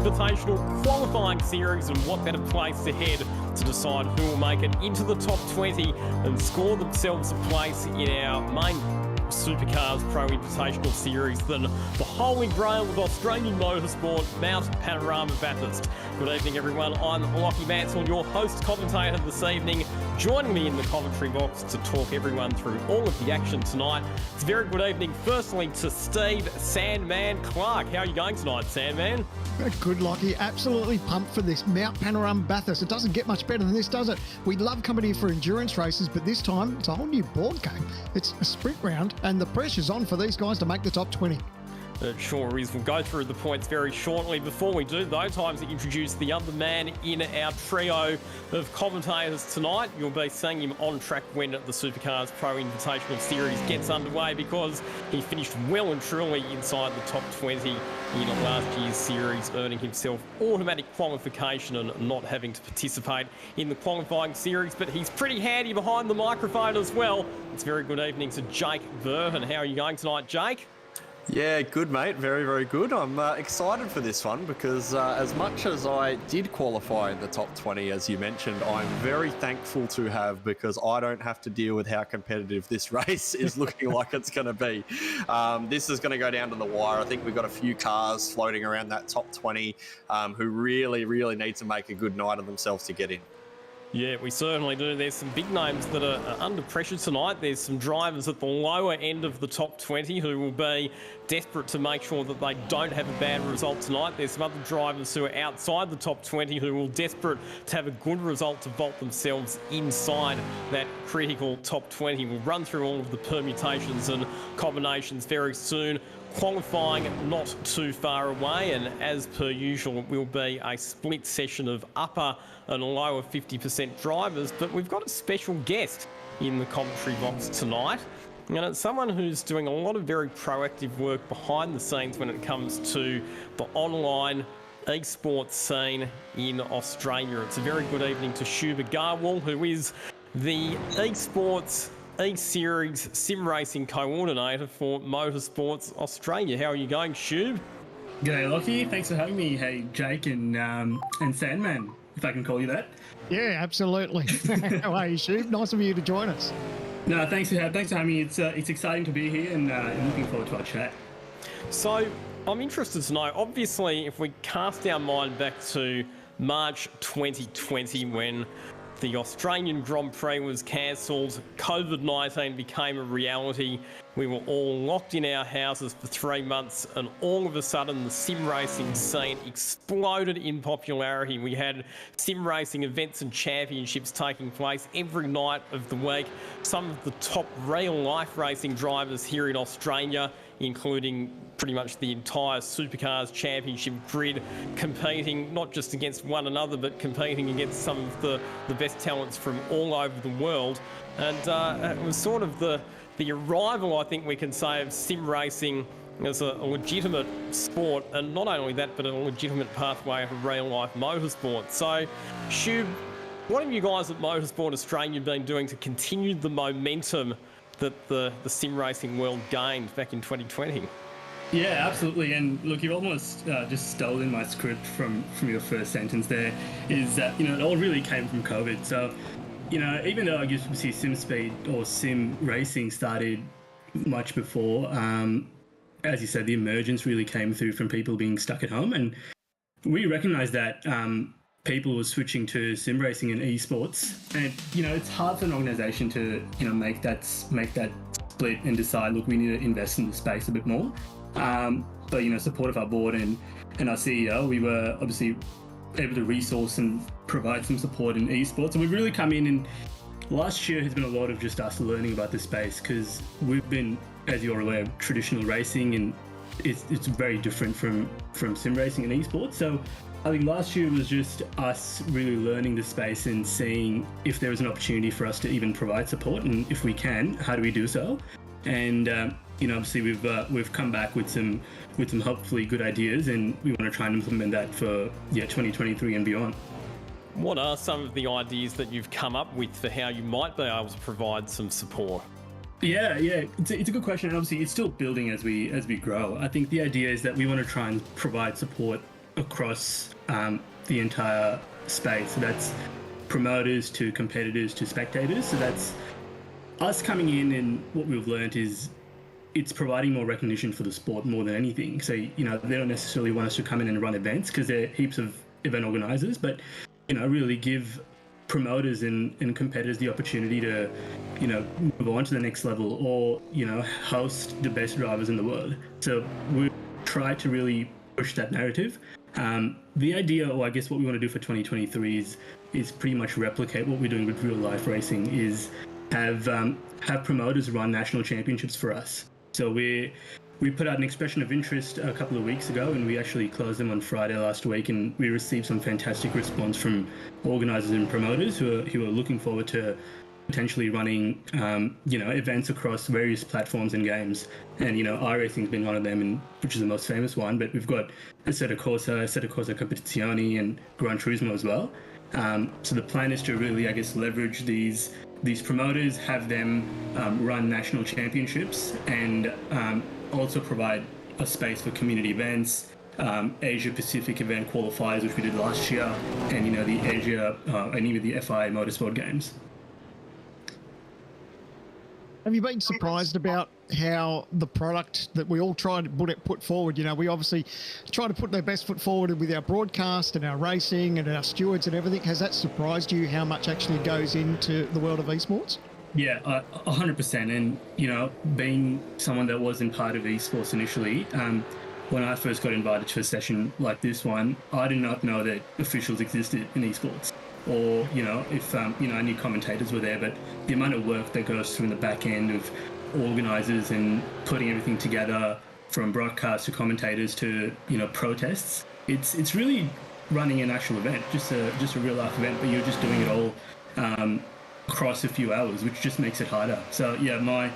Invitational qualifying series, and what better place to head to decide who will make it into the top 20 and score themselves a place in our main Supercars Pro Invitational Series than the holy grail of Australian motorsport, Mount Panorama Bathurst. Good evening, everyone. I'm Lockie Mansell, your host commentator this evening. Joining me in the commentary box to talk everyone through all of the action tonight. It's a very good evening. Firstly to Steve Sandman Clark. How are you going tonight, Sandman? Good, Lockie. Absolutely pumped for this Mount Panorama Bathurst. It doesn't get much better than this, does it? We love coming here for endurance races, but this time it's a whole new board game. It's a sprint round, and the pressure's on for these guys to make the top 20. It sure is. We'll go through the points very shortly. Before we do, though, time to introduce the other man in our trio of commentators tonight. You'll be seeing him on track when the Supercars Pro Invitational Series gets underway, because he finished well and truly inside the top 20 in last year's series, earning himself automatic qualification and not having to participate in the qualifying series. But he's pretty handy behind the microphone as well. It's a very good evening to Jake Burton. How are you going tonight, Jake? Yeah, good, mate. Very, very good. I'm excited for this one because as much as I did qualify in the top 20, as you mentioned, I'm very thankful to have, because I don't have to deal with how competitive this race is looking like it's going to be. This is going to go down to the wire. I think we've got a few cars floating around that top 20 who really, really need to make a good night of themselves to get in. Yeah, we certainly do. There's some big names that are under pressure tonight. There's some drivers at the lower end of the top 20 who will be desperate to make sure that they don't have a bad result tonight. There's some other drivers who are outside the top 20 who will desperate to have a good result to vault themselves inside that critical top 20. We'll run through all of the permutations and combinations very soon. Qualifying not too far away, and as per usual, it will be a split session of upper and lower 50% drivers. But we've got a special guest in the commentary box tonight, and it's someone who's doing a lot of very proactive work behind the scenes when it comes to the online esports scene in Australia. It's a very good evening to Shub Agarwal, who is the esports E-Series Sim Racing Coordinator for Motorsports Australia. How are you going, Shub? G'day, Lockie. Thanks for having me. Hey, Jake and Sandman, if I can call you that. Yeah, absolutely. How are you, Shub? Nice of you to join us. No, thanks for having me. It's exciting to be here, and I'm looking forward to our chat. So, I'm interested to know, obviously, if we cast our mind back to March 2020, when the Australian Grand Prix was cancelled, COVID-19 became a reality, we were all locked in our houses for 3 months, and all of a sudden the sim racing scene exploded in popularity. We had sim racing events and championships taking place every night of the week. Some of the top real-life racing drivers here in Australia, including pretty much the entire Supercars Championship grid, competing not just against one another, but competing against some of the best talents from all over the world. And it was sort of the arrival, I think we can say, of sim racing as a legitimate sport, and not only that, but a legitimate pathway to real-life motorsport. So, Shub, what have you guys at Motorsport Australia been doing to continue the momentum that the sim racing world gained back in 2020? Yeah, absolutely. And look, you've almost just stolen my script from your first sentence there, is that, it all really came from COVID. So, even though I guess we see sim speed or sim racing started much before, as you said, the emergence really came through from people being stuck at home. And we recognized that people were switching to sim racing and esports. And, it's hard for an organization to, make that split and decide, look, we need to invest in the space a bit more. But, support of our board and our CEO, we were obviously able to resource and provide some support in esports. And we've really come in, and last year has been a lot of just us learning about the space, because we've been, as you're aware, traditional racing, and it's very different from sim racing and esports. So I think last year was just us really learning the space and seeing if there was an opportunity for us to even provide support, and if we can, how do we do so? And obviously we've come back with some hopefully good ideas, and we want to try and implement that for 2023 and beyond. What are some of the ideas that you've come up with for how you might be able to provide some support? Yeah, it's a good question. And obviously, it's still building as we grow. I think the idea is that we want to try and provide support across the entire space. So that's promoters to competitors to spectators. So that's us coming in, and what we've learned is it's providing more recognition for the sport more than anything. So, they don't necessarily want us to come in and run events because there are heaps of event organizers, but, really give promoters and competitors the opportunity to, move on to the next level or, host the best drivers in the world. So we try to really push that narrative. The idea, or I guess what we want to do for 2023 is pretty much replicate what we're doing with real life racing, is have promoters run national championships for us. So we put out an expression of interest a couple of weeks ago, and we actually closed them on Friday last week, and we received some fantastic response from organisers and promoters who are looking forward to potentially running events across various platforms and games. And iRacing's been one of them, and which is the most famous one. But we've got Assetto Corsa Competizione, and Gran Turismo as well. So the plan is to really, I guess, leverage these promoters, have them run national championships, and also provide a space for community events, Asia Pacific event qualifiers, which we did last year, and the Asia and even the FI Motorsport Games. Have you been surprised about how the product that we all try to put forward, we obviously try to put their best foot forward with our broadcast and our racing and our stewards and everything. Has that surprised you how much actually goes into the world of esports? Yeah, 100%. And, being someone that wasn't part of esports initially, when I first got invited to a session like this one, I did not know that officials existed in esports. Or, if, I knew commentators were there, but the amount of work that goes through in the back end of organisers and putting everything together, from broadcast to commentators to, protests, it's really running an actual event, just a real life event, but you're just doing it all across a few hours, which just makes it harder. So yeah,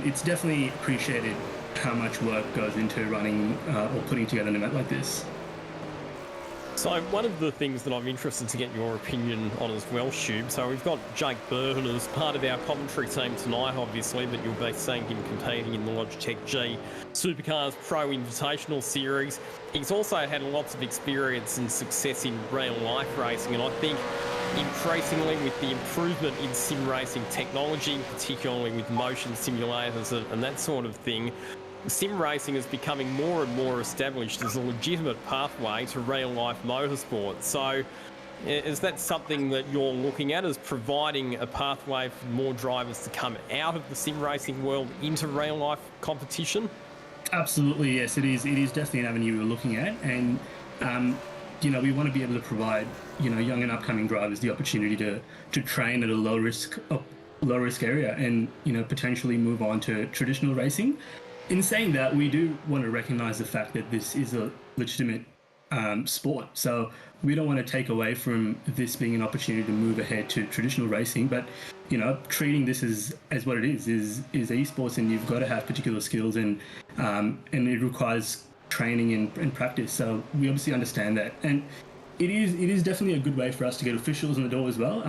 it's definitely appreciated how much work goes into running or putting together an event like this. So one of the things that I'm interested to get your opinion on as well, Shub, so we've got Jake Burton as part of our commentary team tonight, obviously, but you'll be seeing him competing in the Logitech G Supercars Pro Invitational Series. He's also had lots of experience and success in real life racing, and I think increasingly with the improvement in sim racing technology, particularly with motion simulators and that sort of thing, sim racing is becoming more and more established as a legitimate pathway to real-life motorsport. So is that something that you're looking at as providing a pathway for more drivers to come out of the sim racing world into real-life competition? Absolutely, yes, it is. It is definitely an avenue we're looking at, and we want to be able to provide young and upcoming drivers the opportunity to train at a low risk area, and potentially move on to traditional racing. In saying that, we do want to recognise the fact that this is a legitimate sport. So we don't want to take away from this being an opportunity to move ahead to traditional racing, but treating this as what it is esports, and you've got to have particular skills, and it requires training and practice. So we obviously understand that, and it is definitely a good way for us to get officials in the door as well.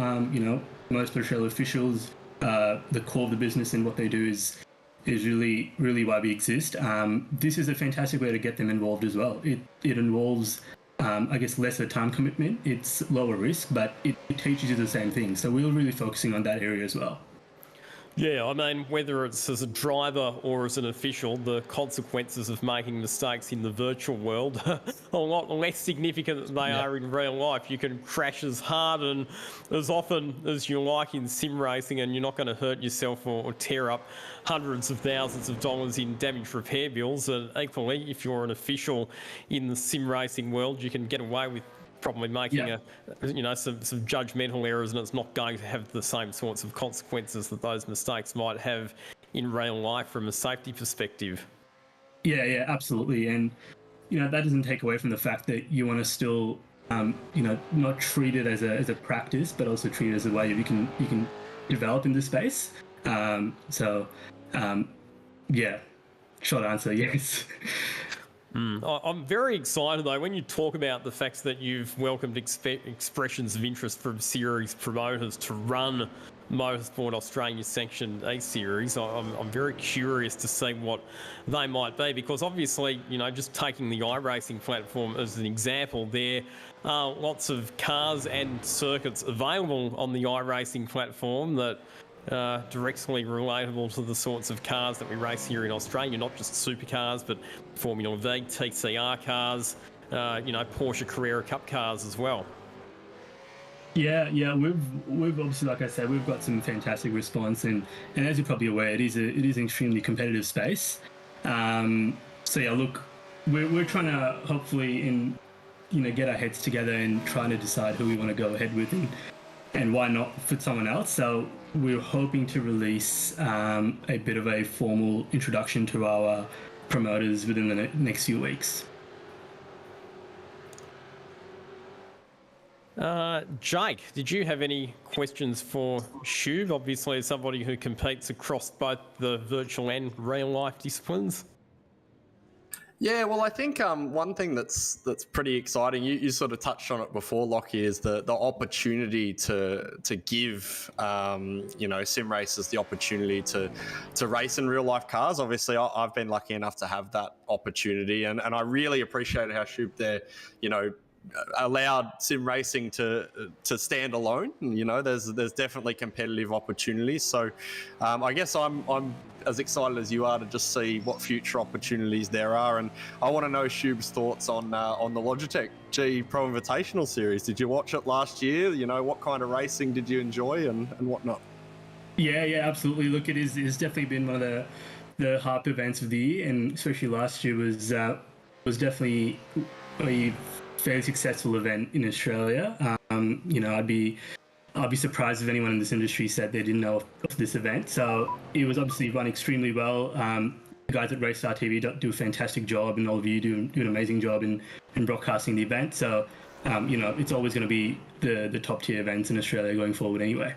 Most professional officials, the core of the business and what they do is really, really why we exist. This is a fantastic way to get them involved as well. It involves, I guess, lesser time commitment. It's lower risk, but it teaches you the same thing. So we're really focusing on that area as well. Yeah, I mean, whether it's as a driver or as an official, the consequences of making mistakes in the virtual world are a lot less significant than they are in real life. You can crash as hard and as often as you like in sim racing, and you're not going to hurt yourself or tear up hundreds of thousands of dollars in damage repair bills. And equally, if you're an official in the sim racing world, you can get away with probably making some judgmental errors, and it's not going to have the same sorts of consequences that those mistakes might have in real life from a safety perspective. Yeah, absolutely. And that doesn't take away from the fact that you want to still not treat it as a practice, but also treat it as a way you can develop in this space. Short answer, yes. I'm very excited though when you talk about the fact that you've welcomed expressions of interest from series promoters to run Motorsport Australia Section A series. I'm very curious to see what they might be, because obviously, you know, just taking the iRacing platform as an example, there are lots of cars and circuits available on the iRacing platform that directly relatable to the sorts of cars that we race here in Australia, not just supercars, but Formula V, TCR cars, you know, Porsche Carrera Cup cars as well. Yeah, we've obviously, like I said, we've got some fantastic response, and as you're probably aware, it is an extremely competitive space. So yeah, look, we're trying to hopefully get our heads together and trying to decide who we want to go ahead with and why not for someone else. So we're hoping to release a bit of a formal introduction to our promoters within the next few weeks. Jake, did you have any questions for Shub? Obviously, as somebody who competes across both the virtual and real life disciplines. Yeah, well, I think one thing that's pretty exciting, you sort of touched on it before, Lockie, is the opportunity to give sim racers the opportunity to race in real life cars. Obviously, I've been lucky enough to have that opportunity, and I really appreciated how Shub there, allowed sim racing to stand alone. You know, there's definitely competitive opportunities. So I guess I'm as excited as you are to just see what future opportunities there are. And I want to know Shub's thoughts on the Logitech G Pro Invitational Series. Did you watch it last year? You know, what kind of racing did you enjoy and whatnot? Yeah, absolutely. Look, it's definitely been one of the hype events of the year, and especially last year was definitely a fairly successful event in Australia. I'd be surprised if anyone in this industry said they didn't know of this event. So it was obviously run extremely well. The guys at Racestar TV do a fantastic job, and all of you do an amazing job in broadcasting the event. So, it's always going to be the top tier events in Australia going forward anyway.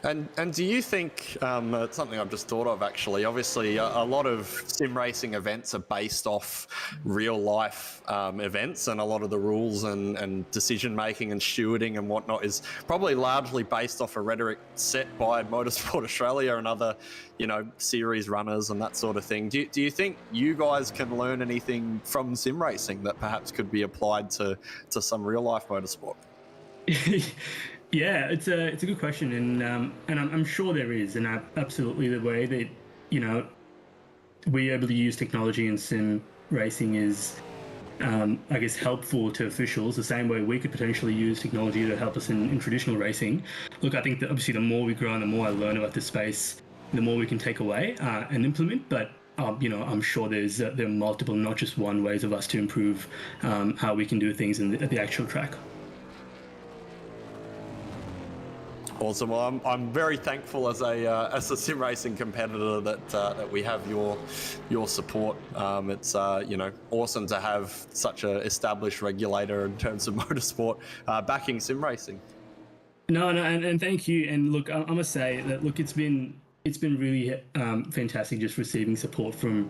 And do you think, it's something I've just thought of actually, obviously a lot of sim racing events are based off real life events, and a lot of the rules and decision making and stewarding and whatnot is probably largely based off a rhetoric set by Motorsport Australia and other, series runners and that sort of thing. Do you think you guys can learn anything from sim racing that perhaps could be applied to some real life motorsport? Yeah, it's a good question, and I'm sure there is, and absolutely the way that we're able to use technology in sim racing is, I guess, helpful to officials. The same way we could potentially use technology to help us in traditional racing. Look, I think that obviously the more we grow and the more I learn about this space, the more we can take away and implement. But I'm sure there are multiple, not just one, ways of us to improve how we can do things at the actual track. Awesome. Well, I'm very thankful as a sim racing competitor that we have your support. It's awesome to have such an established regulator in terms of motorsport backing sim racing. No, and thank you. And look, I must say that it's been really fantastic just receiving support from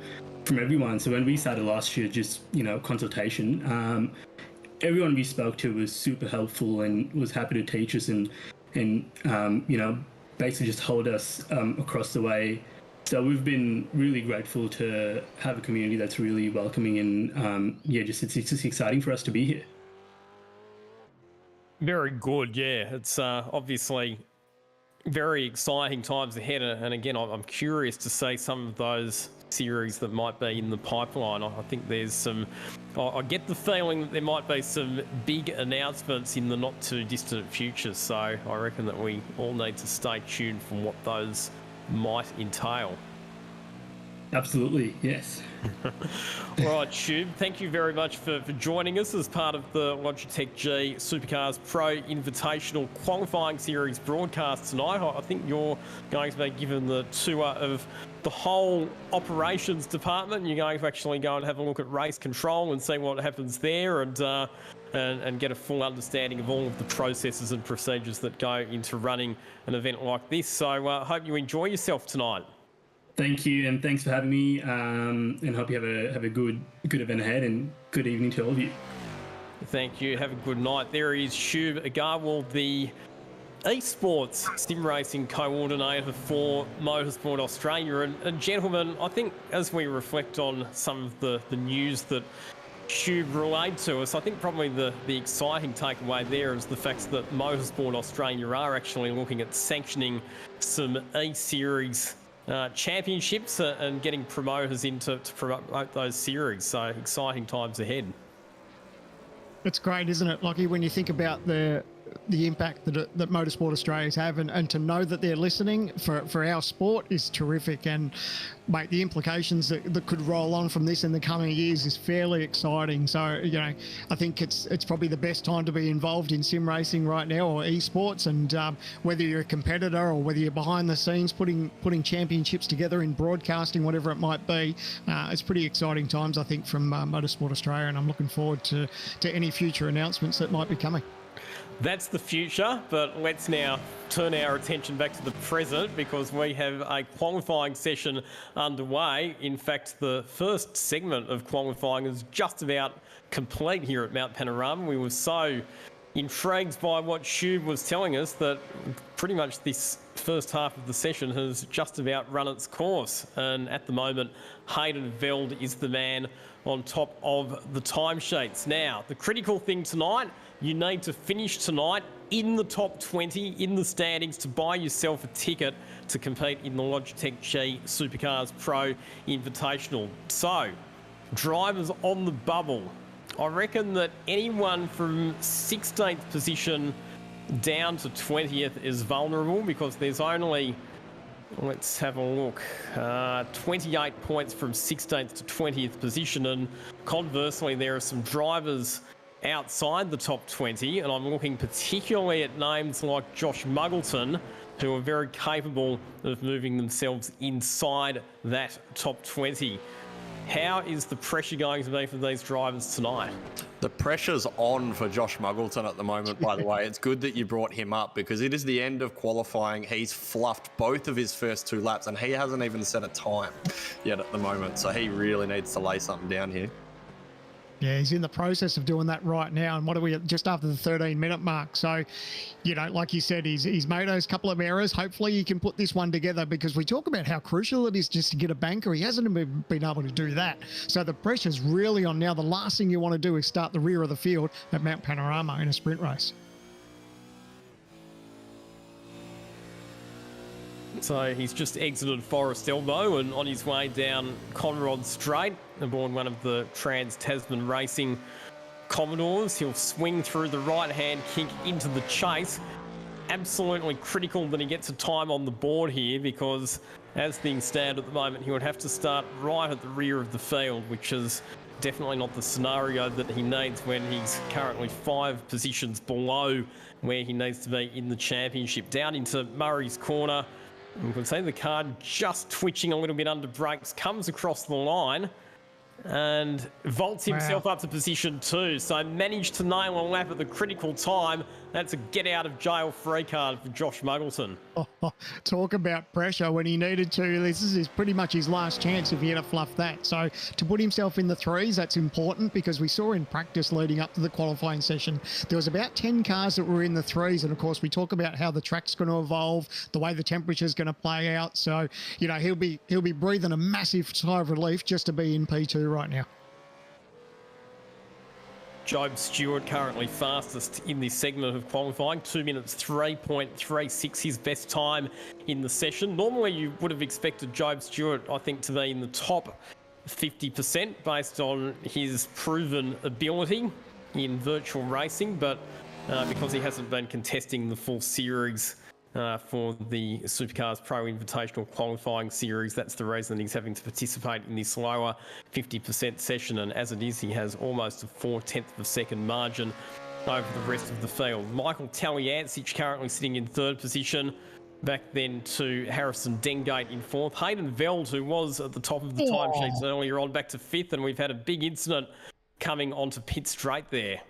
everyone. So when we started last year, just consultation, everyone we spoke to was super helpful and was happy to teach us and basically just hold us across the way. So we've been really grateful to have a community that's really welcoming, and it's just exciting for us to be here. Very good, yeah. It's obviously very exciting times ahead, and again, I'm curious to see some of those series that might be in the pipeline. I think there's some, I get the feeling that there might be some big announcements in the not too distant future, so I reckon that we all need to stay tuned for what those might entail. Absolutely, yes. All right, Shub, thank you very much for joining us as part of the Logitech G Supercars Pro Invitational Qualifying Series broadcast tonight. I think you're going to be given the tour of the whole operations department. You're going to actually go and have a look at race control and see what happens there, and get a full understanding of all of the processes and procedures that go into running an event like this. So I hope you enjoy yourself tonight. Thank you, and thanks for having me. And hope you have a good event ahead, and good evening to all of you. Thank you. Have a good night. There is Shub Agarwal, the esports sim racing coordinator for Motorsport Australia. And gentlemen, I think as we reflect on some of the news that Shub relayed to us, I think probably the exciting takeaway there is the fact that Motorsport Australia are actually looking at sanctioning some E-Series championships and getting promoters in to promote those series. So exciting times ahead. It's great, isn't it, Lockie, when you think about the impact that Motorsport Australia's have, and to know that they're listening for our sport is terrific. And mate, the implications that could roll on from this in the coming years is fairly exciting. So, you know, I think it's probably the best time to be involved in sim racing right now, or esports. And whether you're a competitor or whether you're behind the scenes putting championships together in broadcasting, whatever it might be, it's pretty exciting times, I think, from Motorsport Australia. And I'm looking forward to any future announcements that might be coming. That's the future, but let's now turn our attention back to the present, because we have a qualifying session underway. In fact, the first segment of qualifying is just about complete here at Mount Panorama. We were so intrigued by what Shub was telling us that pretty much this first half of the session has just about run its course. And at the moment, Hayden Veld is the man on top of the timesheets. Now, the critical thing tonight, you need to finish tonight in the top 20 in the standings to buy yourself a ticket to compete in the Logitech G Supercars Pro Invitational. So, drivers on the bubble. I reckon that anyone from 16th position down to 20th is vulnerable, because there's only, let's have a look, 28 points from 16th to 20th position. And conversely, there are some drivers outside the top 20, and I'm looking particularly at names like Josh Muggleton, who are very capable of moving themselves inside that top 20. How is the pressure going to be for these drivers tonight? The pressure's on for Josh Muggleton at the moment, by the way. It's good that you brought him up, because it is the end of qualifying. He's fluffed both of his first 2 laps, and he hasn't even set a time yet at the moment. So he really needs to lay something down here. Yeah, he's in the process of doing that right now. And what are we at, just after the 13-minute mark? So, you know, like you said, he's made those couple of errors. Hopefully he can put this one together, because we talk about how crucial it is just to get a banker. He hasn't been able to do that. So the pressure's really on now. The last thing you want to do is start the rear of the field at Mount Panorama in a sprint race. So he's just exited Forest Elbow and on his way down Conrod Straight aboard one of the Trans-Tasman Racing Commodores. He'll swing through the right-hand kick into the chase. Absolutely critical that he gets a time on the board here, because as things stand at the moment, he would have to start right at the rear of the field, which is definitely not the scenario that he needs when he's currently 5 positions below where he needs to be in the championship. Down into Murray's Corner. You can see the car just twitching a little bit under brakes, comes across the line and vaults himself up to position 2. So managed to nail a lap at the critical time. That's a get out of jail free card for Josh Muggleton. Talk about pressure when he needed to. This is pretty much his last chance if he had to fluff that. So to put himself in the 3s, that's important, because we saw in practice leading up to the qualifying session, there was about 10 cars that were in the 3s. And of course, we talk about how the track's going to evolve, the way the temperature's going to play out. So, you know, he'll be breathing a massive sigh of relief just to be in P2 right now. Job Stewart currently fastest in this segment of qualifying, 2 minutes 3.36, his best time in the session. Normally you would have expected Job Stewart, I think, to be in the top 50% based on his proven ability in virtual racing, but because he hasn't been contesting the full series for the Supercars Pro Invitational qualifying series, that's the reason he's having to participate in this lower 50% session. And as it is, he has almost a 0.4 of a second margin over the rest of the field. Michael Taliancic currently sitting in 3rd position. Back then to Harrison Dengate in 4th. Hayden Veld, who was at the top of the timesheets earlier on, back to 5th. And we've had a big incident coming onto pit straight there.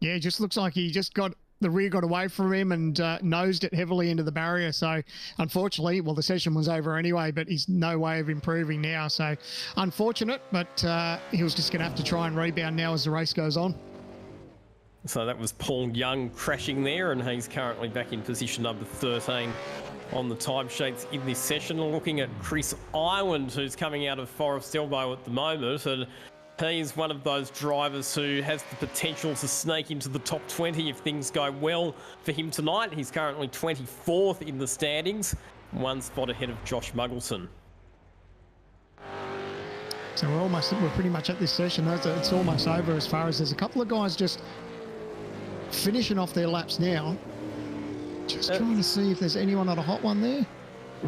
Yeah, it just looks like he just got the rear got away from him and nosed it heavily into the barrier. So unfortunately, well, the session was over anyway, but he's no way of improving now. So unfortunate, but he was just going to have to try and rebound now as the race goes on. So that was Paul Young crashing there, and he's currently back in position number 13 on the timesheets in this session. Looking at Chris Ireland, who's coming out of Forest Elbow at the moment, and he's one of those drivers who has the potential to sneak into the top 20 if things go well for him tonight. He's currently 24th in the standings, one spot ahead of Josh Muggleton. So we're pretty much at this session. It's almost over as far as there's a couple of guys just finishing off their laps now. Just trying to see if there's anyone on a hot one there.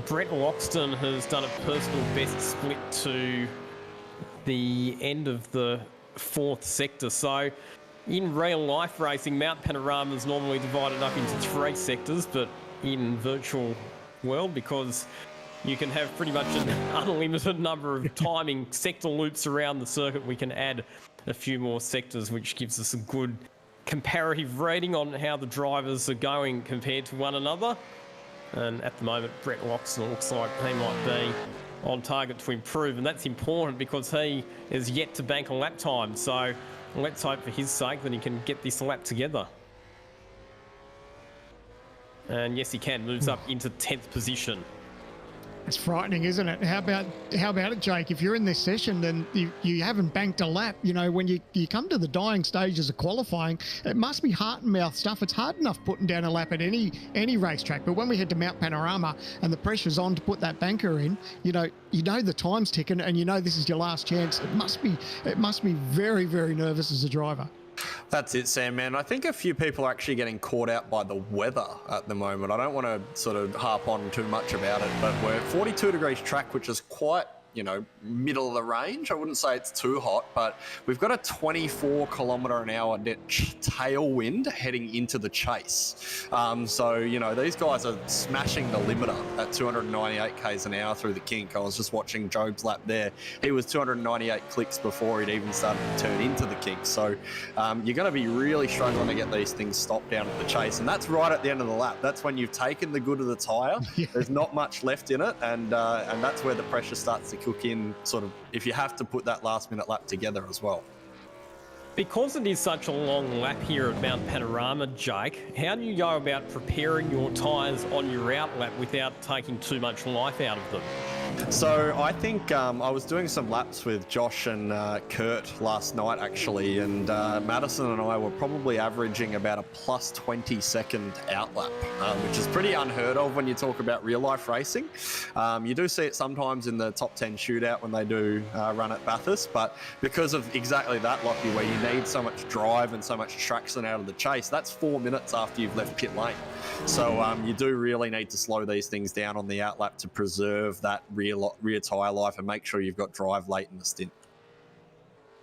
Brett Loxton has done a personal best split to the end of the 4th sector. So in real life racing, Mount Panorama is normally divided up into 3 sectors, but in virtual world, because you can have pretty much an unlimited number of timing sector loops around the circuit, we can add a few more sectors, which gives us a good comparative rating on how the drivers are going compared to one another. And at the moment, Brett Loxton looks like he might be on target to improve, and that's important because he is yet to bank a lap time. So let's hope for his sake that he can get this lap together. And yes, he can. Moves up into 10th position. It's frightening, isn't it? How about it, Jake? If you're in this session, then you haven't banked a lap. You know, when you come to the dying stages of qualifying, it must be heart and mouth stuff. It's hard enough putting down a lap at any racetrack, but when we head to Mount Panorama and the pressure's on to put that banker in, you know the time's ticking, and you know this is your last chance. It must be very, very nervous as a driver. That's it, Sam, man. I think a few people are actually getting caught out by the weather at the moment. I don't want to sort of harp on too much about it, but we're 42 degrees track, which is quite, middle of the range. I wouldn't say it's too hot, but we've got a 24 kilometre an hour net tailwind heading into the chase. So, these guys are smashing the limiter at 298 k's an hour through the kink. I was just watching Job's lap there. He was 298 clicks before he'd even started to turn into the kink. So you're going to be really struggling to get these things stopped down at the chase. And that's right at the end of the lap. That's when you've taken the good of the tyre. Yeah. There's not much left in it. And that's where the pressure starts to cook in, sort of, if you have to put that last minute lap together as well. Because it is such a long lap here at Mount Panorama, Jake, how do you go about preparing your tyres on your out lap without taking too much life out of them? So I think I was doing some laps with Josh and Kurt last night actually, and Madison and I were probably averaging about a plus 20 second out lap, which is pretty unheard of when you talk about real life racing. You do see it sometimes in the top 10 shootout when they do run at Bathurst, but because of exactly that, Lockie, where you need so much drive and so much traction out of the chase, that's 4 minutes after you've left pit lane. So you do really need to slow these things down on the out lap to preserve that rear tyre life and make sure you've got drive late in the stint.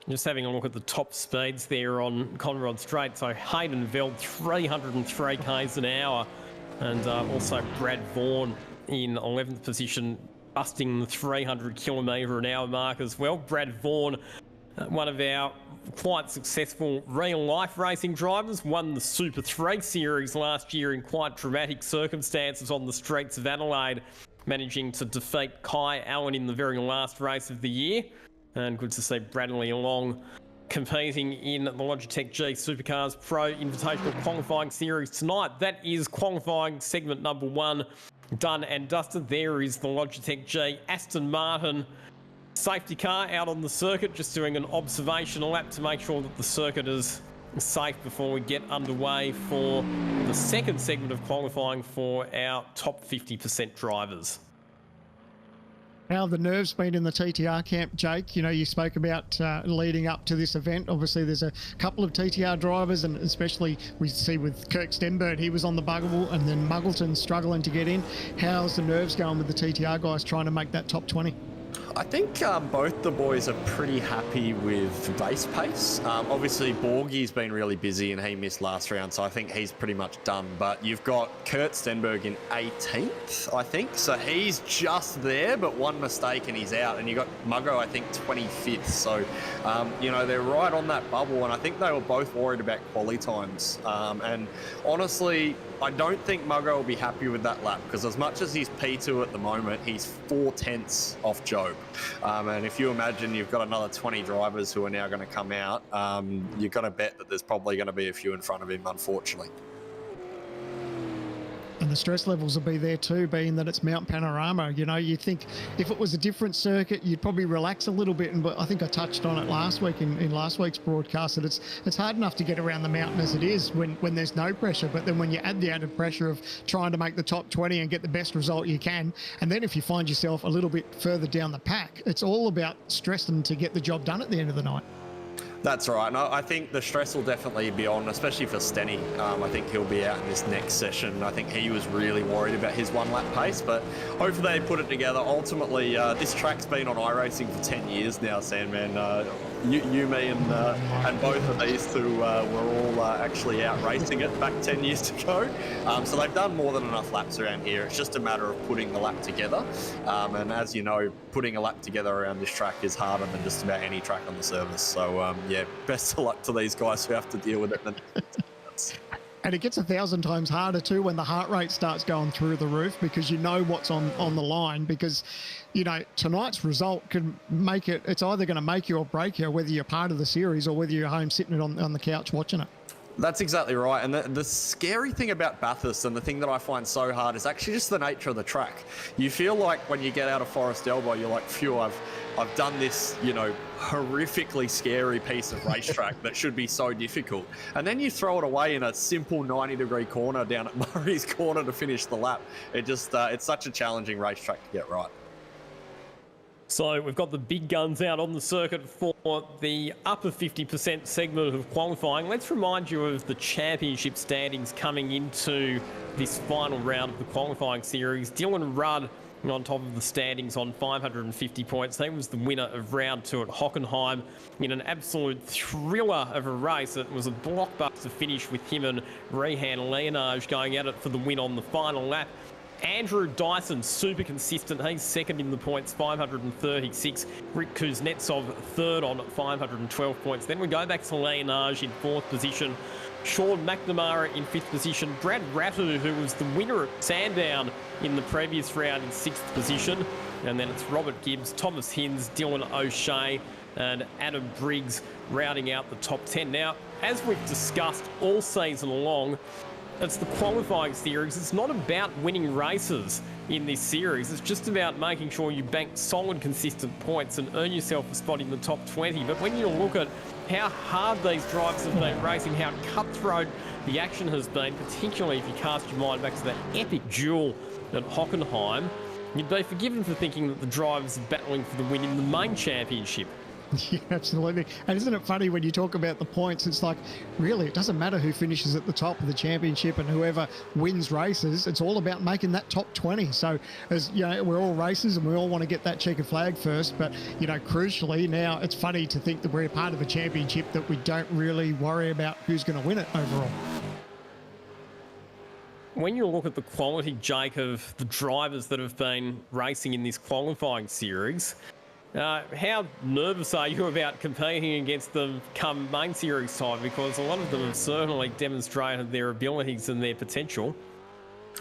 Just having a look at the top speeds there on Conrod Straight. So Hayden Veld, 303 k's an hour, and also Brad Vaughan in 11th position, busting the 300 kilometre an hour mark as well. Brad Vaughan, one of our quite successful real-life racing drivers, won the Super 3 Series last year in quite dramatic circumstances on the streets of Adelaide, managing to defeat Kai Allen in the very last race of the year. And good to see Bradley Long competing in the Logitech G Supercars Pro Invitational Qualifying Series tonight. That is qualifying segment number 1 done and dusted. There is the Logitech G Aston Martin safety car out on the circuit, just doing an observational lap to make sure that the circuit is safe before we get underway for the second segment of qualifying for our top 50% drivers. How have the nerves been in the TTR camp, Jake? You spoke about leading up to this event. Obviously, there's a couple of TTR drivers, and especially we see with Kirk Stenberg, he was on the Buggable, and then Muggleton struggling to get in. How's the nerves going with the TTR guys trying to make that top 20? I think both the boys are pretty happy with race pace. Obviously, Borgie's been really busy and he missed last round, so I think he's pretty much done. But you've got Kurt Stenberg in 18th, I think. So he's just there, but one mistake and he's out. And you've got Muggo, I think, 25th. So, you know, they're right on that bubble. And I think they were both worried about quali times. And honestly, I don't think Muggo will be happy with that lap because as much as he's P2 at the moment, he's 4/10 off Job. And if you imagine you've got another 20 drivers who are now going to come out, you've got to bet that there's probably going to be a few in front of him, unfortunately. And the stress levels will be there too, being that it's Mount Panorama. You know, you think if it was a different circuit, you'd probably relax a little bit. But I think I touched on it last week in last week's broadcast that it's hard enough to get around the mountain as it is when there's no pressure. But then when you add the added pressure of trying to make the top 20 and get the best result you can, and then if you find yourself a little bit further down the pack, it's all about stressing to get the job done at the end of the night. That's right. And I think the stress will definitely be on, especially for Stenny. I think he'll be out in this next session. I think he was really worried about his one-lap pace, but hopefully they put it together. Ultimately, this track's been on iRacing for 10 years now, Sandman. You, me, and both of these two were all actually out racing it back 10 years ago. So they've done more than enough laps around here. It's just a matter of putting the lap together. And as you know, putting a lap together around this track is harder than just about any track on the service. So, yeah, best of luck to these guys who have to deal with it. And it gets 1,000 times harder too when the heart rate starts going through the roof because you know what's on the line because, you know, tonight's result can make it, it's either going to make you or break you, whether you're part of the series or whether you're home sitting on the couch watching it. That's exactly right. And the scary thing about Bathurst and the thing that I find so hard is actually just the nature of the track. You feel like when you get out of Forest Elbow, you're like, phew, I've done this, you know, horrifically scary piece of racetrack that should be so difficult. And then you throw it away in a simple 90-degree corner down at Murray's Corner to finish the lap. It just, it's such a challenging racetrack to get right. So we've got the big guns out on the circuit for the upper 50% segment of qualifying. Let's remind you of the championship standings coming into this final round of the qualifying series. Dylan Rudd on top of the standings on 550 points. He was the winner of round 2 at Hockenheim in an absolute thriller of a race. It was a blockbuster finish with him and Rehan Leonage going at it for the win on the final lap. Andrew Dyson, super consistent. He's second in the points, 536. Rick Kuznetsov, third on 512 points. Then we go back to Leonage in 4th position. Sean McNamara in 5th position. Brad Rattu, who was the winner at Sandown in the previous round, in 6th position. And then it's Robert Gibbs, Thomas Hinds, Dylan O'Shea and Adam Briggs rounding out the top 10. Now, as we've discussed all season long, it's the qualifying series. It's not about winning races in this series. It's just about making sure you bank solid, consistent points and earn yourself a spot in the top 20. But when you look at how hard these drivers have been racing, how cutthroat the action has been, particularly if you cast your mind back to that epic duel at Hockenheim, you'd be forgiven for thinking that the drivers are battling for the win in the main championship. Yeah, absolutely. And isn't it funny when you talk about the points, it's like, really, it doesn't matter who finishes at the top of the championship and whoever wins races. It's all about making that top 20. So, as you know, we're all racers and we all want to get that checkered flag first. But, you know, crucially, now it's funny to think that we're a part of a championship that we don't really worry about who's going to win it overall. When you look at the quality, Jake, of the drivers that have been racing in this qualifying series, how nervous are you about competing against them come main series time? Because a lot of them have certainly demonstrated their abilities and their potential.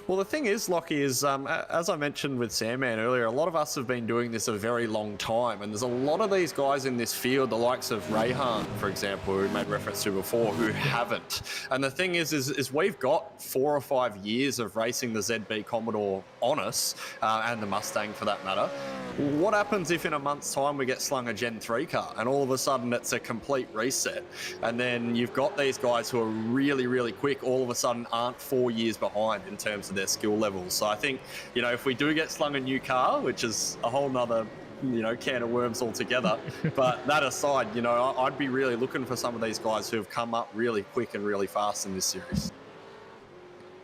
Well, the thing is, Lockie, is as I mentioned with Sandman earlier, a lot of us have been doing this a very long time, and there's a lot of these guys in this field, the likes of Rehan, for example, who we made reference to before, who haven't. And the thing is we've got 4 or 5 years of racing the ZB Commodore on us, and the Mustang for that matter. What happens if in a month's time we get slung a Gen 3 car and all of a sudden it's a complete reset? And then you've got these guys who are really, really quick, all of a sudden aren't 4 years behind in terms of their skill levels. So I think, you know, if we do get slung a new car, which is a whole nother, you know, can of worms altogether, but that aside, you know, I'd be really looking for some of these guys who have come up really quick and really fast in this series.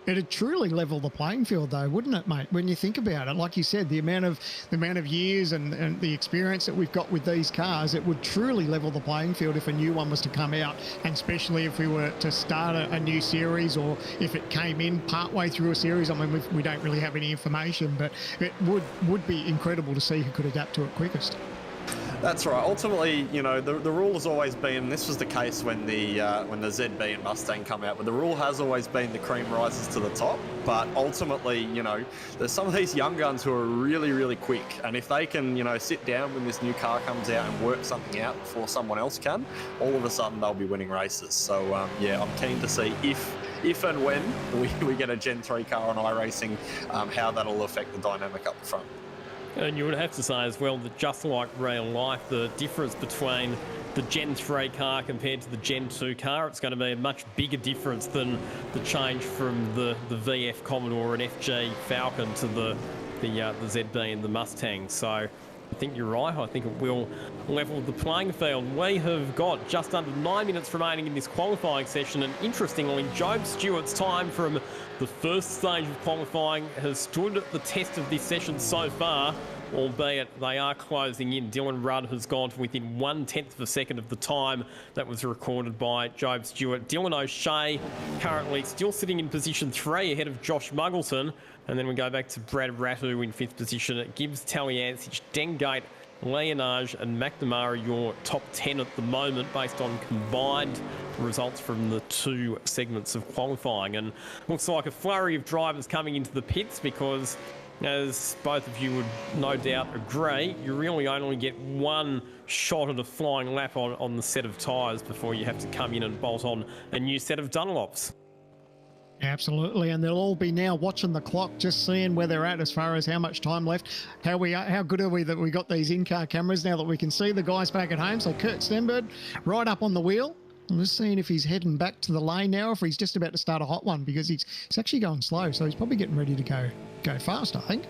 It'd truly level the playing field, though, wouldn't it, mate? When you think about it, like you said, the amount of years and the experience that we've got with these cars, it would truly level the playing field if a new one was to come out, and especially if we were to start a new series, or if it came in partway through a series. I mean, we don't really have any information, but it would be incredible to see who could adapt to it quickest. That's right. Ultimately, you know, the rule has always been, this was the case when the ZB and Mustang come out, but the rule has always been the cream rises to the top. But ultimately, you know, there's some of these young guns who are really, really quick. And if they can, you know, sit down when this new car comes out and work something out before someone else can, all of a sudden they'll be winning races. So, yeah, I'm keen to see if and when we get a Gen 3 car on iRacing, how that'll affect the dynamic up front. And you would have to say as well that just like real life, the difference between the Gen 3 car compared to the Gen 2 car, it's going to be a much bigger difference than the change from the VF Commodore and FG Falcon to the ZB and the Mustang. So I think you're right. I think it will level the playing field. We have got just under 9 minutes remaining in this qualifying session, and interestingly, Job Stewart's time from the first stage of qualifying has stood the test of this session so far, albeit they are closing in. Dylan Rudd has gone to within 1/10 of a second of the time that was recorded by Job Stewart. Dylan O'Shea currently still sitting in position 3 ahead of Josh Muggleton. And then we go back to Brad Rattu in 5th position. It gives Talyancic, Dengate, Leonage and McNamara your top 10 at the moment based on combined results from the 2 segments of qualifying. And looks like a flurry of drivers coming into the pits because, as both of you would no doubt agree, you really only get one shot at a flying lap on the set of tyres before you have to come in and bolt on a new set of Dunlops. Absolutely, and they'll all be now watching the clock, just seeing where they're at as far as how much time left. How good are we that we got these in-car cameras now that we can see the guys back at home? So Kurt Stenberg right up on the wheel. I'm just seeing if he's heading back to the lane now, or if he's just about to start a hot one, because he's actually going slow, so he's probably getting ready to go fast, I think.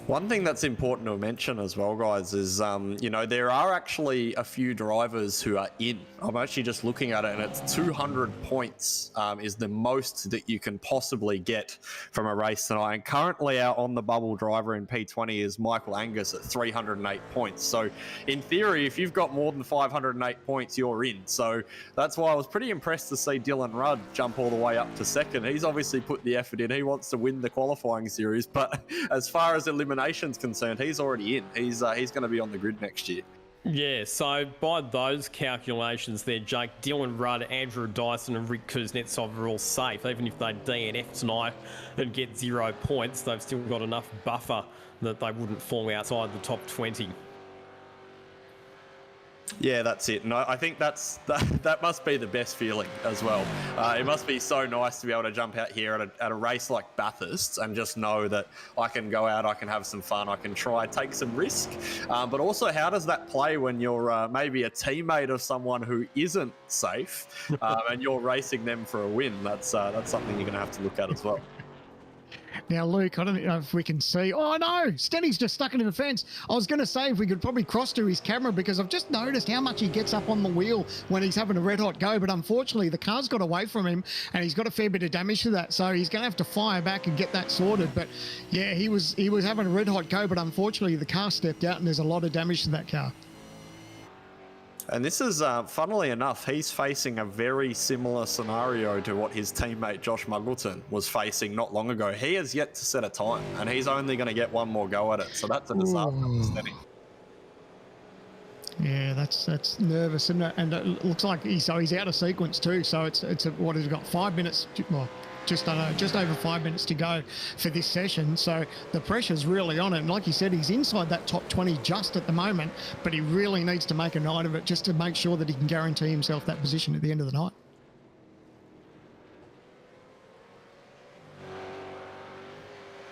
One thing that's important to mention as well, guys, is, you know, there are actually a few drivers who are in. I'm actually just looking at it, and it's 200 points is the most that you can possibly get from a race tonight. And currently out on the bubble driver in P20 is Michael Angus at 308 points. So in theory, if you've got more than 508 points, you're in. So that's why I was pretty impressed to see Dylan Rudd jump all the way up to second. He's obviously put the effort in. He wants to win the qualifying series, but as far as elimination's concerned, he's already in. He's going to be on the grid next year. Yeah, so by those calculations there, Jake, Dylan Rudd, Andrew Dyson and Rick Kuznetsov are all safe. Even if they DNF tonight and get 0 points, they've still got enough buffer that they wouldn't fall outside the top 20. Yeah, that's it. And I think that must be the best feeling as well. It must be so nice to be able to jump out here at a race like Bathurst and just know that I can go out, I can have some fun, I can try, take some risk. But also, how does that play when you're maybe a teammate of someone who isn't safe and you're racing them for a win? That's something you're going to have to look at as well. Now, Luke, I don't know if we can see. Oh, no, Stenny's just stuck into the fence. I was going to say if we could probably cross to his camera, because I've just noticed how much he gets up on the wheel when he's having a red-hot go. But unfortunately, the car's got away from him, and he's got a fair bit of damage to that. So he's going to have to fire back and get that sorted. But, yeah, he was having a red-hot go, but unfortunately, the car stepped out, and there's a lot of damage to that car. And this is, funnily enough, he's facing a very similar scenario to what his teammate Josh Muggleton was facing not long ago. He has yet to set a time, and he's only going to get one more go at it. So that's a disaster for Stenny. Yeah, that's nervous, isn't it? And it looks like he's out of sequence too. So it's what has he got? 5 minutes. Well, just over 5 minutes to go for this session. So the pressure's really on it. And like you said, he's inside that top 20 just at the moment, but he really needs to make a night of it just to make sure that he can guarantee himself that position at the end of the night.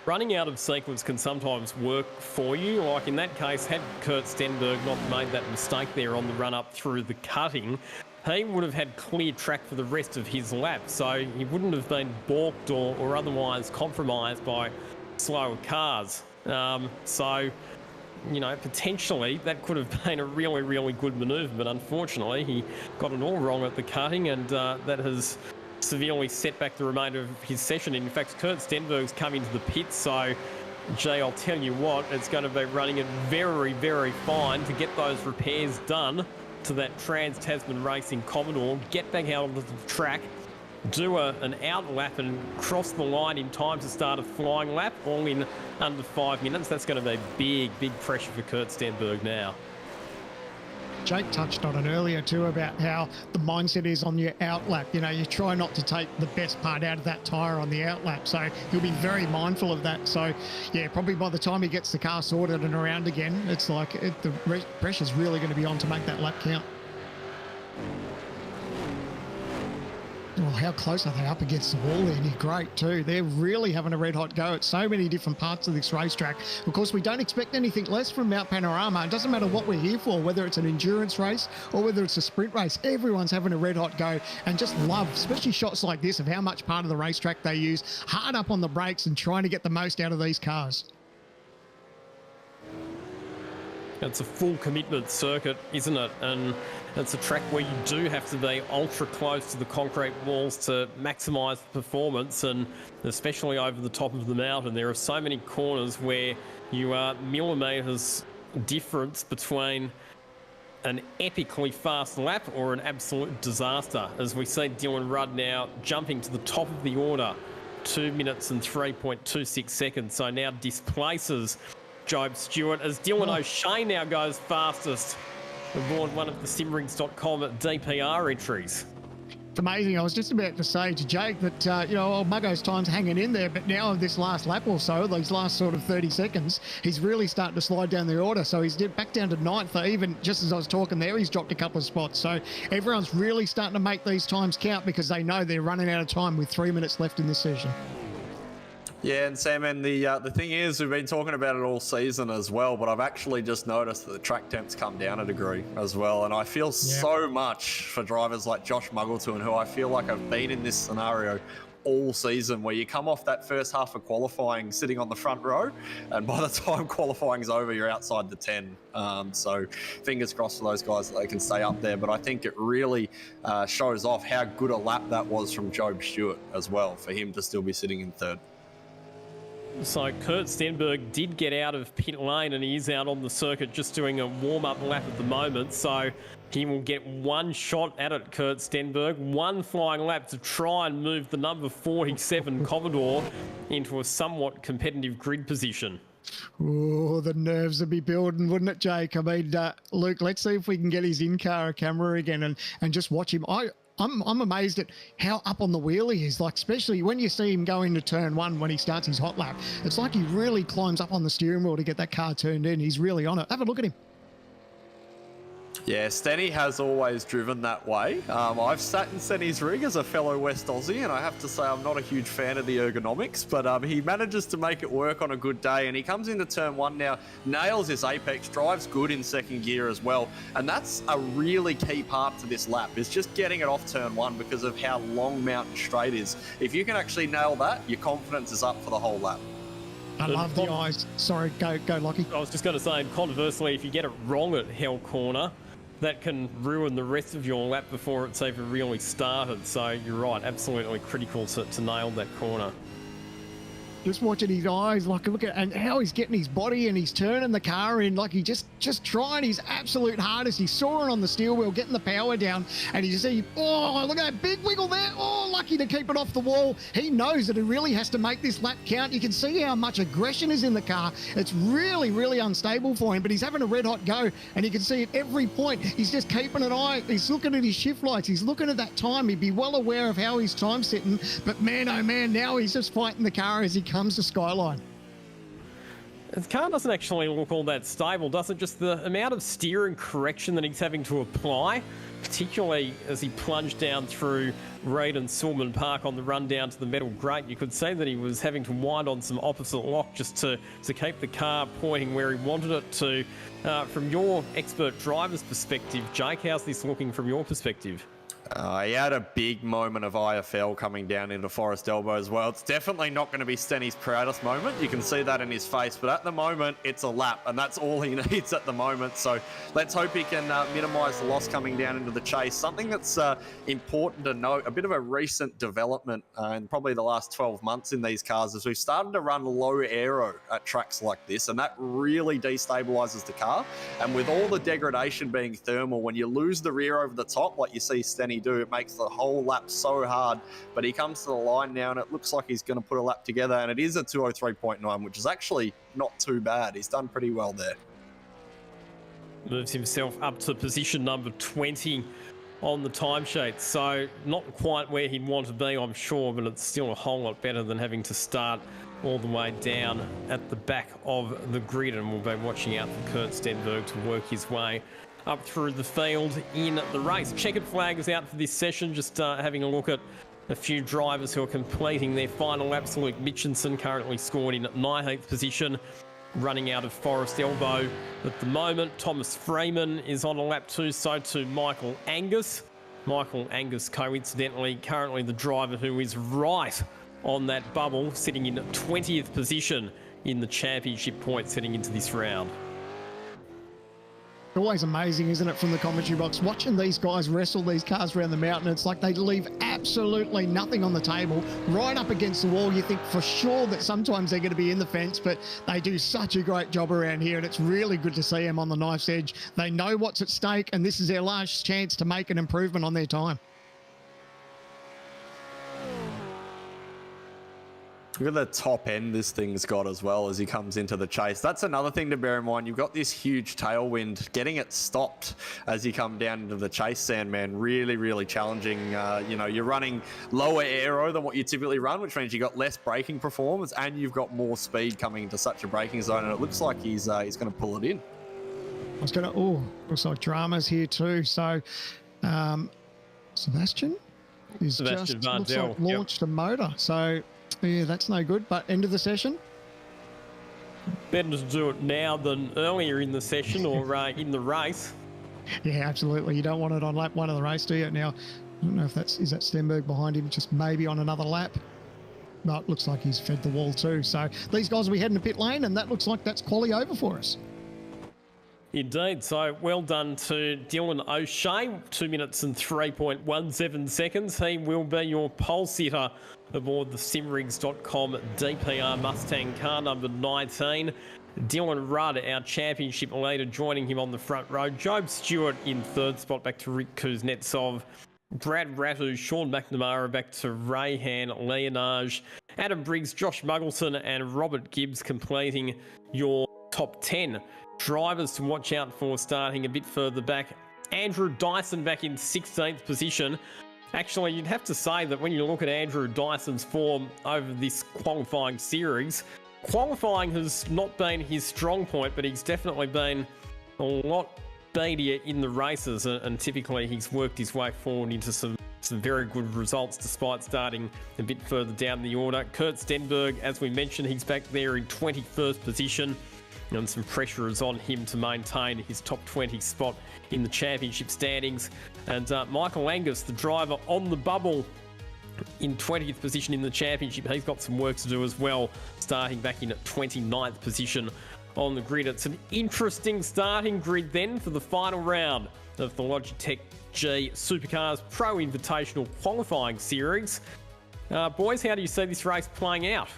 Running out of sequence can sometimes work for you. Like in that case, had Kurt Stenberg not made that mistake there on the run up through the cutting, he would have had clear track for the rest of his lap, so he wouldn't have been balked or otherwise compromised by slower cars. So you know, potentially that could have been a really, really good manoeuvre, but unfortunately he got it all wrong at the cutting, and that has severely set back the remainder of his session. In fact, Kurt Stenberg's come into the pit, so Jay, I'll tell you what, it's going to be running it very, very fine to get those repairs done to that Trans-Tasman Racing Commodore, get back out onto the track, do an out lap and cross the line in time to start a flying lap, all in under 5 minutes. That's going to be big, big pressure for Kurt Stenberg now. Jake touched on it earlier too about how the mindset is on your out lap. You know, you try not to take the best part out of that tyre on the out lap, so he'll be very mindful of that. So yeah, probably by the time he gets the car sorted and around again, it's like the pressure's really going to be on to make that lap count. Well, how close are they up against the wall there? They're great too. They're really having a red hot go at so many different parts of this racetrack. Of course, we don't expect anything less from Mount Panorama. It doesn't matter what we're here for, whether it's an endurance race or whether it's a sprint race. Everyone's having a red hot go and just love, especially shots like this, of how much part of the racetrack they use, hard up on the brakes and trying to get the most out of these cars. It's a full commitment circuit, isn't it? And it's a track where you do have to be ultra close to the concrete walls to maximise performance, and especially over the top of the mountain. There are so many corners where you are millimetres difference between an epically fast lap or an absolute disaster. As we see Dylan Rudd now jumping to the top of the order, 2 minutes and 3.26 seconds. So now displaces Job Stewart as Dylan O'Shea now goes fastest aboard one of the simrings.com DPR entries. It's amazing. I was just about to say to Jake that, you know, old Muggo's time's hanging in there, but now this last lap or so, these last sort of 30 seconds, he's really starting to slide down the order. So he's back down to 9th. Even just as I was talking there, he's dropped a couple of spots. So everyone's really starting to make these times count because they know they're running out of time with 3 minutes left in this session. Yeah, and Sam, and the thing is, we've been talking about it all season as well, but I've actually just noticed that the track temps come down a degree as well, and I feel so much for drivers like Josh Muggleton, who I feel like have been in this scenario all season, where you come off that first half of qualifying sitting on the front row, and by the time qualifying's over, you're outside the 10. So fingers crossed for those guys that they can stay up there. But I think it really shows off how good a lap that was from Job Stewart as well, for him to still be sitting in 3rd. So Kurt Stenberg did get out of pit lane and he is out on the circuit just doing a warm-up lap at the moment. So he will get one shot at it, Kurt Stenberg. One flying lap to try and move the number 47 Commodore into a somewhat competitive grid position. Oh, the nerves would be building, wouldn't it, Jake? I mean, Luke, let's see if we can get his in-car camera again and just watch him. I'm amazed at how up on the wheel he is, like especially when you see him go into turn 1 when he starts his hot lap. It's like he really climbs up on the steering wheel to get that car turned in. He's really on it. Have a look at him. Yeah, Stenny has always driven that way. I've sat in Stenny's rig as a fellow West Aussie, and I have to say I'm not a huge fan of the ergonomics, but he manages to make it work on a good day, and he comes into turn 1 now, nails his apex, drives good in second gear as well, and that's a really key part to this lap, is just getting it off turn 1 because of how long Mountain Straight is. If you can actually nail that, your confidence is up for the whole lap. I love the eyes. Sorry, go Lockie. I was just going to say, and conversely, if you get it wrong at Hell Corner, that can ruin the rest of your lap before it's even really started. So you're right, absolutely critical to nail that corner. Just watching his eyes, like look at and how he's getting his body and he's turning the car in, like he just trying his absolute hardest. He's soaring on the steel wheel, getting the power down, and you see, oh, look at that big wiggle there. Oh, lucky to keep it off the wall. He knows that he really has to make this lap count. You can see how much aggression is in the car. It's really, really unstable for him, but he's having a red hot go, and you can see at every point, he's just keeping an eye. He's looking at his shift lights. He's looking at that time. He'd be well aware of how his time's sitting, but man, oh man, now he's just fighting the car as he comes to Skyline. The car doesn't actually look all that stable, does it? Just the amount of steering correction that he's having to apply, particularly as he plunged down through Reid and Silman Park on the run down to the metal grate. You could see that he was having to wind on some opposite lock just to keep the car pointing where he wanted it to. From your expert driver's perspective, Jake, how's this looking from your perspective? He had a big moment of IFL coming down into Forest Elbow as well. It's definitely not going to be Stenny's proudest moment. You can see that in his face, but at the moment, it's a lap, and that's all he needs at the moment. So let's hope he can minimise the loss coming down into the chase. Something that's important to note, a bit of a recent development in probably the last 12 months in these cars, is we've started to run low aero at tracks like this, and that really destabilises the car. And with all the degradation being thermal, when you lose the rear over the top, like you see Stenny do, it makes the whole lap so hard. But he comes to the line now, and it looks like he's going to put a lap together, and it is a 2:03.9, which is actually not too bad. He's done pretty well there. Moves himself up to position number 20 on the timesheet, so not quite where he'd want to be, I'm sure, but it's still a whole lot better than having to start all the way down at the back of the grid. And we'll be watching out for Kurt Stenberg to work his way up through the field in the race. Checkered flag is out for this session, just having a look at a few drivers who are completing their final laps. Luke Mitchinson currently scored in 19th position, running out of Forest Elbow at the moment. Thomas Freeman is on a lap 2, so too Michael Angus. Michael Angus, coincidentally, currently the driver who is right on that bubble, sitting in 20th position in the championship points heading into this round. Always amazing, isn't it, from the commentary box, watching these guys wrestle these cars around the mountain. It's like they leave absolutely nothing on the table, right up against the wall. You think for sure that sometimes they're going to be in the fence, but they do such a great job around here, and it's really good to see them on the knife's edge. They know what's at stake, and this is their last chance to make an improvement on their time. Look at the top end this thing's got as well as he comes into the chase. That's another thing to bear in mind. You've got this huge tailwind. Getting it stopped as you come down into the chase, Sandman, really, really challenging. You know, you're running lower aero than what you typically run, which means you've got less braking performance and you've got more speed coming into such a braking zone. And it looks like he's going to pull it in. Looks like dramas here too. So, Sebastian is Sebastian just looks Vardell, like launched a motor. So, yeah, that's no good. But end of the session. Better to do it now than earlier in the session or in the race. Yeah, absolutely. You don't want it on lap 1 of the race, do you? Now, I don't know if is that Stenberg behind him, just maybe on another lap. But it looks like he's fed the wall too. So these guys will be heading to pit lane, and that looks like that's quali over for us. Indeed. So well done to Dylan O'Shea. 2 minutes and 3.17 seconds. He will be your pole sitter aboard the simrigs.com DPR Mustang car number 19. Dylan Rudd, our championship leader, joining him on the front row. Job Stewart in third spot, back to Rick Kuznetsov. Brad Rattu, Sean McNamara back to Rayhan Leonage. Adam Briggs, Josh Muggleton and Robert Gibbs completing your top 10. Drivers to watch out for starting a bit further back. Andrew Dyson back in 16th position. Actually, you'd have to say that when you look at Andrew Dyson's form over this qualifying series, qualifying has not been his strong point, but he's definitely been a lot speedier in the races, and typically he's worked his way forward into some very good results despite starting a bit further down the order. Kurt Stenberg, as we mentioned, he's back there in 21st position, and some pressure is on him to maintain his top 20 spot in the championship standings. And Michael Angus, the driver on the bubble, in 20th position in the championship. He's got some work to do as well, starting back in at 29th position on the grid. It's an interesting starting grid then for the final round of the Logitech G Supercars Pro Invitational Qualifying Series. Boys, how do you see this race playing out?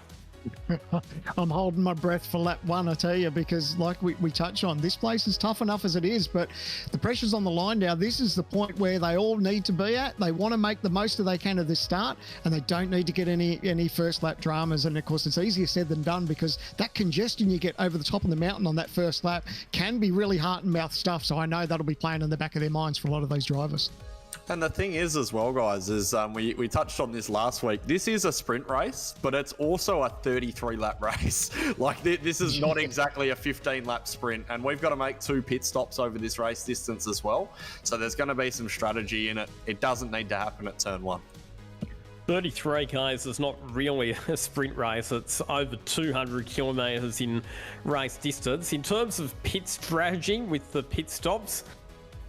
I'm holding my breath for lap 1, I tell you, because like we touched on, this place is tough enough as it is, but the pressure's on the line now. This is the point where they all need to be at. They want to make the most that they can of this start, and they don't need to get any first lap dramas. And of course, it's easier said than done, because that congestion you get over the top of the mountain on that first lap can be really heart and mouth stuff. So I know that'll be playing in the back of their minds for a lot of those drivers. And the thing is as well, guys, is we touched on this last week. This is a sprint race, but it's also a 33-lap race. Like, this is not exactly a 15-lap sprint, and we've got to make 2 pit stops over this race distance as well. So there's going to be some strategy in it. It doesn't need to happen at turn 1. 33 Ks is not really a sprint race. It's over 200 kilometres in race distance. In terms of pit strategy with the pit stops,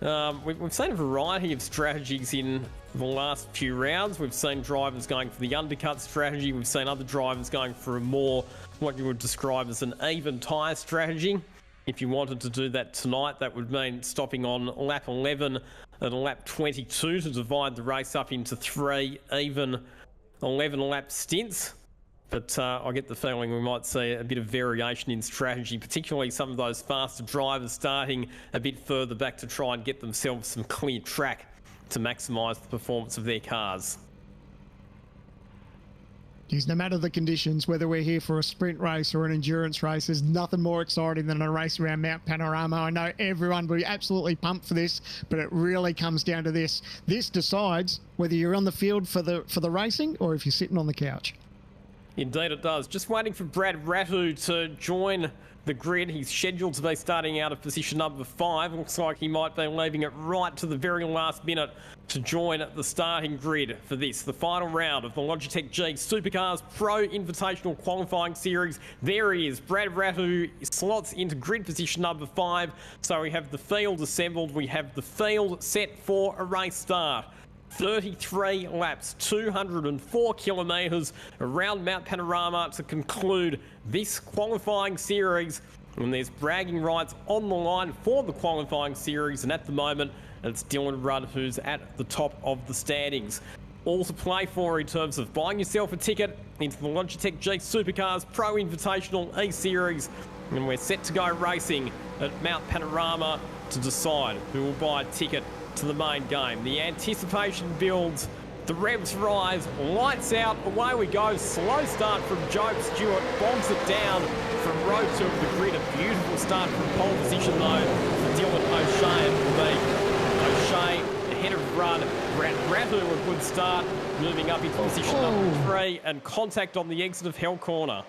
We've seen a variety of strategies in the last few rounds. We've seen drivers going for the undercut strategy. We've seen other drivers going for a more, what you would describe as an even tyre strategy. If you wanted to do that tonight, that would mean stopping on lap 11 and lap 22 to divide the race up into 3 even 11-lap stints. But I get the feeling we might see a bit of variation in strategy, particularly some of those faster drivers starting a bit further back to try and get themselves some clear track to maximise the performance of their cars. Geez, no matter the conditions, whether we're here for a sprint race or an endurance race, there's nothing more exciting than a race around Mount Panorama. I know everyone will be absolutely pumped for this, but it really comes down to this. This decides whether you're on the field for the racing or if you're sitting on the couch. Indeed it does. Just waiting for Brad Rattu to join the grid. He's scheduled to be starting out of position number 5. Looks like he might be leaving it right to the very last minute to join the starting grid for this, the final round of the Logitech G Supercars Pro Invitational Qualifying Series. There he is. Brad Rattu slots into grid position number 5. So we have the field assembled. We have the field set for a race start. 33 laps, 204 kilometres around Mount Panorama to conclude this qualifying series. And there's bragging rights on the line for the qualifying series. And at the moment, it's Dylan Rudd who's at the top of the standings. All to play for in terms of buying yourself a ticket into the Logitech G Supercars Pro Invitational E-Series. And we're set to go racing at Mount Panorama to decide who will buy a ticket to the main game. The anticipation builds, the revs rise, lights out, away we go. Slow start from Joe Stewart, bogs it down from row 2 of the grid. A beautiful start from pole position though for Dylan O'Shea. It will be O'Shea ahead of Rudd. Brad Rattu a good start, moving up into position number 3 and contact on the exit of Hell Corner.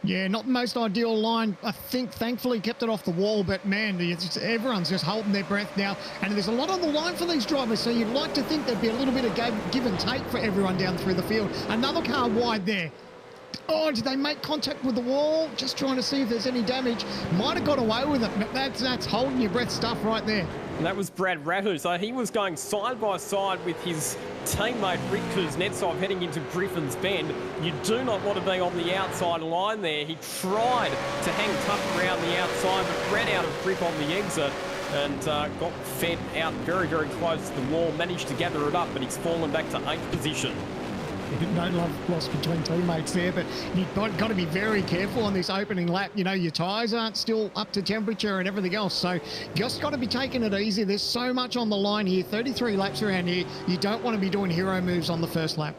Yeah, not the most ideal line. I think thankfully kept it off the wall, but man, everyone's just holding their breath now. And there's a lot on the line for these drivers, so you'd like to think there'd be a little bit of give and take for everyone down through the field. Another car wide there. Oh, did they make contact with the wall? Just trying to see if there's any damage. Might have got away with it, but that's holding your breath stuff right there. And that was Brad Rattu. So he was going side by side with his teammate Rick Kuznetsov heading into Griffin's Bend. You do not want to be on the outside line there. He tried to hang tough around the outside, but ran out of grip on the exit and got fed out very, very close to the wall. Managed to gather it up, but he's fallen back to 8th position. No love lost between teammates there, but you've got to be very careful on this opening lap. You know, your tyres aren't still up to temperature and everything else, so just got to be taking it easy. There's so much on the line here, 33 laps around here. You don't want to be doing hero moves on the first lap.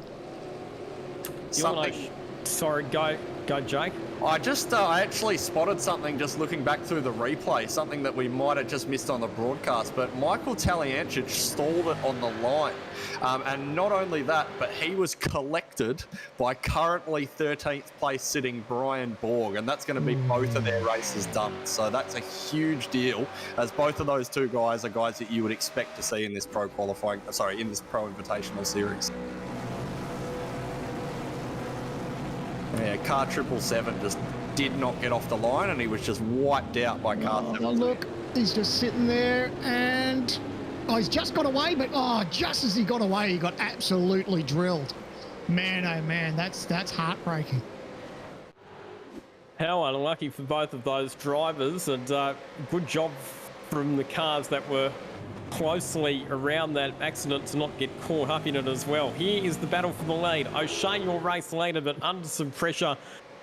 Sorry, go Jake. I actually spotted something just looking back through the replay, something that we might have just missed on the broadcast, but Michael Taliancic stalled it on the line. And not only that, but he was collected by currently 13th place sitting Brian Borg, and that's going to be both of their races done. So that's a huge deal, as both of those two guys are guys that you would expect to see in this pro invitational series. Yeah, car 777 just did not get off the line, and he was just wiped out by car 7. Look, he's just sitting there, and he's just got away, but just as he got away, he got absolutely drilled. Man, oh man, that's heartbreaking. How unlucky for both of those drivers, and good job from the cars that were closely around that accident to not get caught up in it as well. Here is the battle for the lead. O'Shea, your race leader, but under some pressure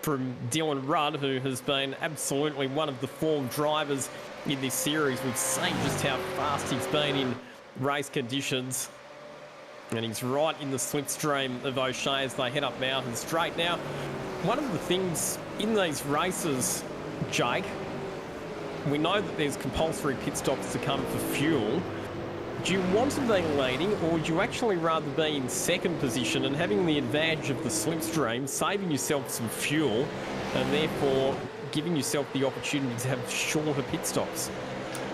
from Dylan Rudd, who has been absolutely one of the form drivers in this series. We've seen just how fast he's been in race conditions, and he's right in the slipstream of O'Shea as they head up Mountain Straight. Now, one of the things in these races, Jake, we know that there's compulsory pit stops to come for fuel. Do you want to be leading, or would you actually rather be in second position and having the advantage of the slipstream, saving yourself some fuel, and therefore giving yourself the opportunity to have shorter pit stops?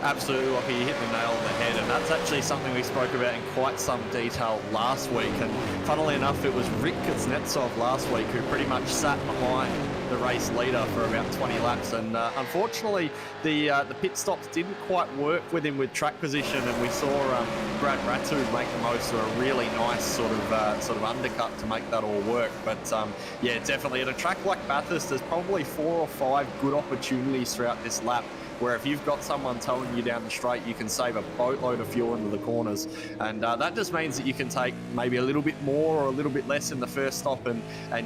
Absolutely, Lockie, you hit the nail on the head, and that's actually something we spoke about in quite some detail last week. And funnily enough, it was Rick Kuznetsov last week who pretty much sat behind the race leader for about 20 laps, and unfortunately the pit stops didn't quite work with him with track position, and we saw Brad Ratu make the most of a really nice sort of undercut to make that all work. But yeah, definitely at a track like Bathurst, there's probably 4 or 5 good opportunities throughout this lap where if you've got someone towing you down the straight, you can save a boatload of fuel into the corners. And that just means that you can take maybe a little bit more or a little bit less in the first stop and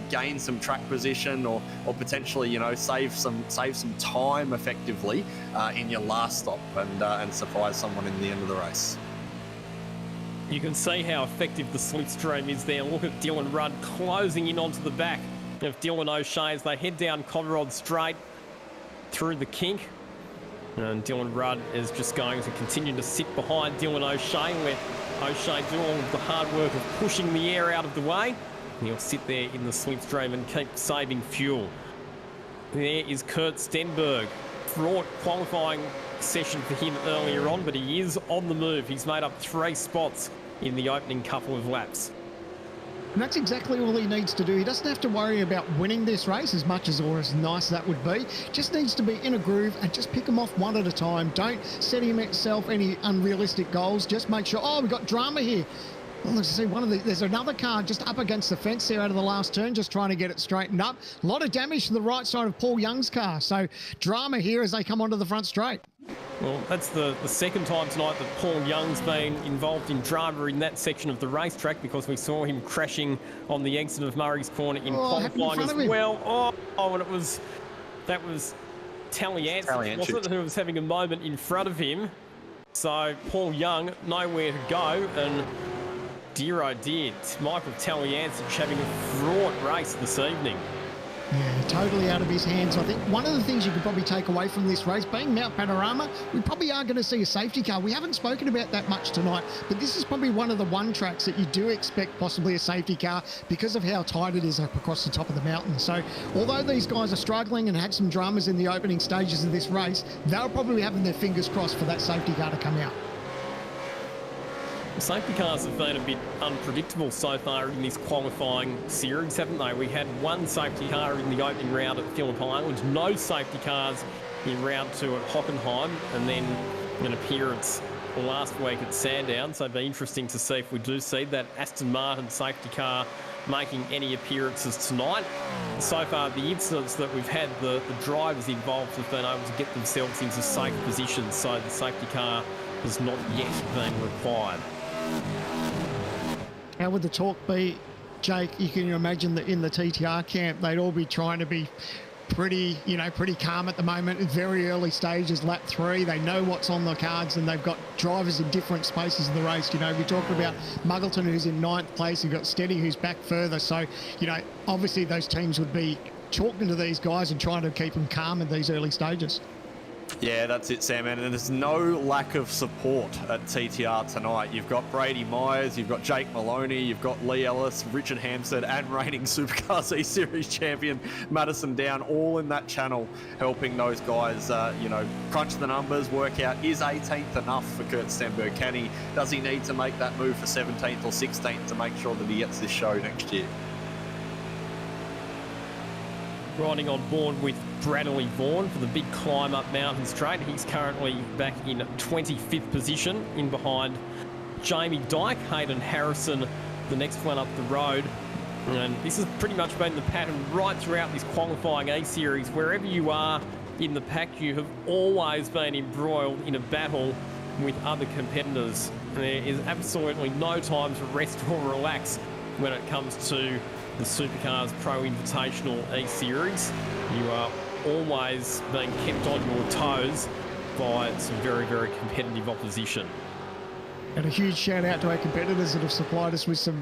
gain some track position, or potentially, you know, save some time effectively in your last stop and surprise someone in the end of the race. You can see how effective the slipstream is there. Look at Dylan Rudd closing in onto the back of Dylan O'Shea as they head down Conrod Straight through the kink. And Dylan Rudd is just going to continue to sit behind Dylan O'Shea, where O'Shea do all of the hard work of pushing the air out of the way. And he'll sit there in the slipstream and keep saving fuel. There is Kurt Stenberg. Fraught qualifying session for him earlier on, but he is on the move. He's made up 3 spots in the opening couple of laps. And that's exactly all he needs to do. He doesn't have to worry about winning this race as much as or as nice as that would be. Just needs to be in a groove and just pick them off one at a time. Don't set himself any unrealistic goals. Just make sure, oh, we've got drama here. Well, let's see, there's another car just up against the fence there out of the last turn, just trying to get it straightened up. A lot of damage to the right side of Paul Young's car. So drama here as they come onto the front straight. Well, that's the second time tonight that Paul Young's been involved in drama in that section of the racetrack, because we saw him crashing on the exit of Murray's Corner in qualifying as well. And that was Talliance, wasn't it, who was having a moment in front of him. So Paul Young, nowhere to go, and dear oh dear, Michael Talliance having a fraught race this evening. Yeah, totally out of his hands. I think one of the things you could probably take away from this race, being Mount Panorama, we probably are going to see a safety car. We haven't spoken about that much tonight, but this is probably one of the tracks that you do expect possibly a safety car because of how tight it is up across the top of the mountain. So although these guys are struggling and had some dramas in the opening stages of this race, they'll probably be having their fingers crossed for that safety car to come out. The safety cars have been a bit unpredictable so far in this qualifying series, haven't they? We had 1 safety car in the opening round at Phillip Island, no safety cars in round 2 at Hockenheim, and then an appearance last week at Sandown. So it'd be interesting to see if we do see that Aston Martin safety car making any appearances tonight. So far, the incidents that we've had, the drivers involved have been able to get themselves into safe positions, so the safety car has not yet been required. How would the talk be, Jake? You can imagine that in the TTR camp, they'd all be trying to be pretty calm at the moment. Very early stages, lap 3. They know what's on the cards, and they've got drivers in different spaces of the race. You know, we talked about Muggleton, who's in 9th place. You've got Steady, who's back further. So, you know, obviously those teams would be talking to these guys and trying to keep them calm in these early stages. Yeah, that's it, Sam. And there's no lack of support at TTR tonight. You've got Brady Myers, you've got Jake Maloney, you've got Lee Ellis, Richard Hampstead, and reigning Supercars E-Series champion Madison Down, all in that channel, helping those guys, crunch the numbers, work out, is 18th enough for Kurt Stenberg? Does he need to make that move for 17th or 16th to make sure that he gets this show next year? Riding on board with Bradley Vaughan for the big climb up Mountain Straight. He's currently back in 25th position, in behind Jamie Dyke, Hayden Harrison, the next one up the road. And this has pretty much been the pattern right throughout this qualifying A-Series. Wherever you are in the pack, you have always been embroiled in a battle with other competitors. There is absolutely no time to rest or relax when it comes to the Supercars Pro Invitational E-Series. You are always being kept on your toes by some very, very competitive opposition. And a huge shout out to our competitors that have supplied us with some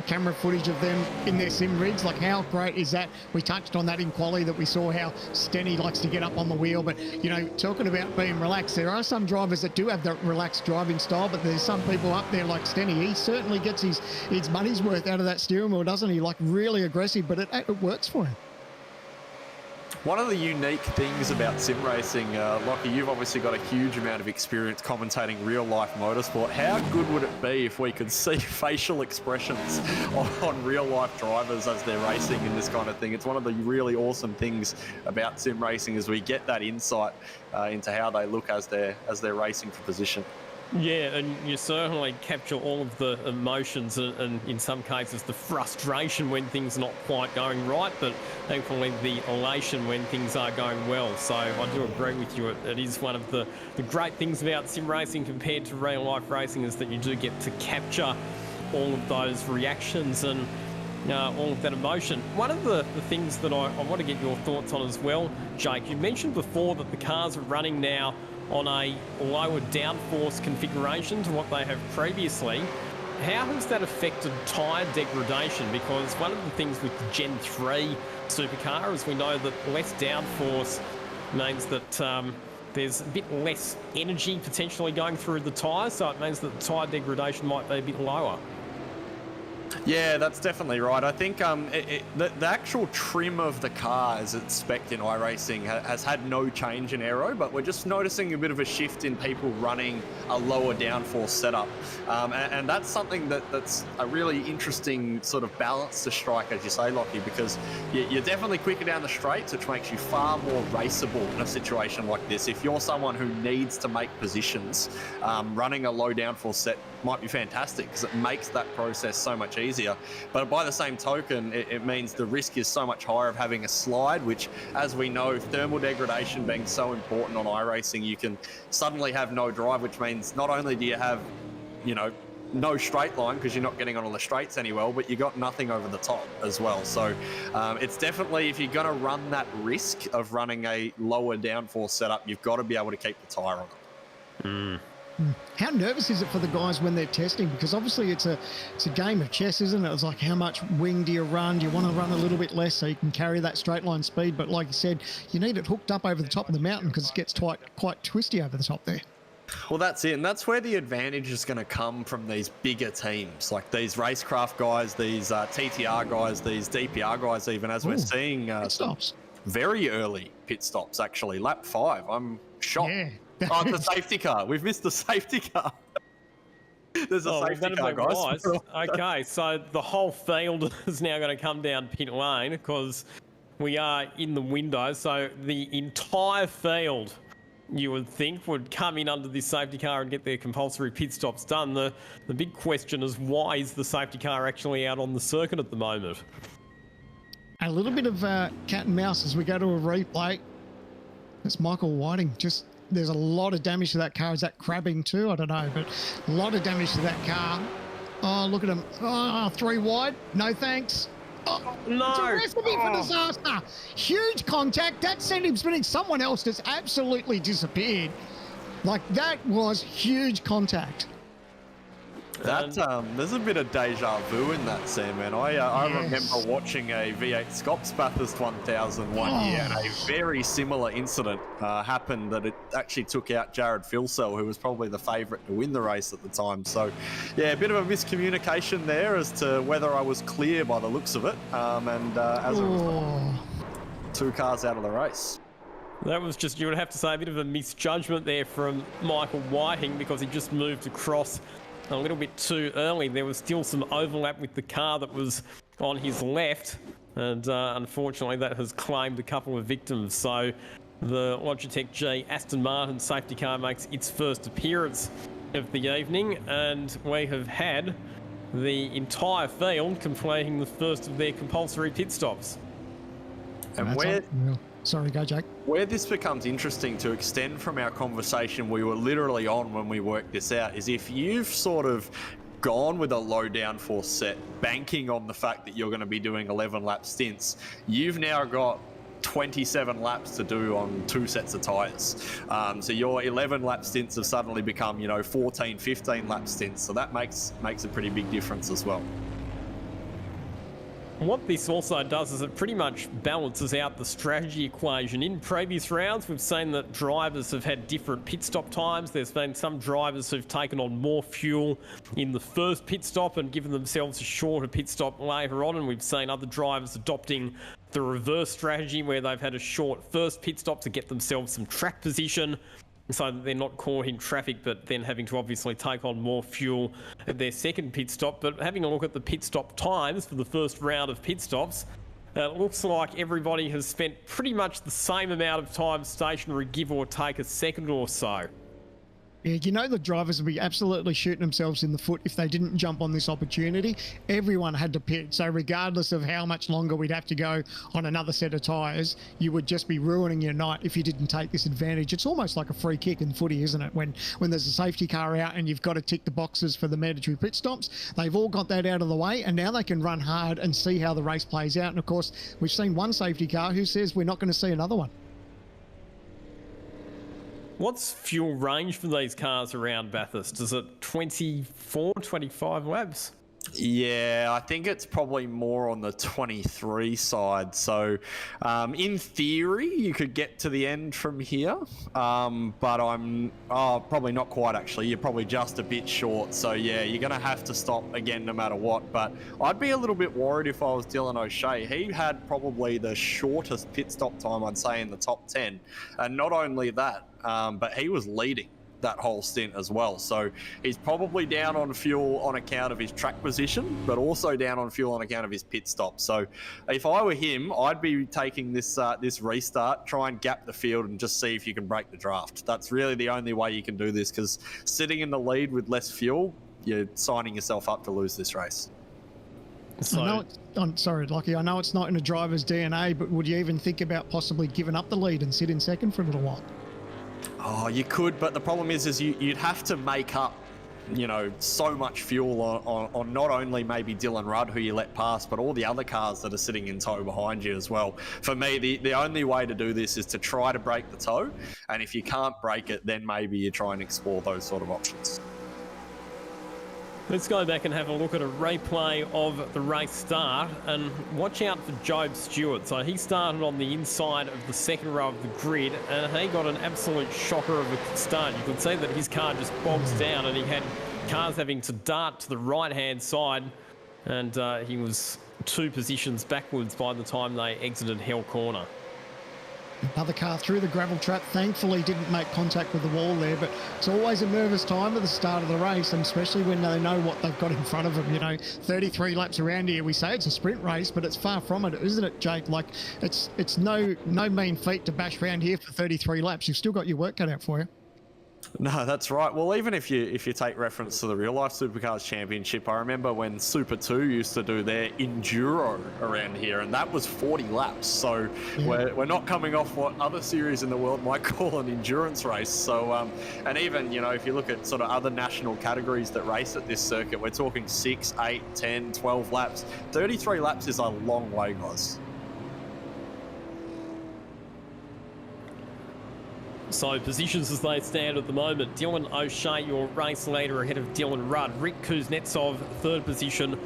camera footage of them in their sim rigs. Like, how great is that? We touched on that in quali, that we saw how Stenny likes to get up on the wheel. But, you know, talking about being relaxed, there are some drivers that do have that relaxed driving style, but there's some people up there like Stenny. He certainly gets his money's worth out of that steering wheel, doesn't he? Like, really aggressive, but it works for him. One of the unique things about sim racing, Lockie, you've obviously got a huge amount of experience commentating real-life motorsport. How good would it be if we could see facial expressions on real-life drivers as they're racing in this kind of thing? It's one of the really awesome things about sim racing is we get that insight into how they look as they're racing for position. Yeah, and you certainly capture all of the emotions and in some cases the frustration when things are not quite going right, but thankfully the elation when things are going well. So I do agree with you. It is one of the great things about sim racing compared to real life racing is that you do get to capture all of those reactions and all of that emotion. One of the things that I want to get your thoughts on as well, Jake, you mentioned before that the cars are running now on a lower downforce configuration to what they have previously. How has that affected tyre degradation? Because one of the things with the Gen 3 supercar is we know that less downforce means that there's a bit less energy potentially going through the tyres, so it means that the tyre degradation might be a bit lower. Yeah, that's definitely right. I think the actual trim of the car as it's spec'd in iRacing has had no change in aero, but we're just noticing a bit of a shift in people running a lower downforce setup. And that's something that's a really interesting sort of balance to strike, as you say, Lockie, because you're definitely quicker down the straights, which makes you far more raceable in a situation like this. If you're someone who needs to make positions, running a low downforce set might be fantastic because it makes that process so much easier. But by the same token, it means the risk is so much higher of having a slide, which, as we know, thermal degradation being so important on iRacing, you can suddenly have no drive, which means not only do you have, no straight line because you're not getting on all the straights anywhere, but you got nothing over the top as well. So it's definitely, if you're going to run that risk of running a lower downforce setup, you've got to be able to keep the tyre on it. How nervous is it for the guys when they're testing? Because obviously it's a game of chess, isn't it? It's like, how much wing do you run? Do you want to run a little bit less so you can carry that straight line speed? But like you said, you need it hooked up over the top of the mountain because it gets quite twisty over the top there. Well, that's it. And that's where the advantage is going to come from these bigger teams, like these racecraft guys, these TTR guys, these DPR guys, even as we're seeing stops. Very early pit stops, actually. Lap 5. I'm shocked. Yeah. Oh, it's a safety car. We've missed the safety car. There's a safety car, guys. Okay, so the whole field is now going to come down pit lane because we are in the window. So the entire field, you would think, would come in under this safety car and get their compulsory pit stops done. The big question is, why is the safety car actually out on the circuit at the moment? A little bit of cat and mouse as we go to a replay. It's Michael Whiting. There's a lot of damage to that car. Is that crabbing too? I don't know, but a lot of damage to that car. Oh, look at him. Oh, 3 wide. No thanks. Oh, no. It's a recipe for disaster. Huge contact. That sent him spinning. Someone else just absolutely disappeared. Like, that was huge contact. There's a bit of deja vu in that, Sam, man. I remember watching a V8 Scops Bathurst 1000 one year, and a very similar incident happened that it actually took out Jared Philsell, who was probably the favourite to win the race at the time. So, yeah, a bit of a miscommunication there as to whether I was clear by the looks of it, and as a result, 2 cars out of the race. That was just, you would have to say, a bit of a misjudgment there from Michael Whiting because he just moved across a little bit too early. There was still some overlap with the car that was on his left, and unfortunately that has claimed a couple of victims. So the Logitech G Aston Martin safety car makes its first appearance of the evening, and we have had the entire field completing the first of their compulsory pit stops. And Sorry, go Jake. Where this becomes interesting to extend from our conversation we were literally on when we worked this out is if you've sort of gone with a low downforce set, banking on the fact that you're going to be doing 11 lap stints, you've now got 27 laps to do on 2 sets of tyres. So your 11 lap stints have suddenly become, 14, 15 lap stints. So that makes a pretty big difference as well. What this also does is it pretty much balances out the strategy equation. In previous rounds, we've seen that drivers have had different pit stop times. There's been some drivers who've taken on more fuel in the first pit stop and given themselves a shorter pit stop later on, and we've seen other drivers adopting the reverse strategy where they've had a short first pit stop to get themselves some track position, so that they're not caught in traffic, but then having to obviously take on more fuel at their second pit stop. But having a look at the pit stop times for the first round of pit stops, it looks like everybody has spent pretty much the same amount of time stationary, give or take a second or so. Yeah, you know the drivers would be absolutely shooting themselves in the foot if they didn't jump on this opportunity. Everyone had to pit, so regardless of how much longer we'd have to go on another set of tyres, you would just be ruining your night if you didn't take this advantage. It's almost like a free kick in footy, isn't it? When there's a safety car out and you've got to tick the boxes for the mandatory pit stops, they've all got that out of the way, and now they can run hard and see how the race plays out. And of course, we've seen one safety car who says we're not going to see another one. What's fuel range for these cars around Bathurst? Is it 24, 25 laps? Yeah, I think it's probably more on the 23 side. So, in theory, you could get to the end from here, but I'm probably not quite actually. You're probably just a bit short. So, yeah, you're going to have to stop again no matter what. But I'd be a little bit worried if I was Dylan O'Shea. He had probably the shortest pit stop time, I'd say, in the top 10. And not only that, but he was leading that whole stint as well. So he's probably down on fuel on account of his track position, but also down on fuel on account of his pit stop. So if I were him, I'd be taking this this restart, try and gap the field and just see if you can break the draft. That's really the only way you can do this, because sitting in the lead with less fuel, you're signing yourself up to lose this race. So, I'm sorry, Lockie, I know it's not in a driver's DNA, but would you even think about possibly giving up the lead and sit in second for a little while? Oh, you could, but the problem is you'd have to make up, so much fuel on not only maybe Dylan Rudd, who you let pass, but all the other cars that are sitting in tow behind you as well. For me, the only way to do this is to try to break the tow, and if you can't break it, then maybe you try and explore those sort of options. let's go back and have a look at a replay of the race start, and watch out for Job Stewart. So he started on the inside of the second row of the grid, and he got an absolute shocker of a start. You could see that his car just bogs down, and he had cars having to dart to the right-hand side, and he was 2 positions backwards by the time they exited Hell Corner. Another car through the gravel trap, thankfully didn't make contact with the wall there, but it's always a nervous time at the start of the race, and especially when they know what they've got in front of them. 33 laps around here, we say it's a sprint race, but it's far from it, isn't it, Jake? Like, it's no mean feat to bash around here for 33 laps. You've still got your work cut out for you. No, that's right. Well, even if you take reference to the real life Supercars Championship, I remember when Super 2 used to do their enduro around here, and that was 40 laps. So we're not coming off what other series in the world might call an endurance race. So and even if you look at sort of other national categories that race at this circuit, we're talking 6, 8, 10, 12 laps. 33 laps is a long way, guys. So positions as they stand at the moment: Dylan O'Shea, your race leader, ahead of Dylan Rudd. Rick Kuznetsov, 3rd position.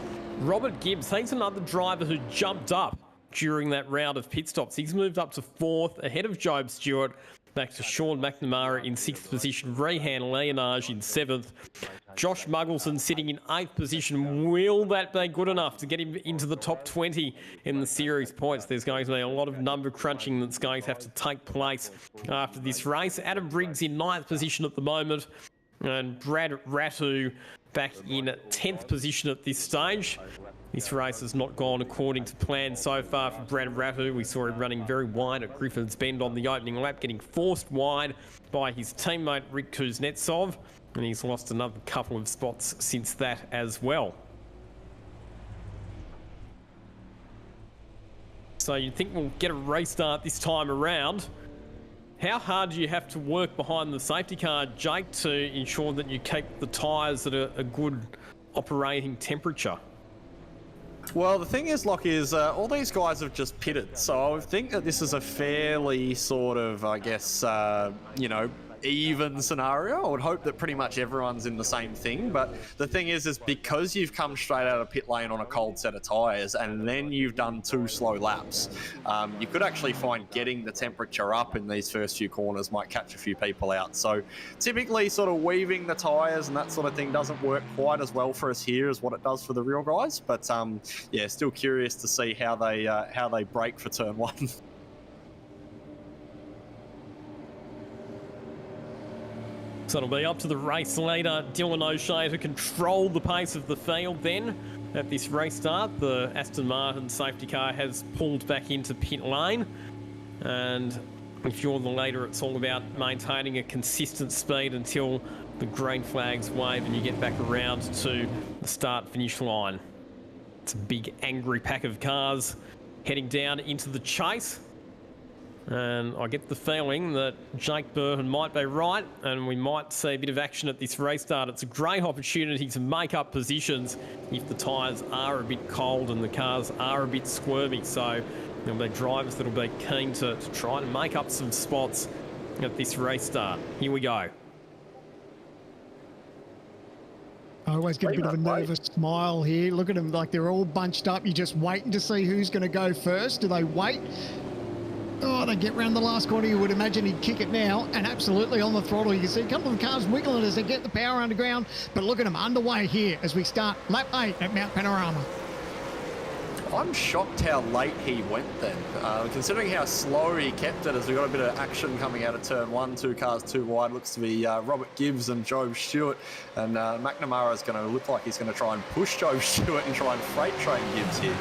Robert Gibbs, he's another driver who jumped up during that round of pit stops. He's moved up to 4th, ahead of Job Stewart. Back to Sean McNamara in 6th position. Rehan Leonage in 7th. Josh Muggleson sitting in 8th position. Will that be good enough to get him into the top 20 in the series points? There's going to be a lot of number crunching that's going to have to take place after this race. Adam Briggs in 9th position at the moment, and Brad Ratu back in 10th position at this stage. This race has not gone according to plan so far for Brad Ratu. We saw him running very wide at Griffin's Bend on the opening lap, getting forced wide by his teammate Rick Kuznetsov, and he's lost another couple of spots since that as well. So you'd think we'll get a restart this time around. How hard do you have to work behind the safety car, Jake, to ensure that you keep the tyres at a good operating temperature? Well, the thing is, Lockie, is all these guys have just pitted, so I would think that this is a fairly sort of, even scenario. I would hope that pretty much everyone's in the same thing. But the thing is because you've come straight out of pit lane on a cold set of tyres and then you've done 2 slow laps, you could actually find getting the temperature up in these first few corners might catch a few people out. So typically sort of weaving the tyres and that sort of thing doesn't work quite as well for us here as what it does for the real guys. But yeah, still curious to see how they break for turn 1. So it'll be up to the race leader, Dylan O'Shea, to control the pace of the field then. At this race start, the Aston Martin safety car has pulled back into pit lane. And if you're the leader, it's all about maintaining a consistent speed until the green flags wave and you get back around to the start-finish line. It's a big, angry pack of cars heading down into the chase. And I get the feeling that Jake Burton might be right and we might see a bit of action at this race start. It's a great opportunity to make up positions if the tyres are a bit cold and the cars are a bit squirmy. So there'll be drivers that'll be keen to try and make up some spots at this race start. Here we go. I always get a bit of a nervous smile here. Look at them like they're all bunched up. You're just waiting to see who's going to go first. Do they wait? Oh, they get round the last corner. You would imagine he'd kick it now, and absolutely on the throttle. You can see a couple of the cars wiggling as they get the power underground, but look at them underway here as we start lap 8 at Mount Panorama. I'm shocked how late he went then, considering how slow he kept it as we got a bit of action coming out of turn 1, 2 cars too wide. Looks to be Robert Gibbs and Joe Stewart, and McNamara's going to look like he's going to try and push Joe Stewart and try and freight train Gibbs here.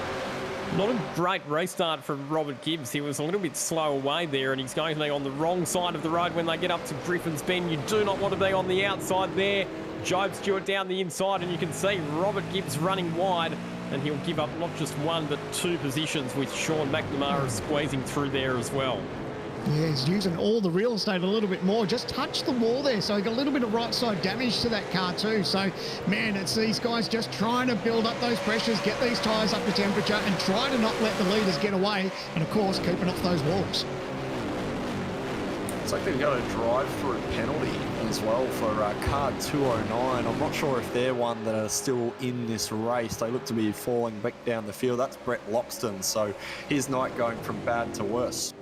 Not a great restart from Robert Gibbs. He was a little bit slow away there, and he's going to be on the wrong side of the road when they get up to Griffin's Bend. You do not want to be on the outside there. Job Stewart down the inside, and you can see Robert Gibbs running wide, and he'll give up not just 1 but 2 positions with Sean McNamara squeezing through there as well. Yeah, he's using all the real estate a little bit more. Just touched the wall there, so he got a little bit of right side damage to that car too. So, man, it's these guys just trying to build up those pressures, get these tyres up to temperature, and try to not let the leaders get away, and of course, keeping off those walls. It's like they've got a drive-through penalty as well for car 209. I'm not sure if they're one that are still in this race. They look to be falling back down the field. That's Brett Loxton, so his night going from bad to worse.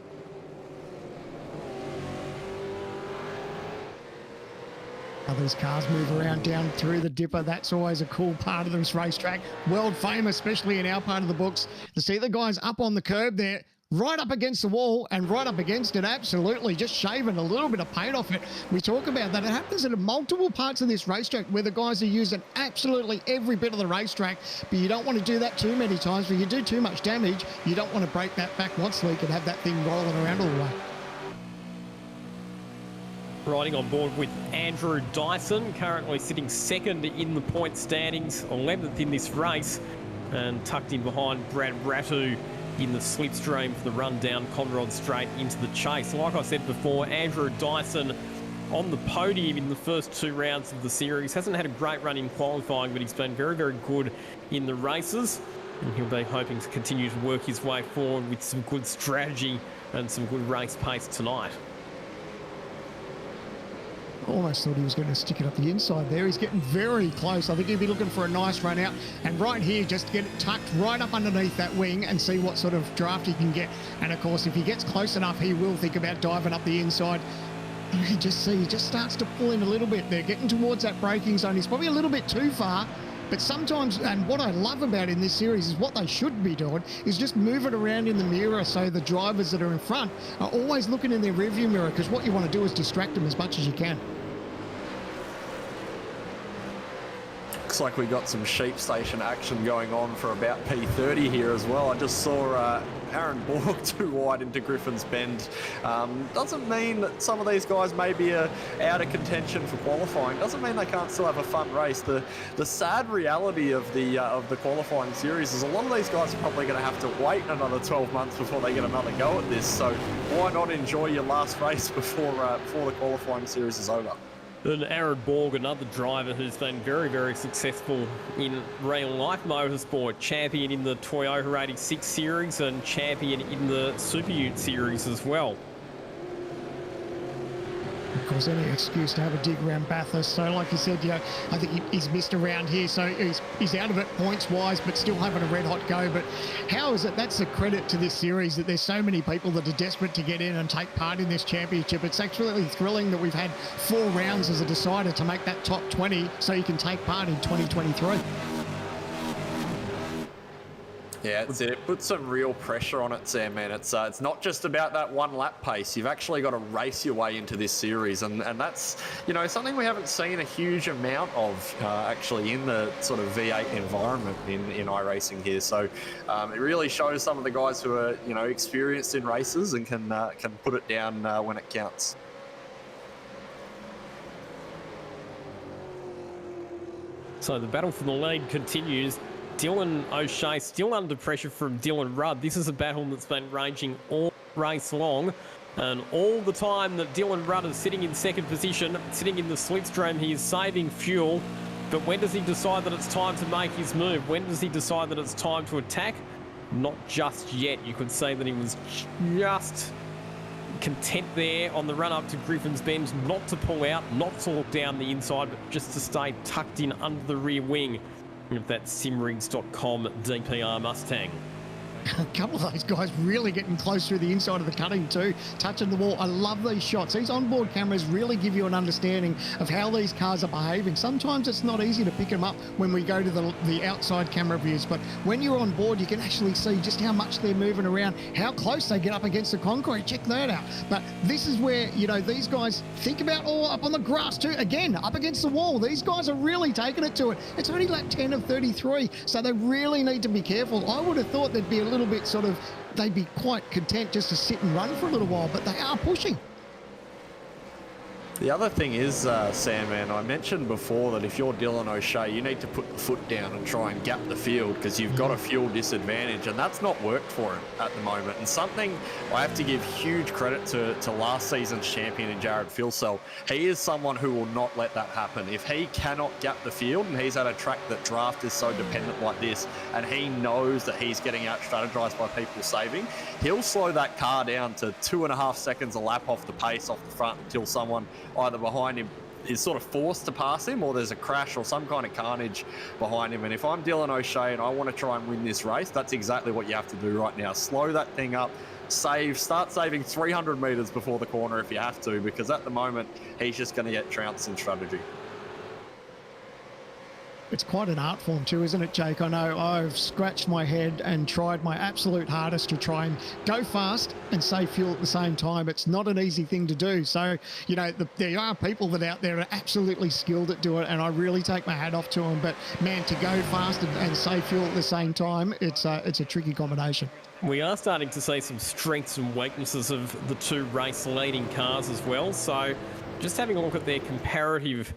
How these cars move around down through the dipper. That's always a cool part of this racetrack. World famous, especially in our part of the books, to see the guys up on the curb there, right up against the wall and right up against it, absolutely, just shaving a little bit of paint off it. We talk about that. It happens in multiple parts of this racetrack where the guys are using absolutely every bit of the racetrack, but you don't want to do that too many times. When you do too much damage, you don't want to break that back once leak and have that thing rolling around all the way. Riding on board with Andrew Dyson, currently sitting second in the point standings, 11th in this race, and tucked in behind Brad Rattu in the slipstream for the run down Conrod Straight into the chase. Like I said before, Andrew Dyson on the podium in the first 2 rounds of the series. Hasn't had a great run in qualifying, but he's been very, very good in the races, and he'll be hoping to continue to work his way forward with some good strategy and some good race pace tonight. Almost thought he was going to stick it up the inside there. He's getting very close. I think he'll be looking for a nice run out. And right here, just get it tucked right up underneath that wing and see what sort of draft he can get. And of course, if he gets close enough, he will think about diving up the inside. You can just see he just starts to pull in a little bit. They're getting towards that braking zone. He's probably a little bit too far. But sometimes, and what I love about in this series is what they should be doing, is just move it around in the mirror so the drivers that are in front are always looking in their rearview mirror, because what you want to do is distract them as much as you can. Looks like we got some sheep station action going on for about P30 here as well. I just saw Aaron Borg too wide into Griffin's Bend. Doesn't mean that some of these guys may be out of contention for qualifying. Doesn't mean they can't still have a fun race. The sad reality of the qualifying series is a lot of these guys are probably going to have to wait another 12 months before they get another go at this. So why not enjoy your last race before the qualifying series is over? And Aaron Borg, another driver who's been very, very successful in real-life motorsport. Champion in the Toyota 86 series and champion in the Super Ute series as well. course, any excuse to have a dig around Bathurst. So, like you said, I think he's missed around here, so he's out of it points-wise, but still having a red-hot go. But how is it? That's a credit to this series that there's so many people that are desperate to get in and take part in this championship. It's actually thrilling that we've had 4 rounds as a decider to make that top 20 so you can take part in 2023. Yeah, it puts some real pressure on it, Sam, man. It's not just about that one lap pace. You've actually got to race your way into this series, and that's, something we haven't seen a huge amount of actually in the sort of V8 environment in iRacing here. So it really shows some of the guys who are, experienced in races and can put it down when it counts. So the battle for the lead continues. Dylan O'Shea still under pressure from Dylan Rudd. This is a battle that's been raging all race long. And all the time that Dylan Rudd is sitting in second position, sitting in the slipstream, he is saving fuel. But when does he decide that it's time to make his move? When does he decide that it's time to attack? Not just yet. You could say that he was just content there on the run up to Griffin's Bend, not to pull out, not to look down the inside, but just to stay tucked in under the rear wing of that simrigs.com DPR Mustang. A couple of those guys really getting close through the inside of the cutting too, touching the wall. I love these shots. These onboard cameras really give you an understanding of how these cars are behaving. Sometimes it's not easy to pick them up when we go to the outside camera views, but when you're on board, you can actually see just how much they're moving around, how close they get up against the concrete. Check that out. But this is where, these guys think about, up on the grass too. Again, up against the wall. These guys are really taking it to it. It's only lap 10 of 33, so they really need to be careful. I would have thought there'd be a little bit they'd be quite content just to sit and run for a little while, but they are pushing. The other thing is, Sam, man, I mentioned before that if you're Dylan O'Shea, you need to put the foot down and try and gap the field because you've got a fuel disadvantage, and that's not worked for him at the moment. And something I have to give huge credit to last season's champion in Jared Philsell. He is someone who will not let that happen. If he cannot gap the field, and he's at a track that draft is so dependent like this, and he knows that he's getting out-strategized by people saving, he'll slow that car down to 2.5 seconds a lap off the pace off the front until someone either behind him is sort of forced to pass him or there's a crash or some kind of carnage behind him. And if I'm Dylan O'Shea and I want to try and win this race, that's exactly what you have to do right now. Slow that thing up, start saving 300 metres before the corner if you have to, because at the moment, he's just going to get trounced in strategy. It's quite an art form too, isn't it, Jake? I know I've scratched my head and tried my absolute hardest to try and go fast and save fuel at the same time. It's not an easy thing to do. So, there are people that out there are absolutely skilled at doing it, and I really take my hat off to them. But, man, to go fast and save fuel at the same time, it's a tricky combination. We are starting to see some strengths and weaknesses of the two race-leading cars as well. So, just having a look at their comparative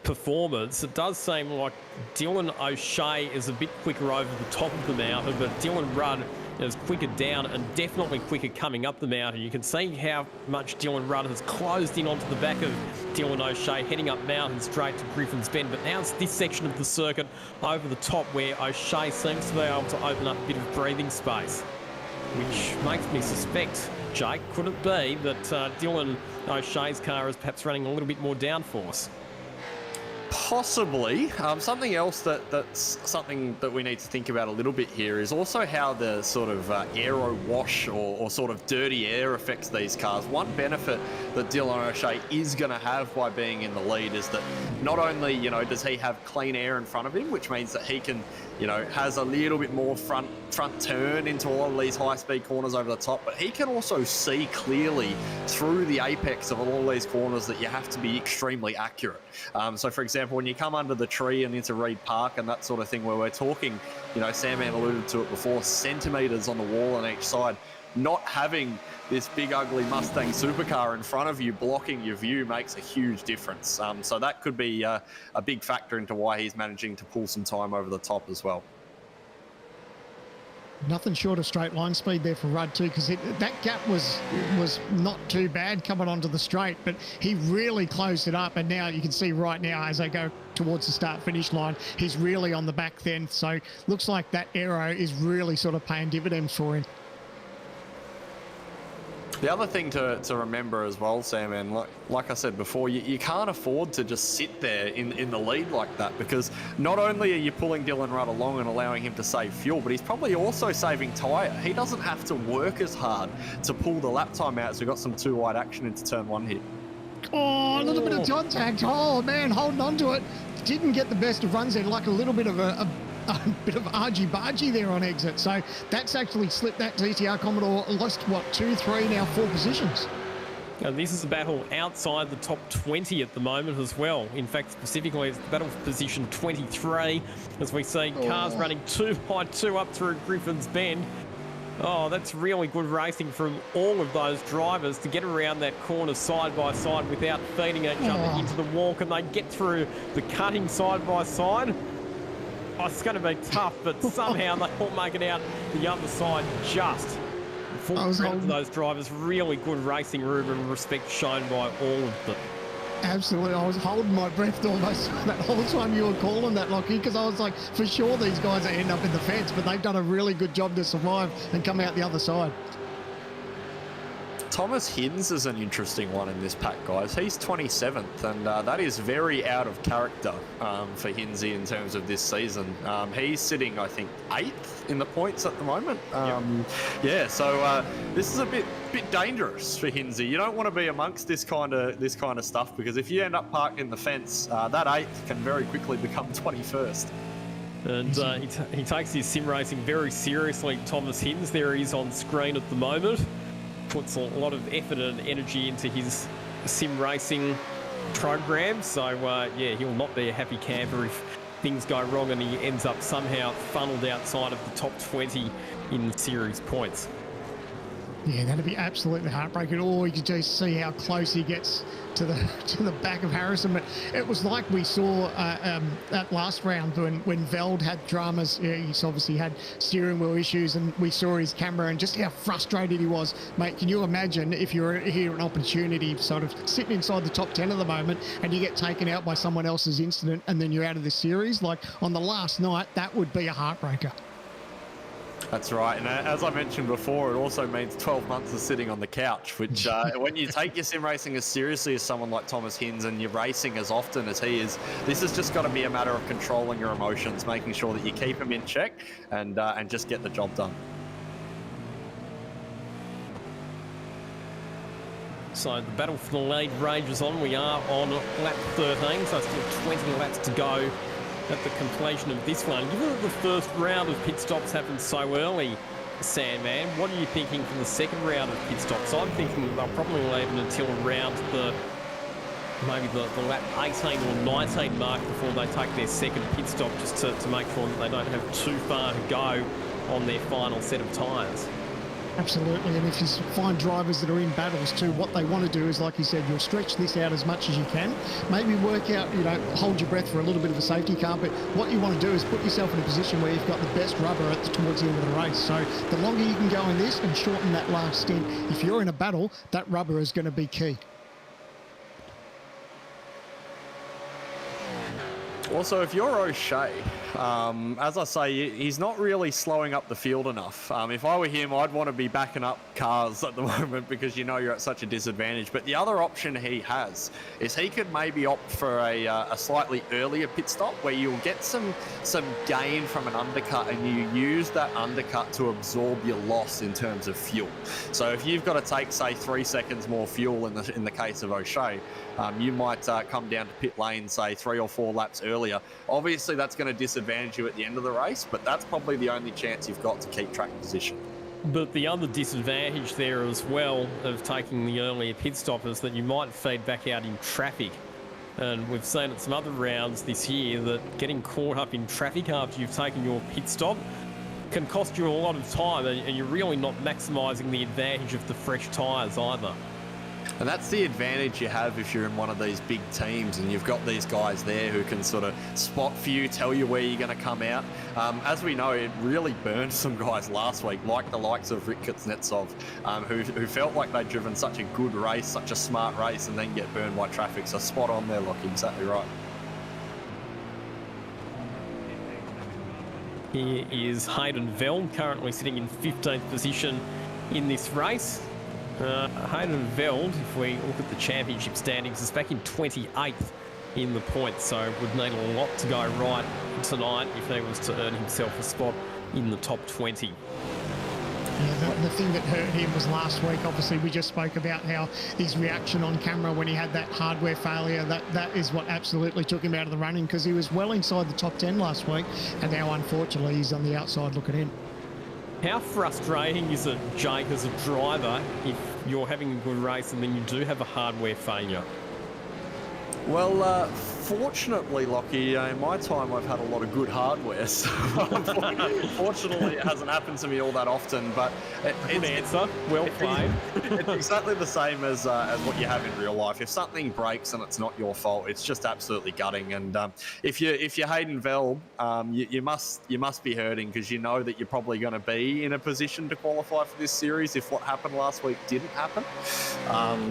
performance, it does seem like Dylan O'Shea is a bit quicker over the top of the mountain, but Dylan Rudd is quicker down and definitely quicker coming up the mountain. You can see how much Dylan Rudd has closed in onto the back of Dylan O'Shea, heading up mountain straight to Griffin's Bend. But now it's this section of the circuit over the top where O'Shea seems to be able to open up a bit of breathing space, which makes me suspect, Jake, could it be that Dylan O'Shea's car is perhaps running a little bit more downforce? Possibly. Something else that's something that we need to think about a little bit here is also how the sort of aero wash or sort of dirty air affects these cars. One benefit that Dylan O'Shea is going to have by being in the lead is that not only, does he have clean air in front of him, which means that he can, has a little bit more front turn into a lot of these high-speed corners over the top, but he can also see clearly through the apex of all these corners that you have to be extremely accurate. So, for example, when you come under the tree and into Reed Park and that sort of thing where we're talking, Sam Ann alluded to it before, centimetres on the wall on each side, not having this big ugly Mustang supercar in front of you blocking your view makes a huge difference. So that could be a big factor into why he's managing to pull some time over the top as well. Nothing short of straight line speed there for Rudd too, because that gap was not too bad coming onto the straight, but he really closed it up. And now you can see right now as they go towards the start-finish line, he's really on the back then. So looks like that aero is really sort of paying dividends for him. The other thing to remember as well, Sam, and like I said before, you can't afford to just sit there in the lead like that, because not only are you pulling Dylan Rudd along and allowing him to save fuel, but he's probably also saving tyre. He doesn't have to work as hard to pull the lap time out, so we've got some too wide action into turn 1 here. Oh, a little bit of contact. Oh, man, holding on to it. Didn't get the best of runs there, like a little bit of a bit of argy-bargy there on exit. So that's actually slipped that GTR Commodore. Lost, what, 2, 3, now 4 positions. And this is a battle outside the top 20 at the moment as well. In fact, specifically, it's the battle for position 23, as we see cars running too high, 2 up through Griffin's Bend. Oh, that's really good racing from all of those drivers to get around that corner side by side without feeding each other into the wall. Can they get through the cutting side by side? Oh, it's going to be tough, but somehow they all make it out the other side just. Full credit to those drivers. Really good racing, Ruben, and respect shown by all of them. Absolutely. I was holding my breath almost that whole time you were calling that, Lockie, because I was like, for sure these guys end up in the fence, but they've done a really good job to survive and come out the other side. Thomas Hinz is an interesting one in this pack, guys. He's 27th, and that is very out of character for Hinzy in terms of this season. He's sitting, I think, 8th in the points at the moment. Yeah, so this is a bit dangerous for Hinzy. You don't want to be amongst this kind of stuff, because if you end up parked in the fence, that 8th can very quickly become 21st. And he takes his sim racing very seriously. Thomas Hinz, there he is on screen at the moment. Puts a lot of effort and energy into his sim racing program. So, yeah, he'll not be a happy camper if things go wrong and he ends up somehow funneled outside of the top 20 in the series points. Yeah, that'd be absolutely heartbreaking. Oh, you could just see how close he gets to the back of Harrison. But it was like we saw that last round when Veld had dramas. He's obviously had steering wheel issues, and we saw his camera and just how frustrated he was. Mate, can you imagine if you're here an opportunity sort of sitting inside the top 10 at the moment and you get taken out by someone else's incident and then you're out of the series? Like on the last night, that would be a heartbreaker. That's right, and as I mentioned before, it also means 12 months of sitting on the couch, which when you take your sim racing as seriously as someone like Thomas Hinz and you're racing as often as he is, this has just got to be a matter of controlling your emotions, making sure that you keep them in check and just get the job done. So the battle for the lead rages on. We are on lap 13, so still 20 laps to go at the completion of this one. Given that the first round of pit stops happened so early, Sandman, what are you thinking for the second round of pit stops? I'm thinking that they'll probably leave it until around maybe the lap 18 or 19 mark before they take their second pit stop, just to make sure that they don't have too far to go on their final set of tyres. Absolutely, and if you find drivers that are in battles too, what they want to do is, like you said, you'll stretch this out as much as you can. Maybe work out, hold your breath for a little bit of a safety car, but what you want to do is put yourself in a position where you've got the best rubber towards the end of the race. So the longer you can go in this and shorten that last stint, if you're in a battle, that rubber is going to be key. Also, if you're O'Shea, as I say, he's not really slowing up the field enough. If I were him, I'd want to be backing up cars at the moment, because you're at such a disadvantage. But the other option he has is he could maybe opt for a slightly earlier pit stop where you'll get some gain from an undercut, and you use that undercut to absorb your loss in terms of fuel. So if you've got to take, say, 3 seconds more fuel in the case of O'Shea, you might come down to pit lane, say 3 or 4 laps earlier. Obviously, that's going to disadvantage you at the end of the race, but that's probably the only chance you've got to keep track position. But the other disadvantage there as well of taking the earlier pit stop is that you might feed back out in traffic. And we've seen at some other rounds this year that getting caught up in traffic after you've taken your pit stop can cost you a lot of time, and you're really not maximising the advantage of the fresh tyres either. And that's the advantage you have if you're in one of these big teams and you've got these guys there who can sort of spot for you, tell you where you're going to come out. As we know, it really burned some guys last week, like the likes of Rick Kuznetsov, who felt like they'd driven such a good race, such a smart race, and then get burned by traffic. So spot on there, Lockie, exactly right. Here is Hayden Veld, currently sitting in 15th position in this race. Hayden Veld, if we look at the championship standings, is back in 28th in the points, so would need a lot to go right tonight if he was to earn himself a spot in the top 20. Yeah, the thing that hurt him was last week. Obviously, we just spoke about how his reaction on camera when he had that hardware failure, that is what absolutely took him out of the running, because he was well inside the top 10 last week, and now, unfortunately, he's on the outside looking in. How frustrating is it, Jake, as a driver, if you're having a good race and then you do have a hardware failure? Well, fortunately, Lockie, in my time I've had a lot of good hardware, so fortunately it hasn't happened to me all that often, but Good answer. Well played. It's exactly the same as what you have in real life. If something breaks and it's not your fault, it's just absolutely gutting. And if you're Hayden Veld, you must be hurting, because you know that you're probably going to be in a position to qualify for this series if what happened last week didn't happen.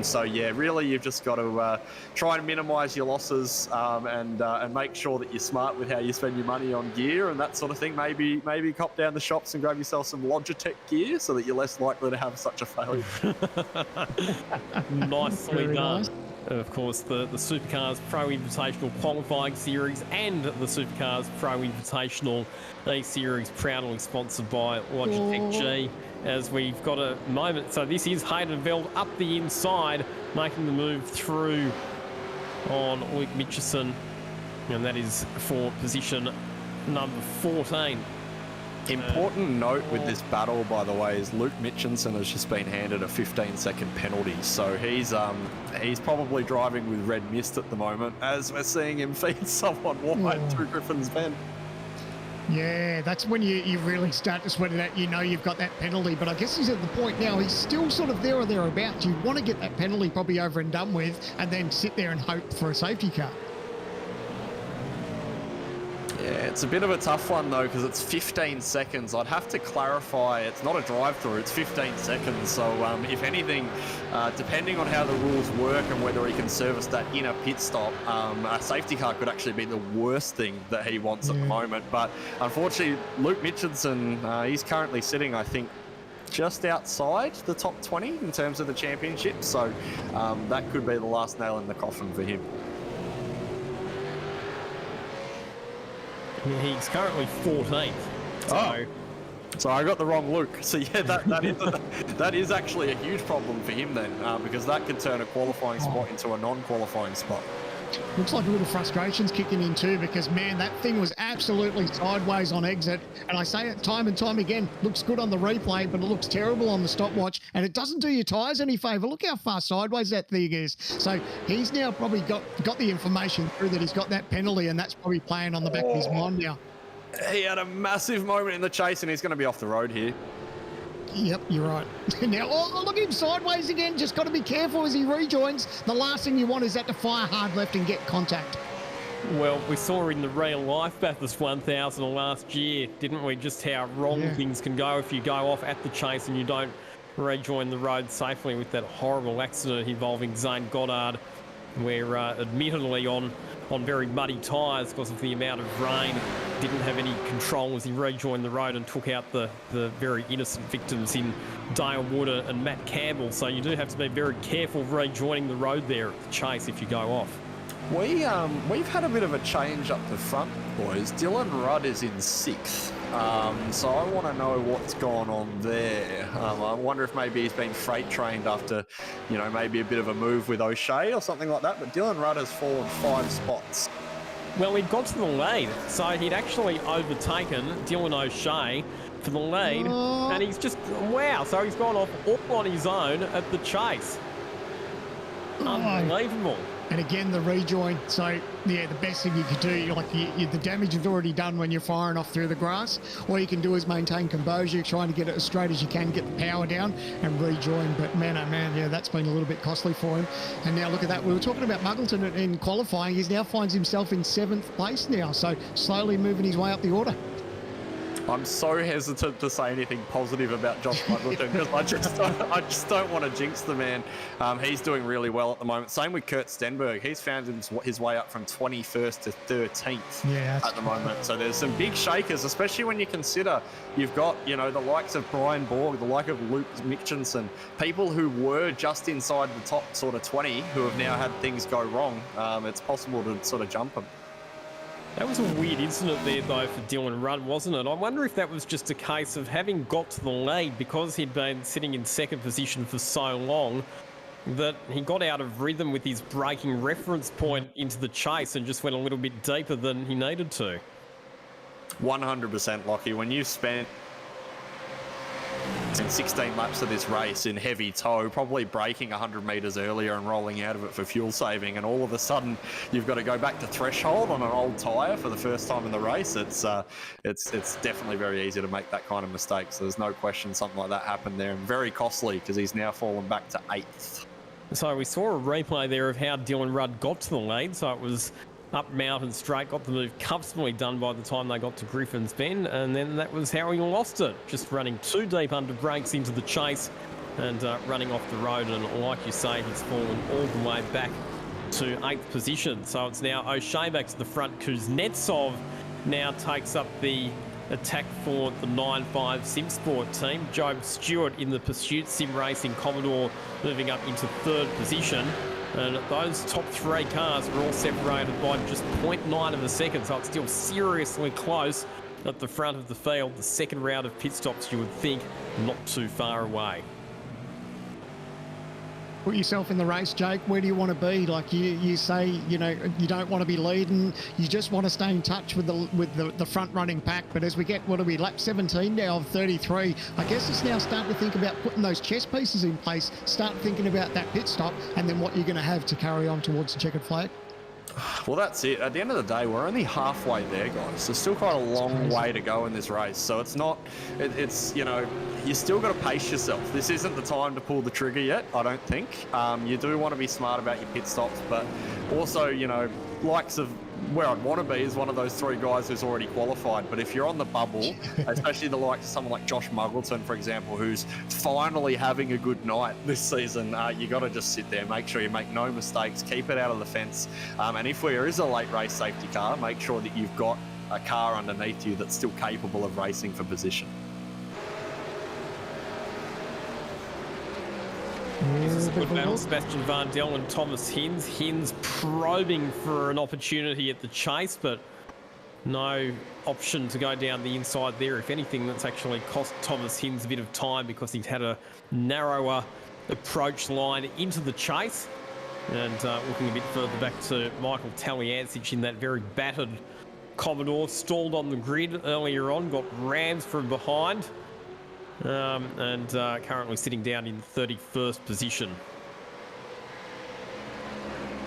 So yeah, really you've just got to try and minimise your losses and make sure that you're smart with how you spend your money on gear and that sort of thing. Maybe cop down the shops and grab yourself some Logitech gear so that you're less likely to have such a failure. Nicely Very done. nice. Of course, the Supercars Pro Invitational Qualifying Series and the Supercars Pro Invitational E-Series proudly sponsored by Logitech G. As we've got a moment, so this is Hayden Veld up the inside, making the move through on Luke Mitchison, and that is for position number 14. Important note with this battle, by the way, is Luke Mitchinson has just been handed a 15-second penalty, so he's probably driving with red mist at the moment as we're seeing him feed someone wide through Griffin's Bend. Yeah, that's when you really start to sweat it out. You know you've got that penalty, but I guess he's at the point now, he's still sort of there or thereabouts. You want to get that penalty probably over and done with and then sit there and hope for a safety car. Yeah, it's a bit of a tough one though, because it's 15 seconds. I'd have to clarify, it's not a drive-through, it's 15 seconds. So if anything, depending on how the rules work and whether he can service that inner pit stop, a safety car could actually be the worst thing that he wants at the moment. But unfortunately, Luke Mitchinson, he's currently sitting, I think, just outside the top 20 in terms of the championship. So that could be the last nail in the coffin for him. He's currently 14th. So I got the wrong Luke. So yeah, that is actually a huge problem for him then, because that could turn a qualifying spot into a non-qualifying spot. Looks like a little frustration's kicking in too, because man, that thing was absolutely sideways on exit. And I say it time and time again, looks good on the replay, but it looks terrible on the stopwatch, and it doesn't do your tyres any favour. Look how far sideways that thing is. So he's now probably got the information through that he's got that penalty, and that's probably playing on the back of his mind now. He had a massive moment in the chase, and he's going to be off the road here. Yep, you're right. Now, look at him sideways again. Just got to be careful as he rejoins. The last thing you want is that to fire hard left and get contact. Well, we saw in the real life Bathurst 1000 last year, didn't we? Just how wrong things can go if you go off at the chase and you don't rejoin the road safely, with that horrible accident involving Zane Goddard, where admittedly on very muddy tyres because of the amount of rain, didn't have any control as he rejoined the road and took out the very innocent victims in Dale Wood and Matt Campbell. So you do have to be very careful rejoining the road there at the chase if you go off. We've had a bit of a change up the front, boys. Dylan Rudd is in 6th. So I want to know what's gone on there. I wonder if maybe he's been freight trained after, maybe a bit of a move with O'Shea or something like that. But Dylan Rudd has fallen 5 spots. Well, he'd got to the lead, so he'd actually overtaken Dylan O'Shea for the lead, and he's just, wow, so he's gone off all on his own at the chase. Unbelievable. And again, the rejoin. So, yeah, the best thing you could do, the damage is already done when you're firing off through the grass. All you can do is maintain composure, trying to get it as straight as you can, get the power down and rejoin. But man, oh man, yeah, that's been a little bit costly for him. And now look at that. We were talking about Muggleton in qualifying. He now finds himself in 7th place now. So slowly moving his way up the order. I'm so hesitant to say anything positive about Josh Muggleton because I just don't want to jinx the man. He's doing really well at the moment. Same with Kurt Stenberg. He's found his way up from 21st to 13th at the moment. So there's some big shakers, especially when you consider you've got, you know, the likes of Brian Borg, the like of Luke Mitchinson, people who were just inside the top sort of 20 who have now had things go wrong. It's possible to sort of jump them. That was a weird incident there, though, for Dylan Rudd, wasn't it? I wonder if that was just a case of having got to the lead because he'd been sitting in second position for so long that he got out of rhythm with his braking reference point into the chase and just went a little bit deeper than he needed to. 100% Lockie. When you spent 16 laps of this race in heavy tow, probably braking 100 metres earlier and rolling out of it for fuel saving, and all of a sudden you've got to go back to threshold on an old tyre for the first time in the race, it's definitely very easy to make that kind of mistake. So there's no question something like that happened there, and very costly because he's now fallen back to 8th. So we saw a replay there of how Dylan Rudd got to the lead. So it was up Mountain Straight, got the move comfortably done by the time they got to Griffin's Bend, and then that was how he lost it, just running too deep under brakes into the chase and running off the road. And like you say, he's fallen all the way back to 8th position. So it's now O'Shea back to the front. Kuznetsov now takes up the attack for the 9.5 SimSport team. Joe Stewart in the Pursuit Sim Racing Commodore moving up into 3rd position. And those top 3 cars are all separated by just 0.9 of a second, so it's still seriously close at the front of the field. The second round of pit stops, you would think, not too far away. Put yourself in the race, Jake. Where do you want to be? Like you say, you know, you don't want to be leading. You just want to stay in touch with the front running pack. But as we get, what are we, lap 17 now of 33? I guess it's now starting to think about putting those chess pieces in place. Start thinking about that pit stop and then what you're going to have to carry on towards the checkered flag. Well, that's it. At the end of the day, we're only halfway there, guys. There's still quite a long way to go in this race. So it's not, it's, you know, you still got to pace yourself. This isn't the time to pull the trigger yet, I don't think. You do want to be smart about your pit stops, but also, you know, likes of where I'd want to be is one of those 3 guys who's already qualified. But if you're on the bubble, especially the likes of someone like Josh Muggleton, for example, who's finally having a good night this season, you got to just sit there, make sure you make no mistakes, keep it out of the fence. And if there is a late race safety car, make sure that you've got a car underneath you that's still capable of racing for position. This is a good battle. Sebastian Varndell and Thomas Hinz. Hinz probing for an opportunity at the chase, but no option to go down the inside there. If anything, that's actually cost Thomas Hinz a bit of time because he's had a narrower approach line into the chase. And looking a bit further back to Michael Taliancic in that very battered Commodore, stalled on the grid earlier on, got rammed from behind. And currently sitting down in 31st position.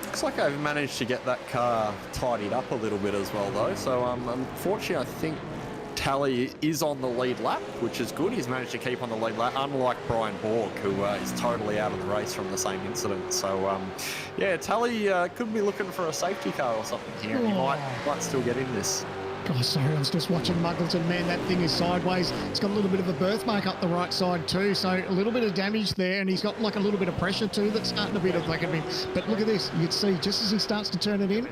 Looks like I've managed to get that car tidied up a little bit as well, though. So unfortunately, I think Tally is on the lead lap, which is good. He's managed to keep on the lead lap, unlike Brian Borg, who is totally out of the race from the same incident. So, yeah, Tally could be looking for a safety car or something here. He might still get in this. Gosh, sorry, I was just watching Muggleton. Man, that thing is sideways. It's got a little bit of a birthmark up the right side too, so a little bit of damage there, and he's got like a little bit of pressure too that's starting to be like him. But look at this. You can see just as he starts to turn it in,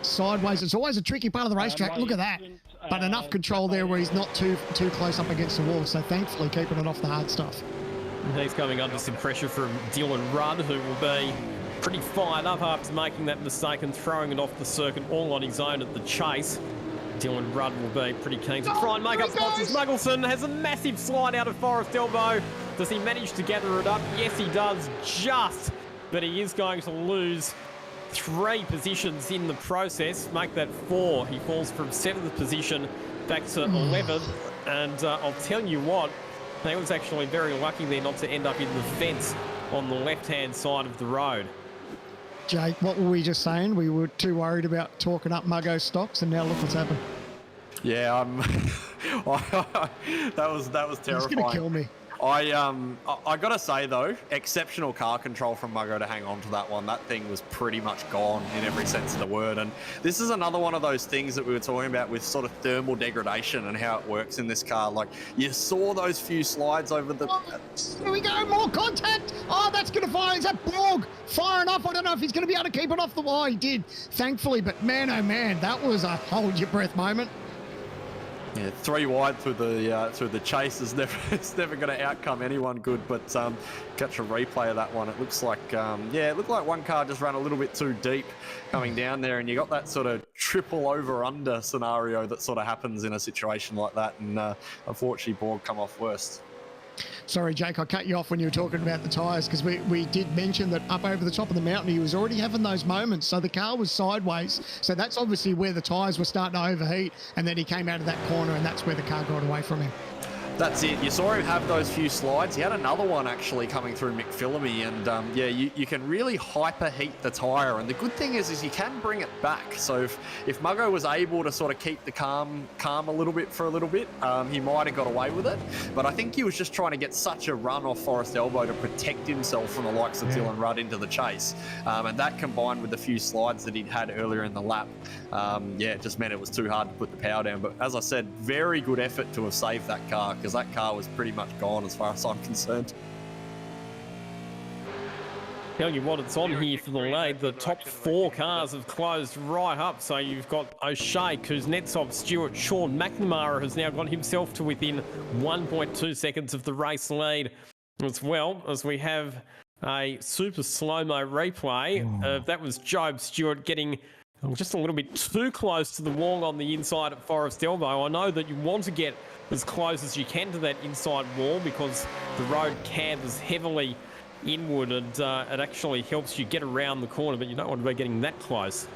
sideways. It's always a tricky part of the racetrack. Look at that. But enough control there where he's not too close up against the wall, so thankfully keeping it off the hard stuff. He's coming under some pressure from Dylan Rudd, who will be pretty fired up after making that mistake and throwing it off the circuit all on his own at the chase. Dylan Rudd will be pretty keen to try and make up spots as Muggleton has a massive slide out of Forest Elbow. Does he manage to gather it up? Yes, he does, just. But he is going to lose 3 positions in the process, make that 4. He falls from 7th position back to 11th. And I'll tell you what, he was actually very lucky there not to end up in the fence on the left-hand side of the road. Jake, what were we just saying? We were too worried about talking up Muggo stocks, and now look what's happened. Yeah, that was terrifying. He's going to kill me. I got to say, though, exceptional car control from Muggo to hang on to that one. That thing was pretty much gone in every sense of the word. And this is another one of those things that we were talking about with sort of thermal degradation and how it works in this car. Like, you saw those few slides over the... Here we go, more contact. Oh, that's going to fire. Is that Borg firing up? I don't know if he's going to be able to keep it off the wall. He did, thankfully. But man, oh man, that was a hold your breath moment. Yeah, 3 wide through the chase is never going to outcome anyone good. But catch a replay of that one. It looks like it looked like one car just ran a little bit too deep coming down there, and you got that sort of triple over under scenario that sort of happens in a situation like that. And unfortunately, Borg come off worst. Sorry, Jake, I cut you off when you were talking about the tyres, because we did mention that up over the top of the mountain, he was already having those moments. So the car was sideways. So that's obviously where the tyres were starting to overheat. And then he came out of that corner, and that's where the car got away from him. That's it. You saw him have those few slides. He had another one actually coming through Phillip, and you can really hyperheat the tyre. And the good thing is you can bring it back. So if Muggo was able to sort of keep the calm a little bit for a little bit, he might have got away with it. But I think he was just trying to get such a run off Forest Elbow to protect himself from the likes of Dylan Rudd into the chase. And that combined with the few slides that he'd had earlier in the lap, it just meant it was too hard to put the power down. But as I said, very good effort to have saved that car, because that car was pretty much gone as far as I'm concerned. Tell you what, it's on here for the lead. The top 4 cars have closed right up. So you've got O'Shea, Kuznetsov, Stewart, Sean McNamara has now got himself to within 1.2 seconds of the race lead, as well as we have a super slow-mo replay. That was Job Stewart getting just a little bit too close to the wall on the inside at Forest Elbow. I know that you want to get as close as you can to that inside wall because the road canters heavily inward, and it actually helps you get around the corner, but you don't want to be getting that close.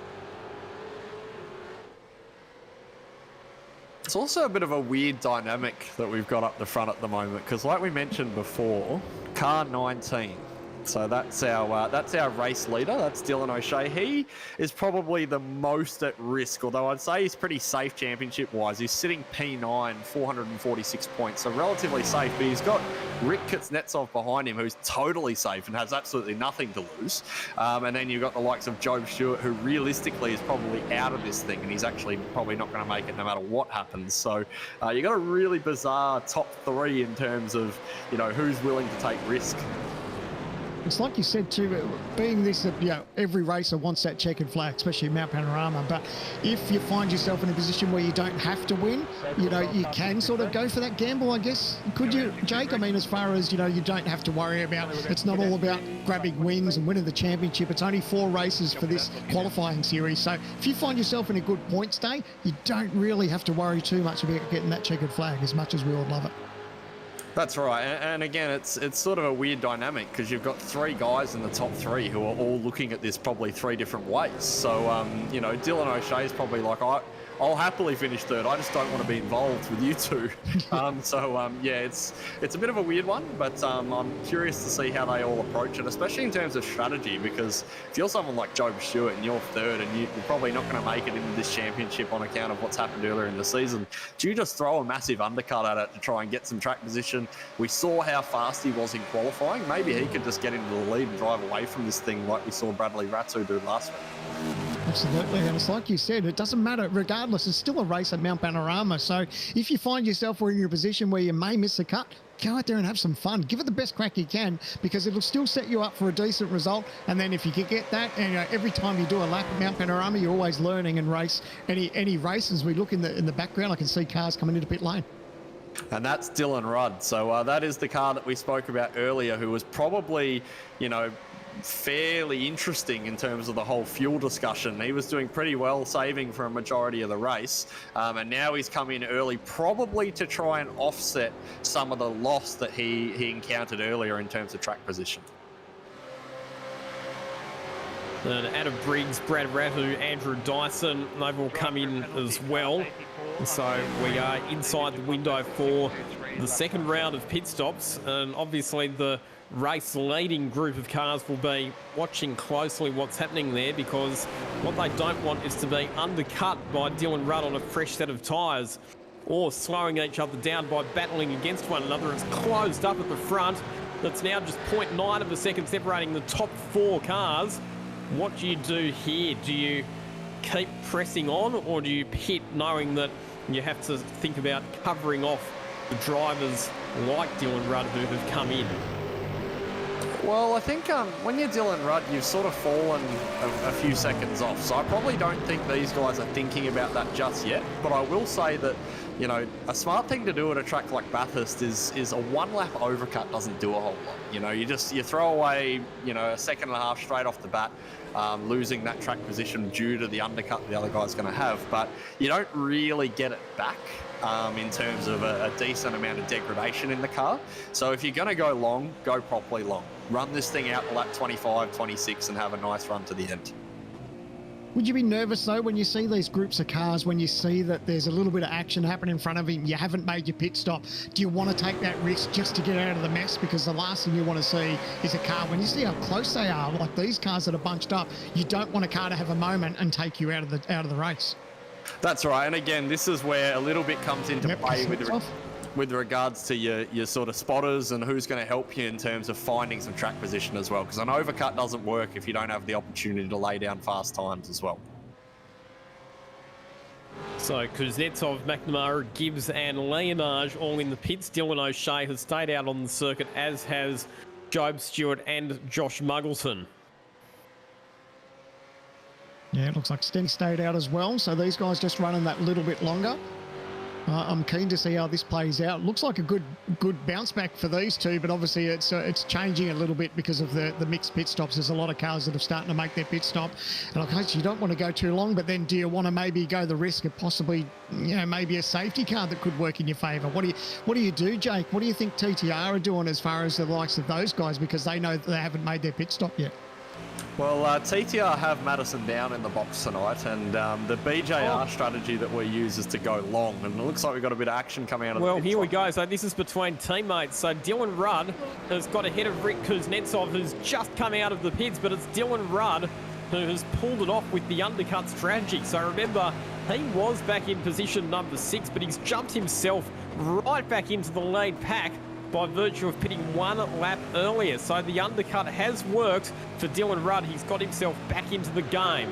It's also a bit of a weird dynamic that we've got up the front at the moment, because like we mentioned before, car 19. So that's our race leader. That's Dylan O'Shea. He is probably the most at risk, although I'd say he's pretty safe championship-wise. He's sitting P9, 446 points, so relatively safe. But he's got Rick Kuznetsov behind him, who's totally safe and has absolutely nothing to lose. And then you've got the likes of Job Stewart, who realistically is probably out of this thing, and he's actually probably not going to make it no matter what happens. So you've got a really bizarre top 3 in terms of, who's willing to take risk. It's like you said too, being this, every racer wants that checkered flag, especially Mount Panorama. But if you find yourself in a position where you don't have to win, you can sort of go for that gamble, I guess. Could you, Jake? I mean, as far as, you don't have to worry about, it's not all about grabbing wins and winning the championship. It's only 4 races for this qualifying series. So if you find yourself in a good points day, you don't really have to worry too much about getting that checkered flag, as much as we would love it. That's right, and again, it's sort of a weird dynamic because you've got 3 guys in the top 3 who are all looking at this probably 3 different ways. So, Dylan O'Shea is probably like, I'll happily finish 3rd. I just don't want to be involved with you 2. It's a bit of a weird one, but I'm curious to see how they all approach it, especially in terms of strategy, because if you're someone like Job Stewart and you're 3rd and you're probably not going to make it into this championship on account of what's happened earlier in the season, do you just throw a massive undercut at it to try and get some track position? We saw how fast he was in qualifying. Maybe he could just get into the lead and drive away from this thing like we saw Bradley Ratsu do last week. Absolutely, and it's like you said, it doesn't matter, regardless, it's still a race at Mount Panorama. So if you find yourself in your position where you may miss a cut, go out there and have some fun. Give it the best crack you can, because it'll still set you up for a decent result. And then if you can get that, and every time you do a lap at Mount Panorama, you're always learning and race. Any races, we look in the background, I can see cars coming into pit lane. And that's Dylan Rudd. So that is the car that we spoke about earlier, who was probably, fairly interesting in terms of the whole fuel discussion. He was doing pretty well, saving for a majority of the race, and now he's come in early, probably to try and offset some of the loss that he encountered earlier in terms of track position. And Adam Briggs, Brad Ratu, Andrew Dyson, they've all come in as well. So we are inside the window for the second round of pit stops, and obviously the race leading group of cars will be watching closely what's happening there, because what they don't want is to be undercut by Dylan Rudd on a fresh set of tyres. or slowing each other down by battling against one another. It's closed up at the front. That's now just 0.9 of a second separating the top 4 cars. What do you do here? Do you keep pressing on, or do you pit knowing that you have to think about covering off the drivers like Dylan Rudd who have come in? Well, I think when you're Dylan Rudd, you've sort of fallen a few seconds off. So I probably don't think these guys are thinking about that just yet. But I will say that, you know, a smart thing to do at a track like Bathurst is a 1-lap overcut doesn't do a whole lot. You know, you throw away, you know, a second and a half straight off the bat, losing that track position due to the undercut the other guy's going to have. But you don't really get it back in terms of a decent amount of degradation in the car. So if you're going to go long, go properly long. Run this thing out to lap 25, 26 and have a nice run to the end. Would you be nervous, though, when you see these groups of cars, when you see that there's a little bit of action happening in front of him, you haven't made your pit stop? Do you want to take that risk just to get out of the mess? Because the last thing you want to see is a car, when you see how close they are, like these cars that are bunched up, you don't want a car to have a moment and take you out of the race. That's right. And again, this is where a little bit comes into play with regards to your sort of spotters and who's going to help you in terms of finding some track position as well. Because an overcut doesn't work if you don't have the opportunity to lay down fast times as well. So Kuznetsov, McNamara, Gibbs and Leonage all in the pits. Dylan O'Shea has stayed out on the circuit, as has Job Stewart and Josh Muggleton. Yeah, it looks like Sten stayed out as well. So these guys just running that little bit longer. I'm keen to see how this plays out. Looks like a good bounce back for these two, but obviously it's changing a little bit because of the mixed pit stops. There's a lot of cars that are starting to make their pit stop. And okay, so you don't want to go too long, but then do you want to maybe go the risk of possibly, you know, maybe a safety car that could work in your favour? What do you do, Jake? What do you think TTR are doing as far as the likes of those guys, because they know that they haven't made their pit stop yet? Well, TTR have Madison down in the box tonight, and the BJR strategy that we use is to go long, and it looks like we've got a bit of action coming out of the Well, here we go. So this is between teammates. So Dylan Rudd has got ahead of Rick Kuznetsov, who's just come out of the pits, but it's Dylan Rudd who has pulled it off with the undercut strategy. So remember, he was back in position number 6, but he's jumped himself right back into the lead pack by virtue of pitting 1 lap earlier. So the undercut has worked for Dylan Rudd. He's got himself back into the game.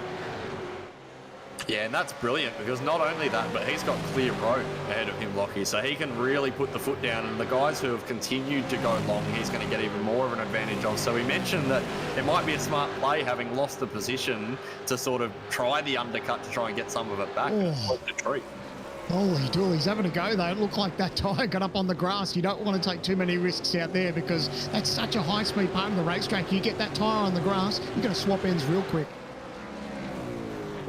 Yeah, and that's brilliant, because not only that, but he's got clear road ahead of him, Lockie, so he can really put the foot down, and the guys who have continued to go long, he's going to get even more of an advantage of. So we mentioned that it might be a smart play, having lost the position, to sort of try the undercut to try and get some of it back. Oh. The treat. Holy dooly, he's having a go though. It looked like that tyre got up on the grass. You don't want to take too many risks out there, because that's such a high-speed part of the racetrack. You get that tyre on the grass, you're going to swap ends real quick.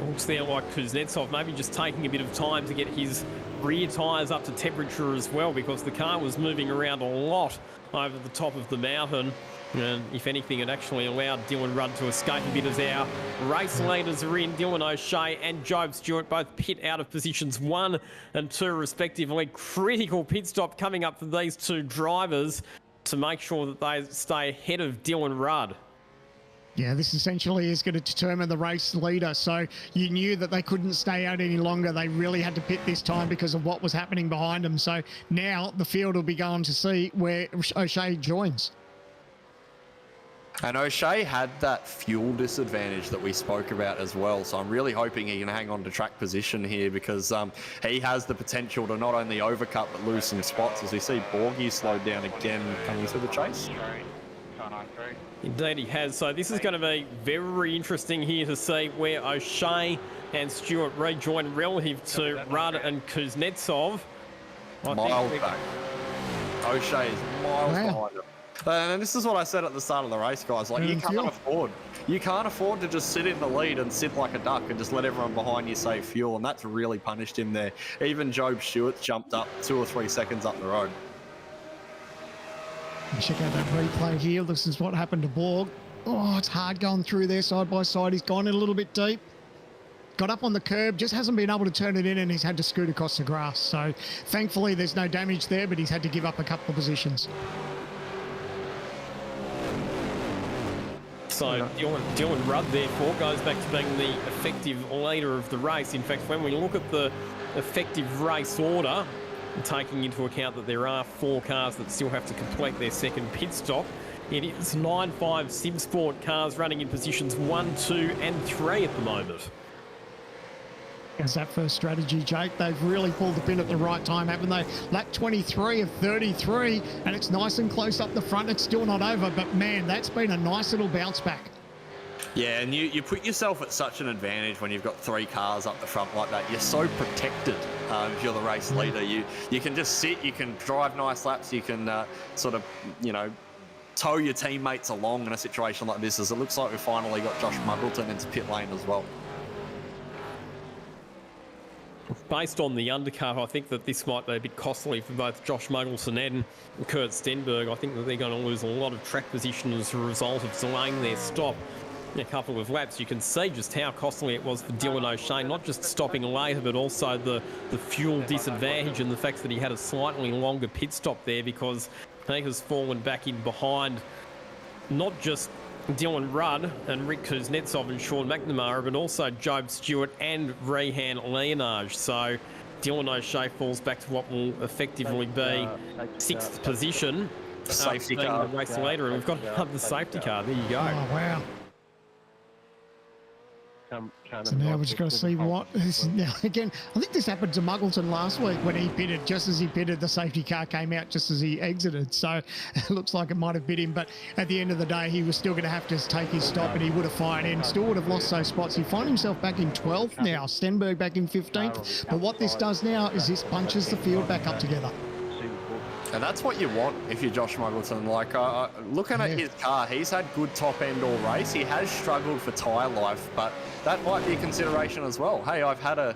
Looks there like Kuznetsov maybe just taking a bit of time to get his rear tyres up to temperature as well, because the car was moving around a lot over the top of the mountain. And if anything, it actually allowed Dylan Rudd to escape a bit, as our race leaders are in. Dylan O'Shea and Job Stewart both pit out of positions 1 and 2 respectively. Critical pit stop coming up for these two drivers to make sure that they stay ahead of Dylan Rudd. Yeah, this essentially is going to determine the race leader. So you knew that they couldn't stay out any longer. They really had to pit this time because of what was happening behind them. So now the field will be going to see where O'Shea joins. And O'Shea had that fuel disadvantage that we spoke about as well. So I'm really hoping he can hang on to track position here, because he has the potential to not only overcut but lose some spots, as we see Borgie slowed down again coming to the chase. Indeed he has. So this is going to be very interesting here to see where O'Shea and Stewart rejoin relative to Rudd and Kuznetsov. Miles back. O'Shea is miles behind him. And this is what I said at the start of the race, guys. Like, you can't afford to just sit in the lead and sit like a duck and just let everyone behind you save fuel, and that's really punished him there. Even Job Stewart jumped up 2 or 3 seconds up the road. Check out that replay here. This is what happened to Borg. Oh, it's hard going through there side by side. He's gone in a little bit deep. Got up on the curb, just hasn't been able to turn it in, and he's had to scoot across the grass. So thankfully there's no damage there, but he's had to give up a couple of positions. So Dylan Rudd, therefore, goes back to being the effective leader of the race. In fact, when we look at the effective race order, taking into account that there are 4 cars that still have to complete their second pit stop, it is 9-5 SimSport cars running in positions 1, 2 and 3 at the moment. As that first strategy, Jake, they've really pulled the pin at the right time, haven't they? Lap 23 of 33, and it's nice and close up the front. It's still not over, but man, that's been a nice little bounce back. Yeah, and you put yourself at such an advantage when you've got 3 cars up the front like that. You're so protected if you're the race leader. You can just sit, you can drive nice laps, you can sort of, tow your teammates along in a situation like this, as it looks like we've finally got Josh Muggleton into pit lane as well. Based on the undercut, I think that this might be a bit costly for both Josh Muggleton and Kurt Stenberg. I think that they're going to lose a lot of track position as a result of delaying their stop in a couple of laps. You can see just how costly it was for Dylan O'Shea, not just stopping later, but also the fuel disadvantage and the fact that he had a slightly longer pit stop there, because he has fallen back in behind not just Dylan Rudd and Rick Kuznetsov and Sean McNamara, but also Job Stewart and Rehan Leonage. So Dylan O'Shea falls back to what will effectively be 6th position. Safety being car. the race leader, and we've got another safety car. There you go. Oh, wow. So now we've just got to see what is now. Again, I think this happened to Muggleton last week when he pitted. Just as he pitted, the safety car came out just as he exited. So it looks like it might have bit him. But at the end of the day, he was still going to have to take his stop, and he would have fired in. Still would have lost those spots. He finds himself back in 12th now. Stenberg back in 15th. But what this does now is this bunches the field back up together. And that's what you want if you're Josh Muggleton. Like, looking at his car, he's had good top end all race. He has struggled for tyre life, but that might be a consideration as well. Hey, I've had a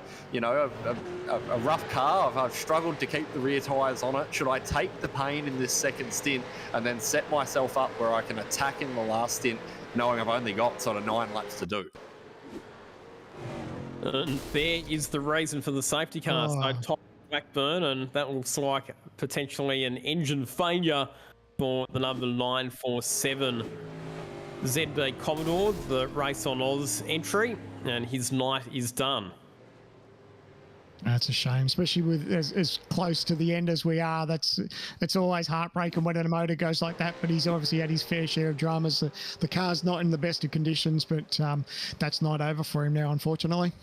rough car. I've struggled to keep the rear tyres on it. Should I take the pain in this second stint and then set myself up where I can attack in the last stint, knowing I've only got sort of 9 laps to do? And there is the reason for the safety car. So top Blackburn, and that looks like potentially an engine failure for the number 947 ZB Commodore, the Race on Oz entry, and his night is done. That's a shame, especially with as close to the end as we are. It's always heartbreaking when a motor goes like that, but he's obviously had his fair share of dramas. The car's not in the best of conditions, but that's not over for him now, unfortunately.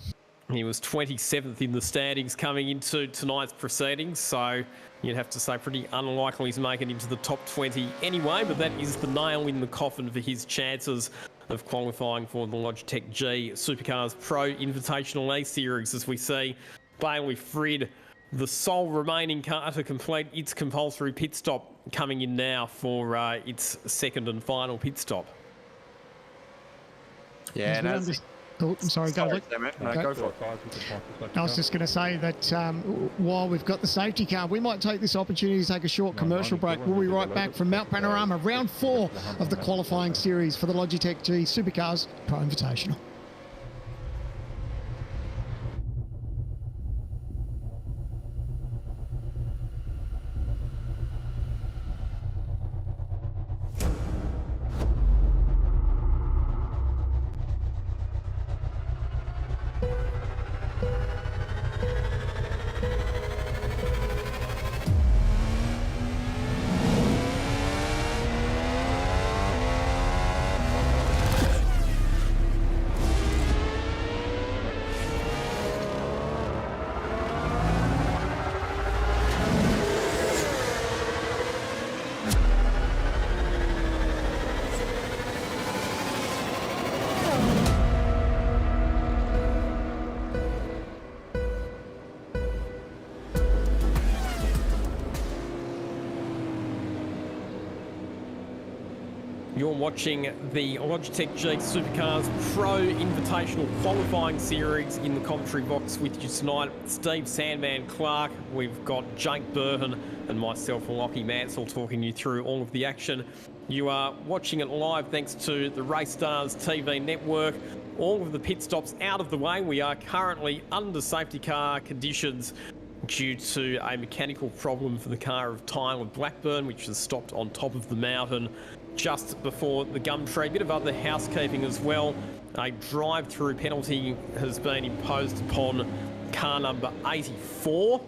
He was 27th in the standings coming into tonight's proceedings, so you'd have to say pretty unlikely he's making it into the top 20 anyway, but that is the nail in the coffin for his chances of qualifying for the Logitech G Supercars Pro Invitational A Series, as we see Bailey Frid, the sole remaining car to complete its compulsory pit stop, coming in now for its second and final pit stop. Yeah, and Oh, I'm sorry, go, Luke. No, go for it. I was just going to say that while we've got the safety car, we might take this opportunity to take a short commercial break. We'll be right back from Mount Panorama, round 4 of the qualifying series for the Logitech G Supercars Pro Invitational. You're watching the Logitech G Supercars Pro Invitational Qualifying Series. In the commentary box with you tonight, Steve Sandman Clark. We've got Jake Burton and myself, Lockie Mansell, talking you through all of the action. You are watching it live thanks to the Race Stars TV network. All of the pit stops out of the way. We are currently under safety car conditions due to a mechanical problem for the car of Tyler Blackburn, which has stopped on top of the mountain just before the gum tree. Bit of other housekeeping as well. A drive-through penalty has been imposed upon car number 84,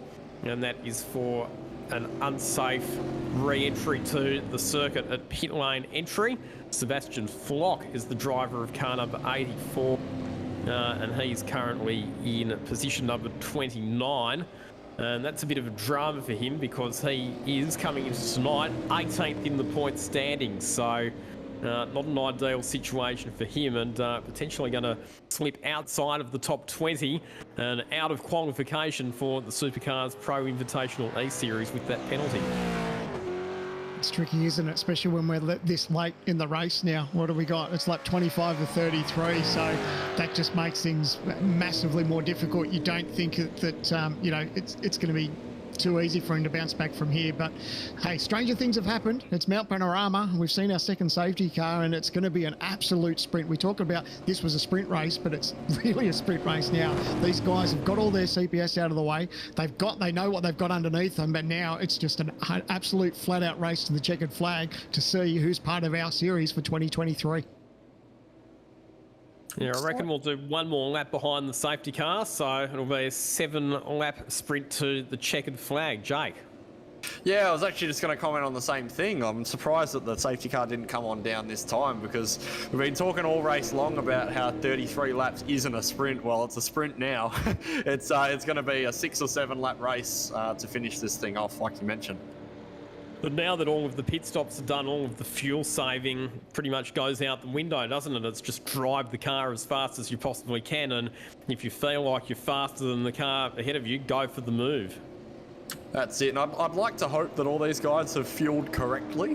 and that is for an unsafe re-entry to the circuit at pit lane entry. Sebastian Flock is the driver of car number 84, and he's currently in position number 29. And that's a bit of a drama for him because he is coming into tonight 18th in the point standings. So not an ideal situation for him, and potentially going to slip outside of the top 20 and out of qualification for the Supercars Pro Invitational E-Series with that penalty. It's tricky, isn't it? Especially when we're this late in the race now. What do we got? It's like 25 to 33, so that just makes things massively more difficult. You don't think that you know, it's going to be too easy for him to bounce back from here. But hey, stranger things have happened. It's Mount Panorama. We've seen our second safety car, and it's going to be an absolute sprint. We talk about this was a sprint race, but it's really a sprint race now. These guys have got all their CPS out of the way. They know what they've got underneath them, but now it's just an absolute flat-out race to the checkered flag to see who's part of our series for 2023. Yeah, I reckon we'll do one more lap behind the safety car, so it'll be a 7-lap sprint to the checkered flag. Jake? Yeah, I was actually just going to comment on the same thing. I'm surprised that the safety car didn't come on down this time, because we've been talking all race long about how 33 laps isn't a sprint. Well, it's a sprint now. It's going to be a 6 or 7 lap race to finish this thing off, like you mentioned. But now that all of the pit stops are done, all of the fuel saving pretty much goes out the window, doesn't it? It's just drive the car as fast as you possibly can, and if you feel like you're faster than the car ahead of you, go for the move. That's it, and I'd like to hope that all these guys have fueled correctly.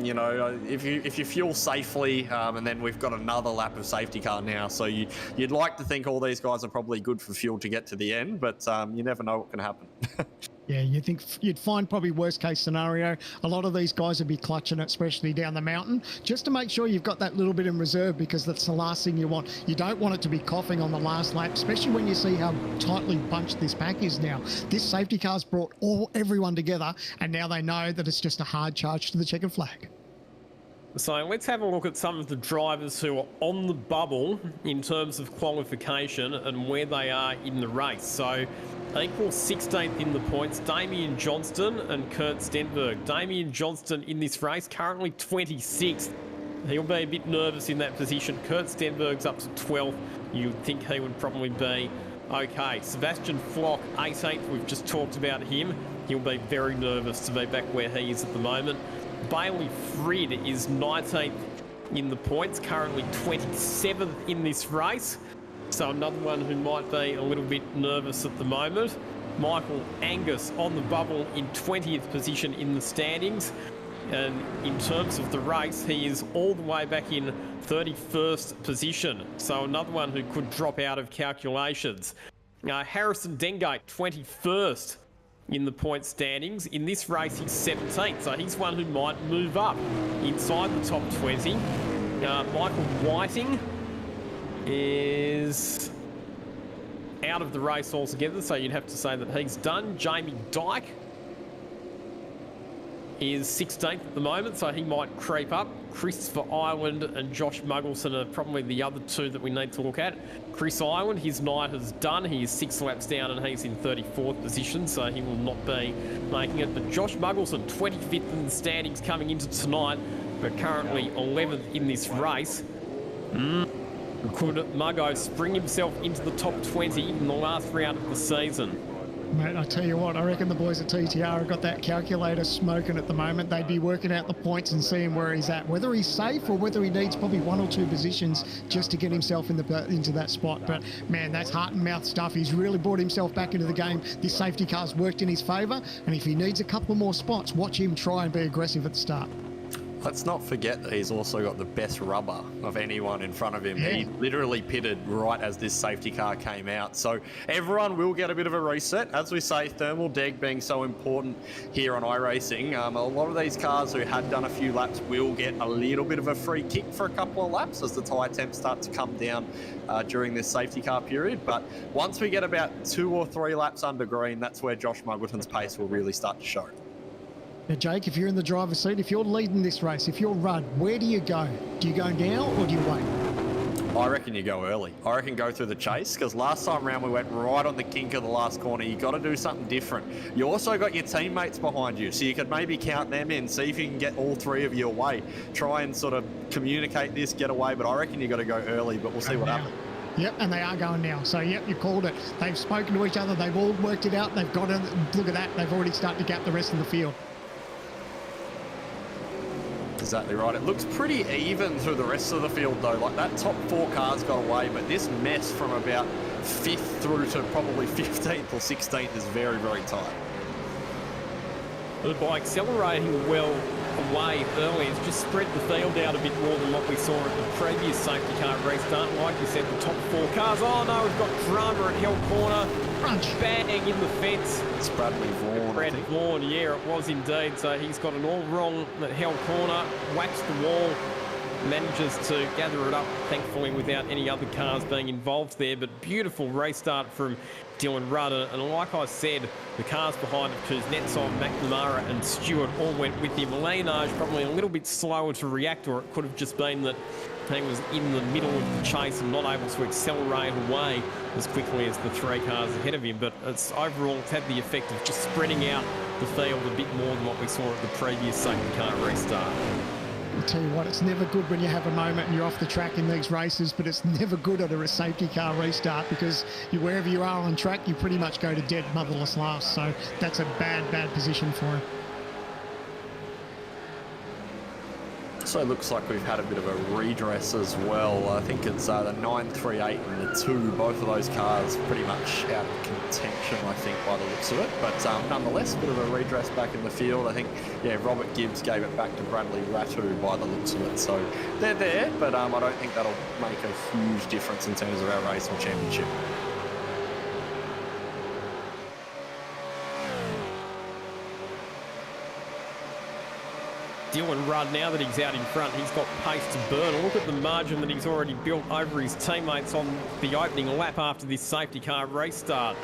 You know, if you fuel safely, and then we've got another lap of safety car now, so you'd like to think all these guys are probably good for fuel to get to the end, but you never know what can happen. Yeah, you'd find probably worst case scenario. A lot of these guys would be clutching it, especially down the mountain, just to make sure you've got that little bit in reserve, because that's the last thing you want. You don't want it to be coughing on the last lap, especially when you see how tightly bunched this pack is now. This safety car's brought everyone together, and now they know that it's just a hard charge to the checkered flag. So let's have a look at some of the drivers who are on the bubble in terms of qualification and where they are in the race. So equal 16th in the points, Damien Johnston and Kurt Stenberg. Damien Johnston in this race, currently 26th. He'll be a bit nervous in that position. Kurt Stenberg's up to 12th. You'd think he would probably be okay. Sebastian Flock, 18th. We've just talked about him. He'll be very nervous to be back where he is at the moment. Bailey Frid is 19th in the points, currently 27th in this race. So another one who might be a little bit nervous at the moment. Michael Angus on the bubble in 20th position in the standings. And in terms of the race, he is all the way back in 31st position. So another one who could drop out of calculations. Harrison Dengate, 21st in the point standings. In this race, he's 17th, so he's one who might move up inside the top 20. Michael Whiting is out of the race altogether, so you'd have to say that he's done. Jamie Dyke is 16th at the moment, so he might creep up. Christopher Ireland and Josh Muggleson are probably the other two that we need to look at. Chris Ireland, his night has done. He is 6 laps down and he's in 34th position, so he will not be making it. But Josh Muggleson, 25th in the standings coming into tonight, but currently 11th in this race. Could Muggo spring himself into the top 20 in the last round of the season? Mate, I tell you what, I reckon the boys at TTR have got that calculator smoking at the moment. They'd be working out the points and seeing where he's at, whether he's safe or whether he needs probably 1 or 2 positions just to get himself into that spot. But man, that's heart and mouth stuff. He's really brought himself back into the game. This safety car's worked in his favour, and if he needs a couple more spots, watch him try and be aggressive at the start. Let's not forget that he's also got the best rubber of anyone in front of him. Yeah. He literally pitted right as this safety car came out. So everyone will get a bit of a reset. As we say, thermal deg being so important here on iRacing, a lot of these cars who had done a few laps will get a little bit of a free kick for a couple of laps as the tyre temps start to come down during this safety car period. But once we get about 2 or 3 laps under green, that's where Josh Muggleton's pace will really start to show. Now, Jake, if you're in the driver's seat, if you're leading this race, if you're Rudd, where do you go? Do you go now or do you wait? I reckon you go early. I reckon go through the chase, because last time round we went right on the kink of the last corner. You got to do something different. You also got your teammates behind you, so you could maybe count them in, see if you can get all three of you away. Try and sort of communicate this, get away, but I reckon you got to go early, but we'll see what happens. Yep, and they are going now. So, yep, you called it. They've spoken to each other. They've all worked it out. They've got it. Look at that. They've already started to gap the rest of the field. Exactly right. It looks pretty even through the rest of the field, though. Like, that top 4 cars got away, but this mess from about 5th through to probably 15th or 16th is very, very tight. But by accelerating well away early, it's just spread the field out a bit more than what we saw at the previous safety car restart. Like you said, the top 4 cars. Oh no, we've got drama at Hill Corner. Crunch. Bang in the fence. It's Bradley Vaughan. Brad Vaughan, yeah, it was indeed. So he's got it all wrong at Hill Corner. Whacks the wall. Manages to gather it up, thankfully, without any other cars being involved there. But beautiful restart from Dylan Rudd. And like I said, the cars behind him, Kuznetsov, McNamara and Stewart all went with him. Leonage probably a little bit slower to react, or it could have just been that he was in the middle of the chase and not able to accelerate away as quickly as the 3 cars ahead of him. But it's overall had the effect of just spreading out the field a bit more than what we saw at the previous safety car restart. I'll tell you what, it's never good when you have a moment and you're off the track in these races, but it's never good at a safety car restart, because wherever you are on track, you pretty much go to dead motherless last. So that's a bad, bad position for him. Also looks like we've had a bit of a redress as well. I think it's the 938 and the 2. Both of those cars pretty much out of contention, I think, by the looks of it. But nonetheless, a bit of a redress back in the field. I think, yeah, Robert Gibbs gave it back to Bradley Ratu by the looks of it. So they're there, but I don't think that'll make a huge difference in terms of our racing championship. Dylan Rudd, now that he's out in front, he's got pace to burn. Look at the margin that he's already built over his teammates on the opening lap after this safety car restart.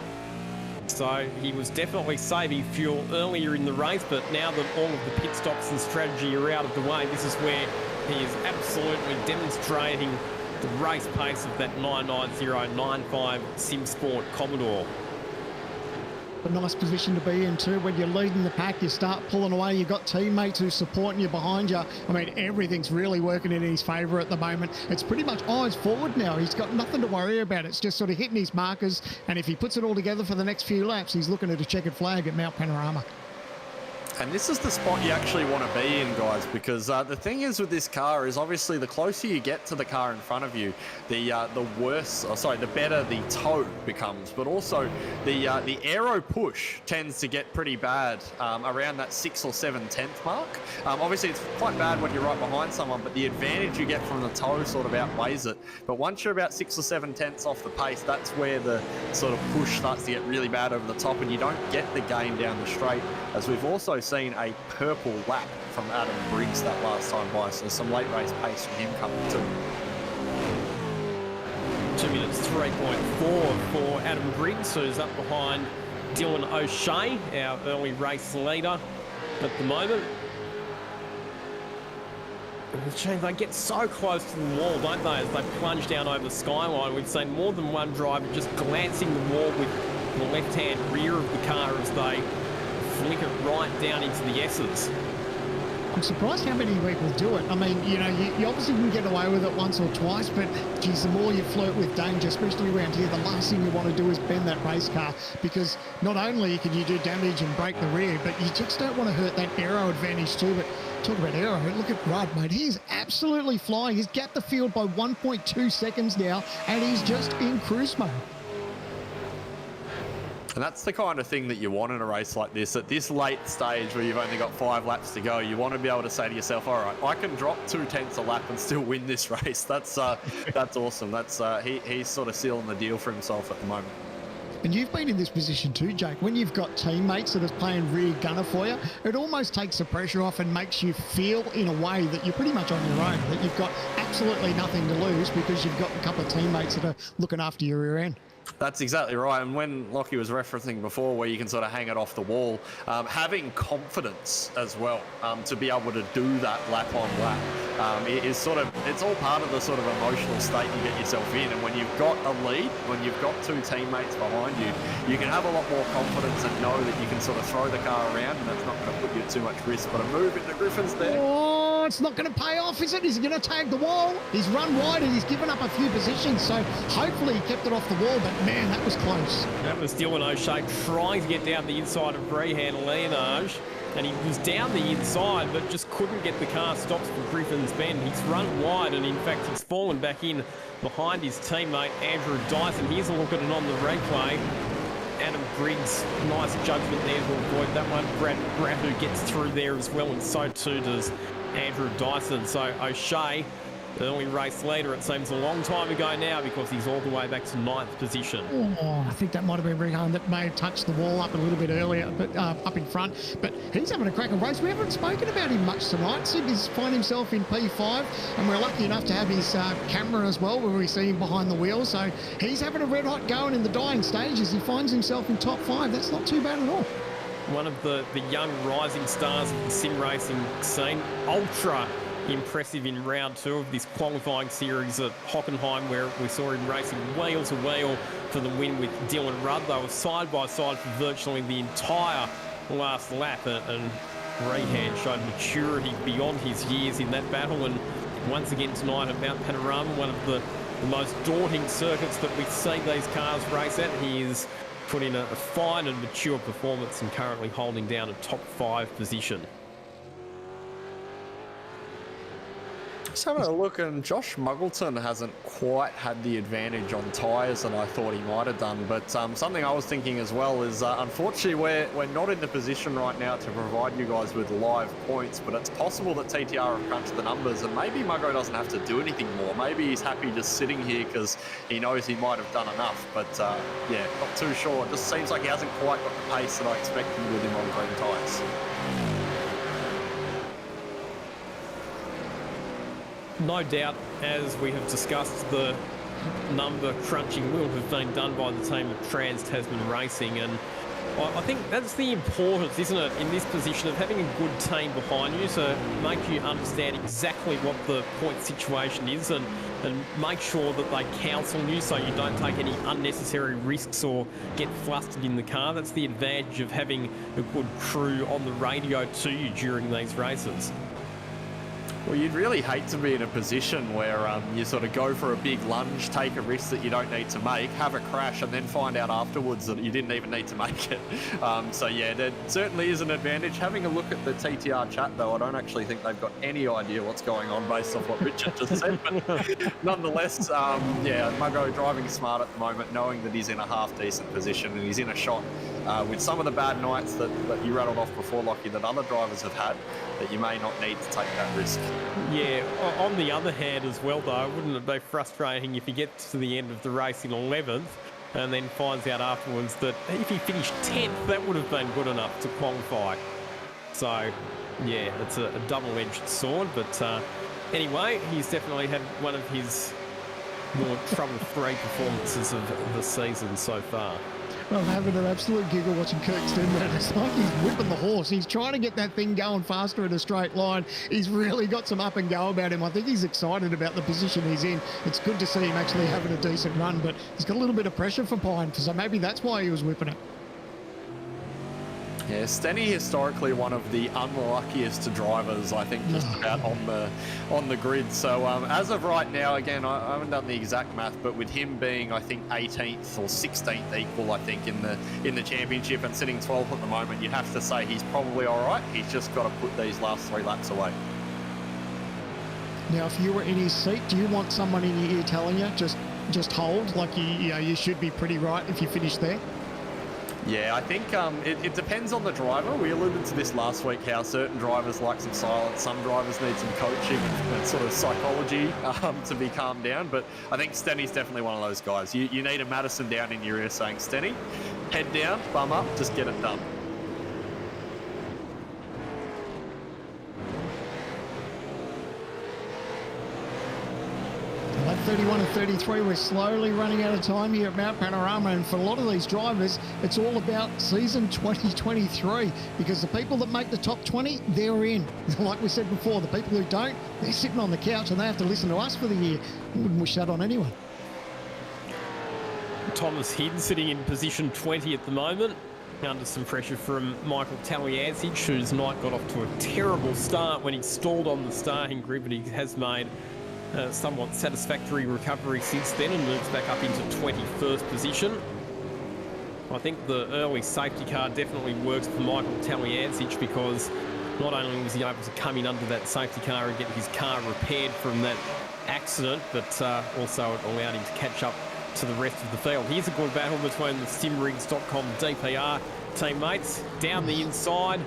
So he was definitely saving fuel earlier in the race, but now that all of the pit stops and strategy are out of the way, this is where he is absolutely demonstrating the race pace of that 99095 SimSport Commodore. A nice position to be in too. When you're leading the pack, you start pulling away. You've got teammates who's supporting you behind you. I mean, everything's really working in his favour at the moment. It's pretty much eyes forward now. He's got nothing to worry about. It's just sort of hitting his markers. And if he puts it all together for the next few laps, he's looking at a checkered flag at Mount Panorama. And this is the spot you actually want to be in, guys, because the thing is with this car is obviously the closer you get to the car in front of you, the better the tow becomes. But also the aero push tends to get pretty bad around that 6 or 7/10 mark. Obviously, it's quite bad when you're right behind someone, but the advantage you get from the tow sort of outweighs it. But once you're about 6 or 7/10 off the pace, that's where the sort of push starts to get really bad over the top, and you don't get the gain down the straight, as we've also seen a purple lap from Adam Briggs that last time by, so some late race pace from him coming too. 2 minutes 3.4 for Adam Briggs, who's up behind Dylan O'Shea, our early race leader at the moment. They get so close to the wall, don't they, as they plunge down over the skyline. We've seen more than one driver just glancing the wall with the left-hand rear of the car as they flick it right down into the S's. I'm surprised how many people do it. I mean, you know, you obviously can get away with it once or twice, but geez, the more you flirt with danger, especially around here, the last thing you want to do is bend that race car, because not only can you do damage and break the rear, but you just don't want to hurt that aero advantage too. But talk about aero, look at Rudd, mate. He's absolutely flying. He's gapped the field by 1.2 seconds now, and he's just in cruise mode. And that's the kind of thing that you want in a race like this. At this late stage where you've only got 5 laps to go, you want to be able to say to yourself, all right, I can drop 0.2 a lap and still win this race. That's awesome. That's he's sort of sealing the deal for himself at the moment. And you've been in this position too, Jake. When you've got teammates that are playing rear gunner for you, it almost takes the pressure off and makes you feel in a way that you're pretty much on your own, that you've got absolutely nothing to lose because you've got a couple of teammates that are looking after your rear end. That's exactly right. And when Lockie was referencing before where you can sort of hang it off the wall, having confidence as well to be able to do that lap on lap is sort of, it's all part of the sort of emotional state you get yourself in. And when you've got a lead, when you've got two teammates behind you, you can have a lot more confidence and know that you can sort of throw the car around and that's not going to put you at too much risk. But a move into Griffin's there. Oh, it's not going to pay off, is it? Is he going to tag the wall? He's run wide and he's given up a few positions, so hopefully he kept it off the wall, but man, that was close. That was Dylan O'Shea trying to get down the inside of Rehan Leonage, and he was down the inside but just couldn't get the car stopped for Griffin's Bend. He's run wide and in fact he's fallen back in behind his teammate Andrew Dyson. Here's a look at it on the replay. Adam Briggs, nice judgment there to avoid that one. Brad who gets through there as well, and so too does Andrew Dyson. So O'Shea, the early race leader, it seems a long time ago now because he's all the way back to 9th position. Oh, I think that might have been Rehan that may have touched the wall up a little bit earlier, but up in front. But he's having a cracking race. We haven't spoken about him much tonight. Sid has found himself in P5, and we're lucky enough to have his camera as well, where we see him behind the wheel. So he's having a red hot going in the dying stages. He finds himself in top 5. That's not too bad at all. One of the young rising stars of the sim racing scene. Ultra impressive in round 2 of this qualifying series at Hockenheim, where we saw him racing wheel to wheel for the win with Dylan Rudd. They were side by side for virtually the entire last lap, and Rehan showed maturity beyond his years in that battle. And once again tonight at Mount Panorama, one of the most daunting circuits that we see these cars race at, he is put in a fine and mature performance and currently holding down a top 5 position. Just having a look, and Josh Muggleton hasn't quite had the advantage on tyres than I thought he might have done. But something I was thinking as well is, unfortunately, we're not in the position right now to provide you guys with live points, but it's possible that TTR have crunched the numbers, and maybe Muggo doesn't have to do anything more. Maybe he's happy just sitting here because he knows he might have done enough. But yeah, not too sure. It just seems like he hasn't quite got the pace that I expected with him on green tyres. No doubt, as we have discussed, the number crunching will have been done by the team of Trans-Tasman Racing, and I think that's the importance, isn't it, in this position of having a good team behind you to make you understand exactly what the point situation is, and make sure that they counsel you so you don't take any unnecessary risks or get flustered in the car. That's the advantage of having a good crew on the radio to you during these races. Well, you'd really hate to be in a position where you sort of go for a big lunge, take a risk that you don't need to make, have a crash, and then find out afterwards that you didn't even need to make it. So yeah, there certainly is an advantage. Having a look at the TTR chat, though, I don't actually think they've got any idea what's going on based off what Richard just said. But nonetheless, yeah, Muggo driving smart at the moment, knowing that he's in a half-decent position and he's in a shot with some of the bad nights that you rattled off before, Lockie, that other drivers have had, that you may not need to take that risk. Yeah, on the other hand as well, though, wouldn't it be frustrating if he gets to the end of the race in 11th and then finds out afterwards that if he finished 10th, that would have been good enough to qualify. So, yeah, it's a double-edged sword, but anyway, he's definitely had one of his more trouble-free performances of the season so far. Well, I'm having an absolute giggle watching Kirk Stenberg. It's like he's whipping the horse. He's trying to get that thing going faster in a straight line. He's really got some up and go about him. I think he's excited about the position he's in. It's good to see him actually having a decent run, but he's got a little bit of pressure for Pine, so maybe that's why he was whipping it. Yeah, Stenny historically one of the unluckiest drivers, I think, just about on the grid. So as of right now, again, I haven't done the exact math, but with him being, I think, 18th or 16th equal, I think, in the championship and sitting 12th at the moment, you'd have to say he's probably all right. He's just got to put these last 3 laps away. Now, if you were in his seat, do you want someone in your ear telling you just hold, like you should be pretty right if you finish there? Yeah, I think it depends on the driver. We alluded to this last week, how certain drivers like some silence, some drivers need some coaching and sort of psychology to be calmed down. But I think Stenny's definitely one of those guys. You need a Madison down in your ear saying, Stenny, head down, bum up, just get it done. Well, that 31 and 33. We're slowly running out of time here at Mount Panorama, and for a lot of these drivers, it's all about season 2023, because the people that make the top 20, they're in. Like we said before, the people who don't, they're sitting on the couch and they have to listen to us for the year. I wouldn't wish that on anyone. Thomas Hidden sitting in position 20 at the moment, under some pressure from Michael Talliazic, whose night got off to a terrible start when he stalled on the starting grid, but he has made somewhat satisfactory recovery since then and moves back up into 21st position. I think the early safety car definitely works for Michael Talliazic, because not only was he able to come in under that safety car and get his car repaired from that accident, but also it allowed him to catch up to the rest of the field. Here's a good battle between the StimRigs.com DPR teammates. Down the inside,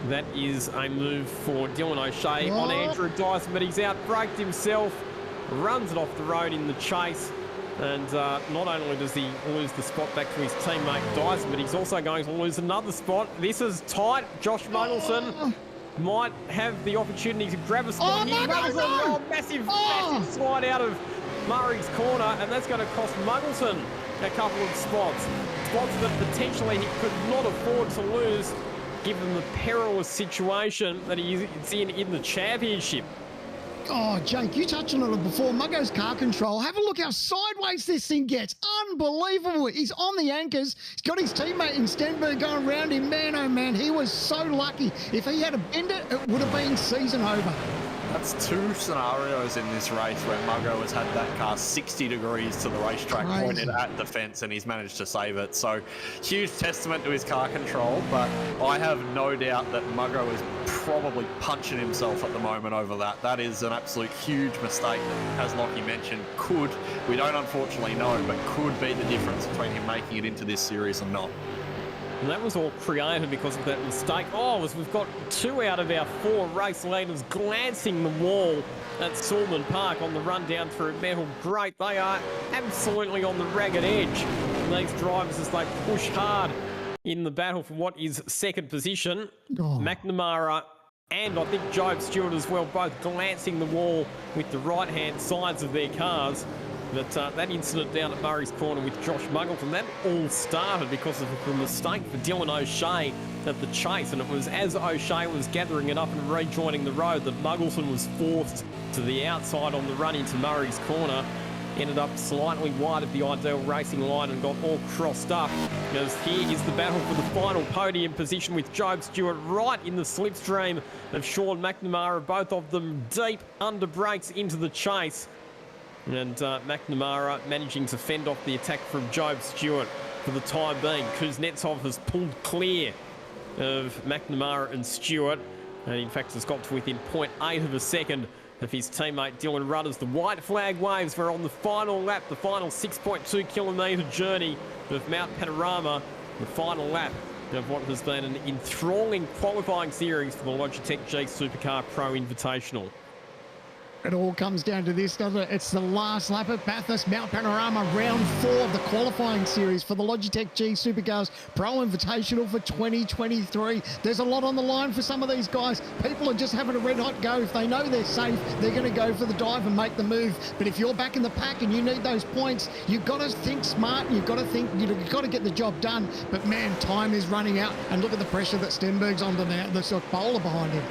that is a move for Dylan O'Shea on Andrew Dyson, but he's out-braked himself, runs it off the road in the chase, and not only does he lose the spot back to his teammate Dyson, but he's also going to lose another spot. This is tight. Josh Muggleson might have the opportunity to grab a spot here. Massive slide out of Murray's corner, and that's going to cost Muggleson a couple of spots that potentially he could not afford to lose, given the perilous situation that he's in the championship. Oh, Jake, you touched on it before. Muggo's car control. Have a look how sideways this thing gets. Unbelievable. He's on the anchors. He's got his teammate in Stenberg going around him. Man, oh man, he was so lucky. If he had a bender, it would have been season over. That's two scenarios in this race where Muggo has had that car 60 degrees to the racetrack pointed at the fence, and he's managed to save it. So huge testament to his car control, but I have no doubt that Muggo is probably punching himself at the moment over that. That is an absolute huge mistake that, as Lockie mentioned, we don't unfortunately know, but could be the difference between him making it into this series or not. And that was all created because of that mistake. We've got 2 out of our 4 race leaders glancing the wall at Sulman Park on the run down through Metal Great. They are absolutely on the ragged edge. And these drivers, as they push hard in the battle for what is second position, McNamara and I think Job Stewart as well, both glancing the wall with the right-hand sides of their cars. But that incident down at Murray's Corner with Josh Muggleton, that all started because of the mistake for Dylan O'Shea at the chase. And it was as O'Shea was gathering it up and rejoining the road that Muggleton was forced to the outside on the run into Murray's Corner. Ended up slightly wide of the ideal racing line and got all crossed up. Because here is the battle for the final podium position with Job Stewart right in the slipstream of Sean McNamara. Both of them deep under brakes into the chase. And McNamara managing to fend off the attack from Job Stewart for the time being. Kuznetsov has pulled clear of McNamara and Stewart, and in fact has got to within 0.8 of a second of his teammate Dylan Rudders. The white flag waves. We're on the final lap, the final 6.2 kilometre journey of Mount Panorama, the final lap of what has been an enthralling qualifying series for the Logitech G Supercar Pro Invitational. It all comes down to this, doesn't it? It's the last lap at Bathurst, Mount Panorama, round 4 of the qualifying series for the Logitech G Supercars Pro Invitational for 2023. There's a lot on the line for some of these guys. People are just having a red-hot go. If they know they're safe, they're going to go for the dive and make the move. But if you're back in the pack and you need those points, you've got to think smart. You've got to think, you've got to get the job done. But man, time is running out. And look at the pressure that Stenberg's under now. There's a bowler behind him.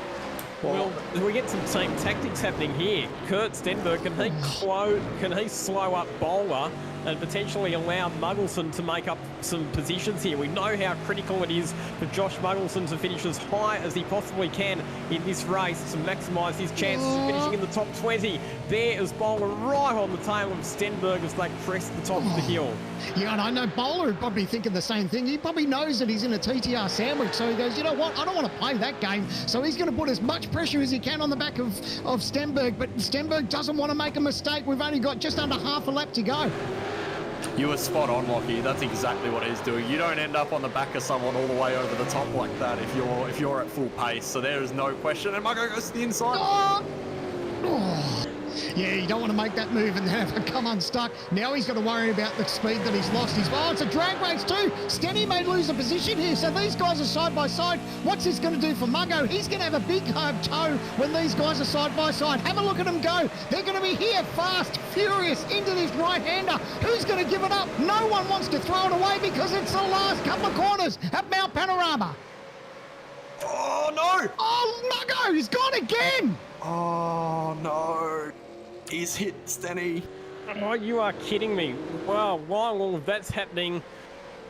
Well, we get some team tactics happening here. Kurt Stenberg, can he slow up Bowler and potentially allow Muggleson to make up some positions here? We know how critical it is for Josh Muggleson to finish as high as he possibly can in this race to maximise his chances of finishing in the top 20. There is Bowler right on the tail of Stenberg as they crest the top of the hill. Yeah, and I know Bowler would probably thinking the same thing. He probably knows that he's in a TTR sandwich, so he goes, you know what, I don't want to play that game. So he's going to put as much pressure as he can on the back of Stenberg, but Stenberg doesn't want to make a mistake. We've only got just under half a lap to go. You were spot on, Lockie. That's exactly what he's doing. You don't end up on the back of someone all the way over the top like that if you're at full pace. So there is no question. And Muggo goes to the inside. Yeah, you don't want to make that move and then have it come unstuck. Now he's got to worry about the speed that he's lost. It's a drag race too. Stenny may lose a position here, so these guys are side by side. What's this going to do for Muggo? He's going to have a big hard toe when these guys are side by side. Have a look at them go. They're going to be here fast, furious, into this right-hander. Who's going to give it up? No one wants to throw it away because it's the last couple of corners at Mount Panorama. Oh, no! Oh, Muggo, he's gone again! Oh, no. He's hit Stenny. Oh, you are kidding me. Wow, while all of that's happening,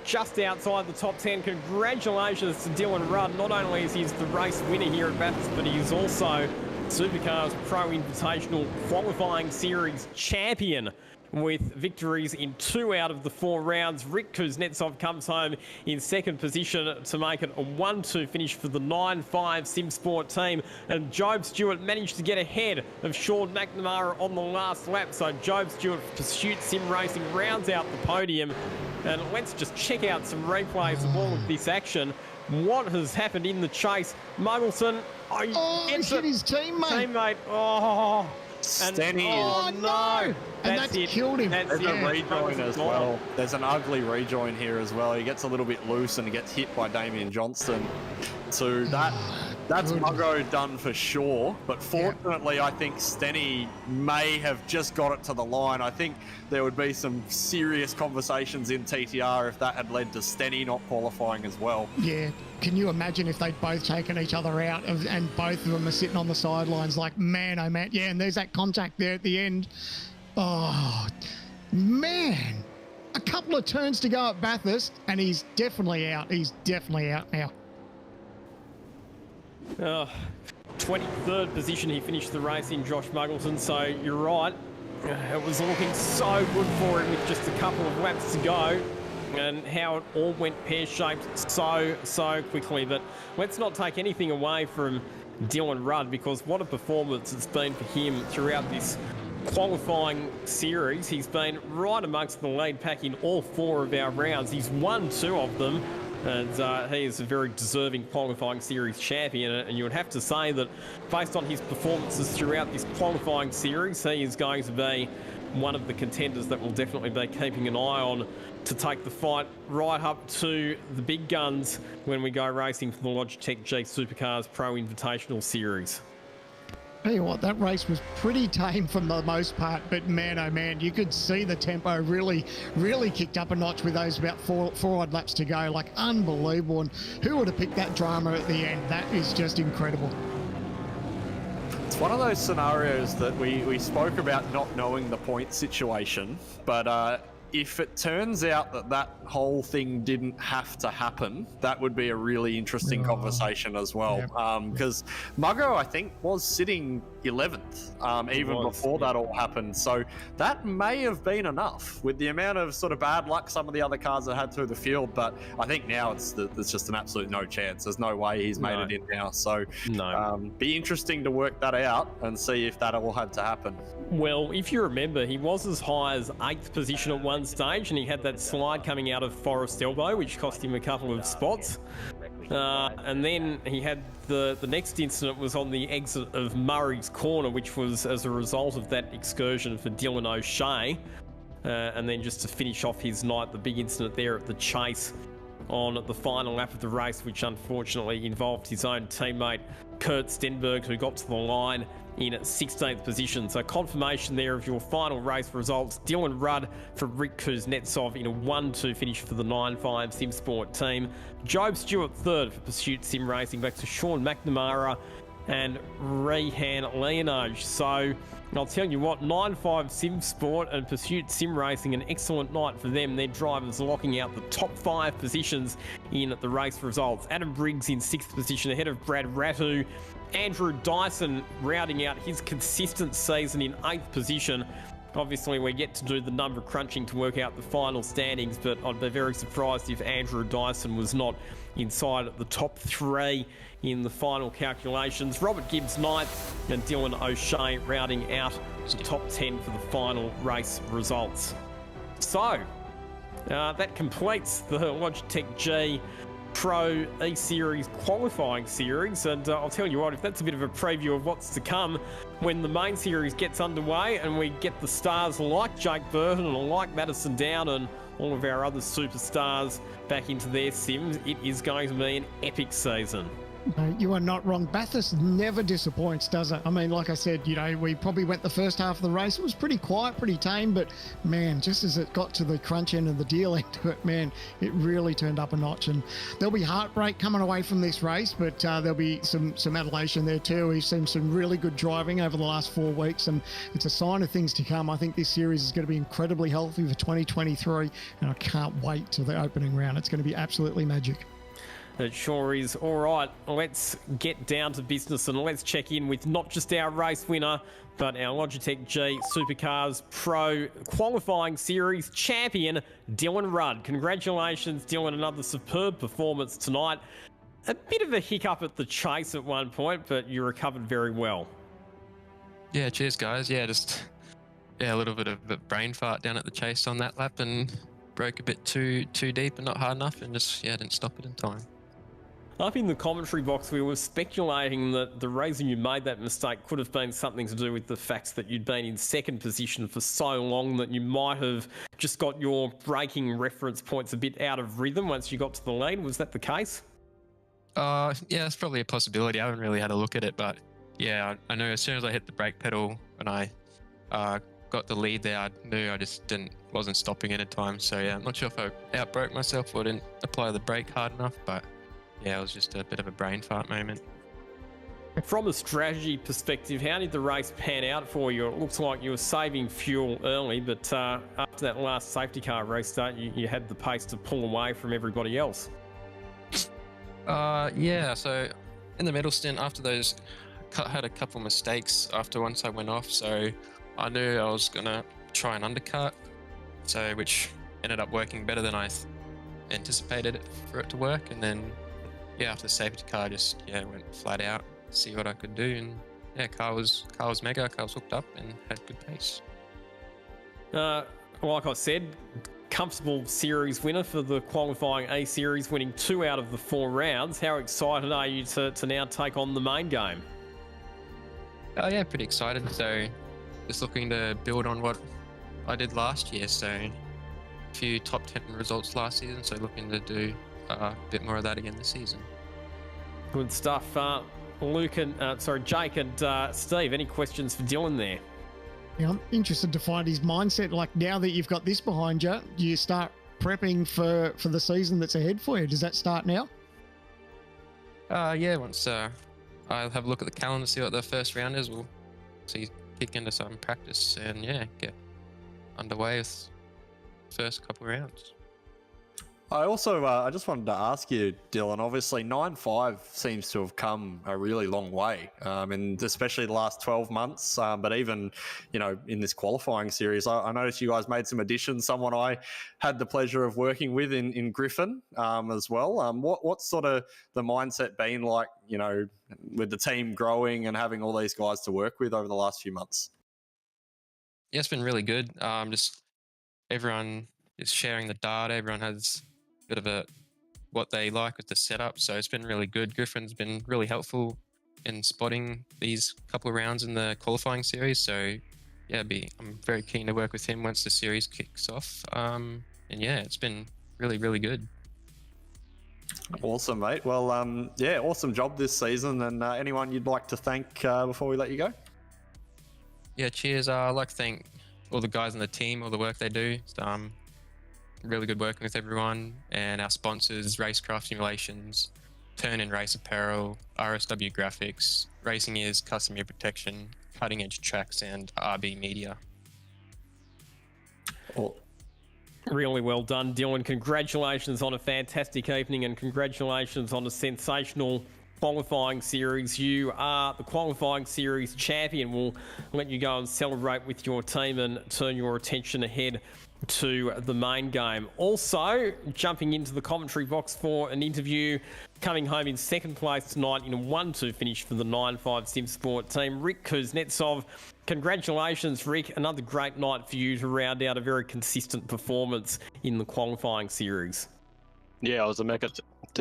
just outside the top 10, congratulations to Dylan Rudd. Not only is he the race winner here at Bathurst, but he is also Supercars Pro Invitational Qualifying Series champion with victories in 2 out of the 4 rounds. Rick Kuznetsov comes home in second position to make it a 1-2 finish for the 9-5 Sim Sport team. And Job Stewart managed to get ahead of Sean McNamara on the last lap. So Job Stewart Pursuit Sim Racing rounds out the podium. And let's just check out some replays of all of this action. What has happened in the chase? Muggleton, he hit his teammate. Oh, Stenny. Oh, no! And that's killed him. There's a rejoin as well. There's an ugly rejoin here as well. He gets a little bit loose and he gets hit by Damien Johnston. So that's Muggo done for sure. But fortunately, I think Stenny may have just got it to the line. I think there would be some serious conversations in TTR if that had led to Stenny not qualifying as well. Yeah. Can you imagine if they'd both taken each other out and both of them are sitting on the sidelines like, man, oh man. Yeah, and there's that contact there at the end. Oh, man. A couple of turns to go at Bathurst and he's definitely out. He's definitely out now. 23rd position he finished the race in, Josh Muggleton, so you're right. It was looking so good for him with just a couple of laps to go, and how it all went pear-shaped so quickly. But let's not take anything away from Dylan Rudd, because what a performance it's been for him throughout this qualifying series. He's been right amongst the lead pack in all 4 of our rounds. He's won 2 of them. And he is a very deserving qualifying series champion, and you would have to say that based on his performances throughout this qualifying series, he is going to be one of the contenders that will definitely be keeping an eye on to take the fight right up to the big guns when we go racing for the Logitech G Supercars Pro Invitational Series. Tell you what, that race was pretty tame for the most part, but man, oh man, you could see the tempo really kicked up a notch with those about four odd laps to go. Like, unbelievable. And who would have picked that drama at the end? That is just incredible. It's one of those scenarios that we spoke about not knowing the point situation, but if it turns out that whole thing didn't have to happen, that would be a really interesting conversation as well. Because Muggo, I think, was sitting 11th even before that all happened. So that may have been enough with the amount of sort of bad luck some of the other cars have had through the field. But I think now it's just an absolute no chance. There's no way he's made it in now. So be interesting to work that out and see if that all had to happen. Well, if you remember, he was as high as 8th position at one stage, and he had that slide coming out of Forest Elbow, which cost him a couple of spots. And then he had the next incident was on the exit of Murray's Corner, which was as a result of that excursion for Dylan O'Shea. And then just to finish off his night, the big incident there at the chase on the final lap of the race, which unfortunately involved his own teammate Kurt Stenberg, who got to the line in 16th position. So confirmation there of your final race results. Dylan Rudd for Rick Kuznetsov in a 1-2 finish for the 9-5 Sim Sport team. Job Stewart third for Pursuit Sim Racing, back to Sean McNamara and Rehan Leonage. So I'll tell you what, 9-5 Sim Sport and Pursuit Sim Racing, an excellent night for them. Their drivers locking out the top 5 positions in the race results. Adam Briggs in 6th position ahead of Brad Ratu. Andrew Dyson rounding out his consistent season in 8th position. Obviously, we get to do the number crunching to work out the final standings, but I'd be very surprised if Andrew Dyson was not inside the top 3 in the final calculations. Robert Gibbs 9th and Dylan O'Shea rounding out the top 10 for the final race results. So, that completes the Logitech G Pro E-Series qualifying series, and I'll tell you what, if that's a bit of a preview of what's to come when the main series gets underway and we get the stars like Jake Burton and like Madison Down and all of our other superstars back into their sims, it is going to be an epic season. You are not wrong. Bathurst never disappoints, does it? I mean, like I said, we probably went the first half of the race. It was pretty quiet, pretty tame, but man, just as it got to the crunch end of the deal end of it, man, it really turned up a notch. And there'll be heartbreak coming away from this race, but there'll be some adulation there too. We've seen some really good driving over the last 4 weeks, and it's a sign of things to come. I think this series is going to be incredibly healthy for 2023, and I can't wait till the opening round. It's going to be absolutely magic. It sure is. All right, let's get down to business and let's check in with not just our race winner, but our Logitech G Supercars Pro Qualifying Series champion, Dylan Rudd. Congratulations, Dylan. Another superb performance tonight. A bit of a hiccup at the chase at one point, but you recovered very well. Yeah, cheers, guys. Yeah, a little bit of a brain fart down at the chase on that lap and broke a bit too deep and not hard enough, and didn't stop it in time. Up in the commentary box, we were speculating that the reason you made that mistake could have been something to do with the fact that you'd been in second position for so long that you might have just got your braking reference points a bit out of rhythm once you got to the lead. Was that the case? Yeah, that's probably a possibility. I haven't really had a look at it, but yeah, I know as soon as I hit the brake pedal when I got the lead there, I knew I just wasn't stopping at a time. So yeah, I'm not sure if I outbroke myself or didn't apply the brake hard enough, but yeah, it was just a bit of a brain fart moment. From a strategy perspective, how did the race pan out for you? It looks like you were saving fuel early, but after that last safety car restart, you had the pace to pull away from everybody else. Yeah, so in the middle stint, after those, had a couple mistakes after once I went off, so I knew I was going to try and undercut, which ended up working better than I anticipated for it to work, and then yeah, after the safety car, went flat out, see what I could do, and yeah, car was mega, car was hooked up and had good pace. Like I said, comfortable series winner for the qualifying A series, winning 2 out of the 4 rounds. How excited are you to now take on the main game? Oh yeah, pretty excited. So just looking to build on what I did last year. So a few top 10 results last season, so looking to do a bit more of that again this season. Good stuff. Jake and Steve, any questions for Dylan there? Yeah, I'm interested to find his mindset. Like, now that you've got this behind you, do you start prepping for the season that's ahead for you? Does that start now? Yeah, once I'll have a look at the calendar, see what the first round is. We'll kick into some practice and yeah, get underway with the first couple of rounds. I also, I just wanted to ask you, Dylan, obviously 9.5 seems to have come a really long way, and especially the last 12 months, but even, in this qualifying series, I noticed you guys made some additions, someone I had the pleasure of working with in Griffin as well. What's sort of the mindset been like, with the team growing and having all these guys to work with over the last few months? Yeah, it's been really good. Just everyone is sharing the data, everyone has bit of what they like with the setup, so it's been really good. Griffin's been really helpful in spotting these couple of rounds in the qualifying series, so yeah, I'm very keen to work with him once the series kicks off, and yeah, it's been really good. Awesome, mate. Well, awesome job this season, and anyone you'd like to thank before we let you go? Yeah, cheers. I'd like to thank all the guys on the team, all the work they do. Really good working with everyone, and our sponsors, Racecraft Simulations, Turn and Race Apparel, RSW Graphics, Racing Ears Custom Ear Protection, Cutting Edge Tracks, and RB Media. Really well done, Dylan. Congratulations on a fantastic evening, and congratulations on a sensational qualifying series. You are the qualifying series champion. We'll let you go and celebrate with your team and turn your attention ahead to the main game. Also, jumping into the commentary box for an interview, coming home in second place tonight in a 1-2 finish for the 9.5 Sim Sport team, Rick Kuznetsov. Congratulations, Rick. Another great night for you to round out a very consistent performance in the qualifying series. Yeah, it was a mega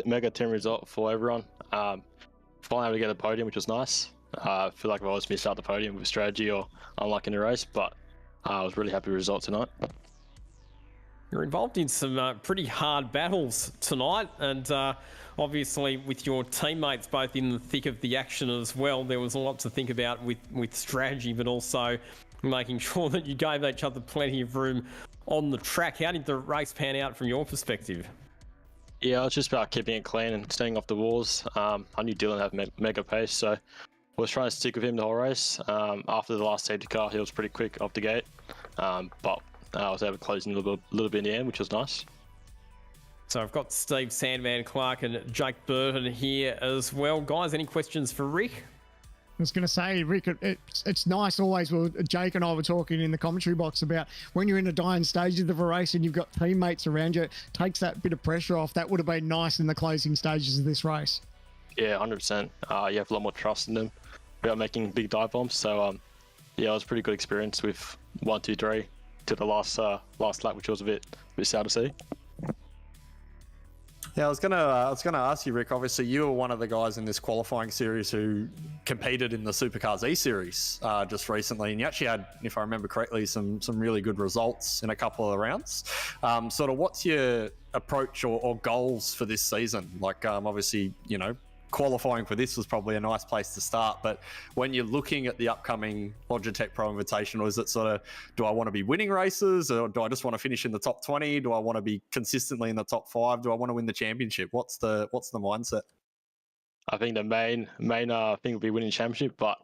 mega team result for everyone. Finally able to get a podium, which was nice. I feel like I've always missed out the podium with strategy or unlucky in the race, but I was really happy with the result tonight. You're involved in some pretty hard battles tonight, and obviously with your teammates both in the thick of the action as well, there was a lot to think about with strategy, but also making sure that you gave each other plenty of room on the track. How did the race pan out from your perspective? Yeah, it was just about keeping it clean and staying off the walls. I knew Dylan had mega pace, so I was trying to stick with him the whole race. After the last safety car, he was pretty quick off the gate, but I was able to close in a little bit in the end, which was nice. So I've got Steve Sandman Clark and Jake Burton here as well. Guys, any questions for Rick? I was going to say, Rick, it's nice always. Well, Jake and I were talking in the commentary box about when you're in the dying stages of a race and you've got teammates around you, it takes that bit of pressure off. That would have been nice in the closing stages of this race. Yeah, 100%. You have a lot more trust in them without making big dive bombs. So, yeah, it was a pretty good experience with 1, 2, 3 to the last lap, which was a bit sad to see. Yeah, I was gonna ask you, Rick. Obviously, you were one of the guys in this qualifying series who competed in the Supercars E Series just recently, and you actually had, if I remember correctly, some really good results in a couple of rounds. Sort of, what's your approach or goals for this season? Like, obviously, you know, qualifying for this was probably a nice place to start, but when you're looking at the upcoming Logitech Pro Invitational, is it sort of, do I want to be winning races, or do I just want to finish in the top 20? Do I want to be consistently in the top 5? Do I want to win the championship? What's the mindset? I think the main thing will be winning championship, but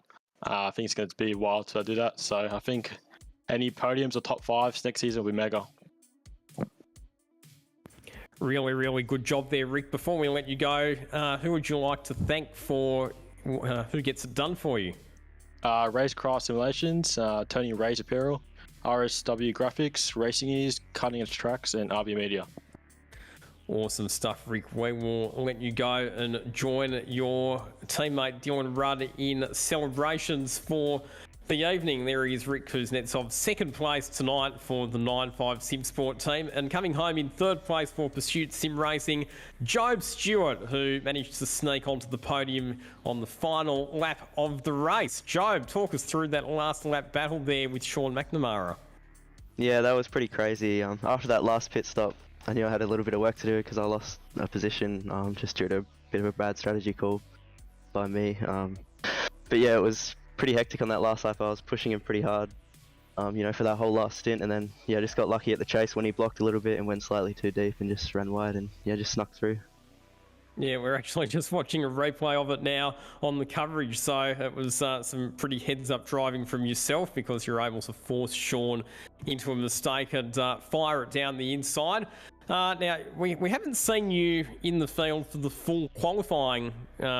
I think it's going to be a while till I do that. So I think any podiums or top 5s next season will be mega. Really, really good job there, Rick. Before we let you go, who would you like to thank for who gets it done for you? Racecraft Simulations, Tony Ray's Apparel, RSW Graphics, Racing Ears, Cutting Edge Tracks, and RV Media. Awesome stuff, Rick. We will let you go and join your teammate Dylan Rudd in celebrations for the evening. There he is, Rick Kuznetsov, second place tonight for the 9.5 Sim Sport team, and coming home in third place for Pursuit Sim Racing, Job Stewart, who managed to sneak onto the podium on the final lap of the race. Job, talk us through that last lap battle there with Sean McNamara. Yeah, that was pretty crazy. After that last pit stop, I knew I had a little bit of work to do because I lost a position just due to a bit of a bad strategy call by me. But yeah, it was pretty hectic on that last lap. I was pushing him pretty hard, you know, for that whole last stint, and then yeah, just got lucky at the chase when he blocked a little bit and went slightly too deep and just ran wide, and yeah, just snuck through. Yeah, we're actually just watching a replay of it now on the coverage, so it was some pretty heads-up driving from yourself because you're able to force Sean into a mistake and fire it down the inside. Now, we haven't seen you in the field for the full qualifying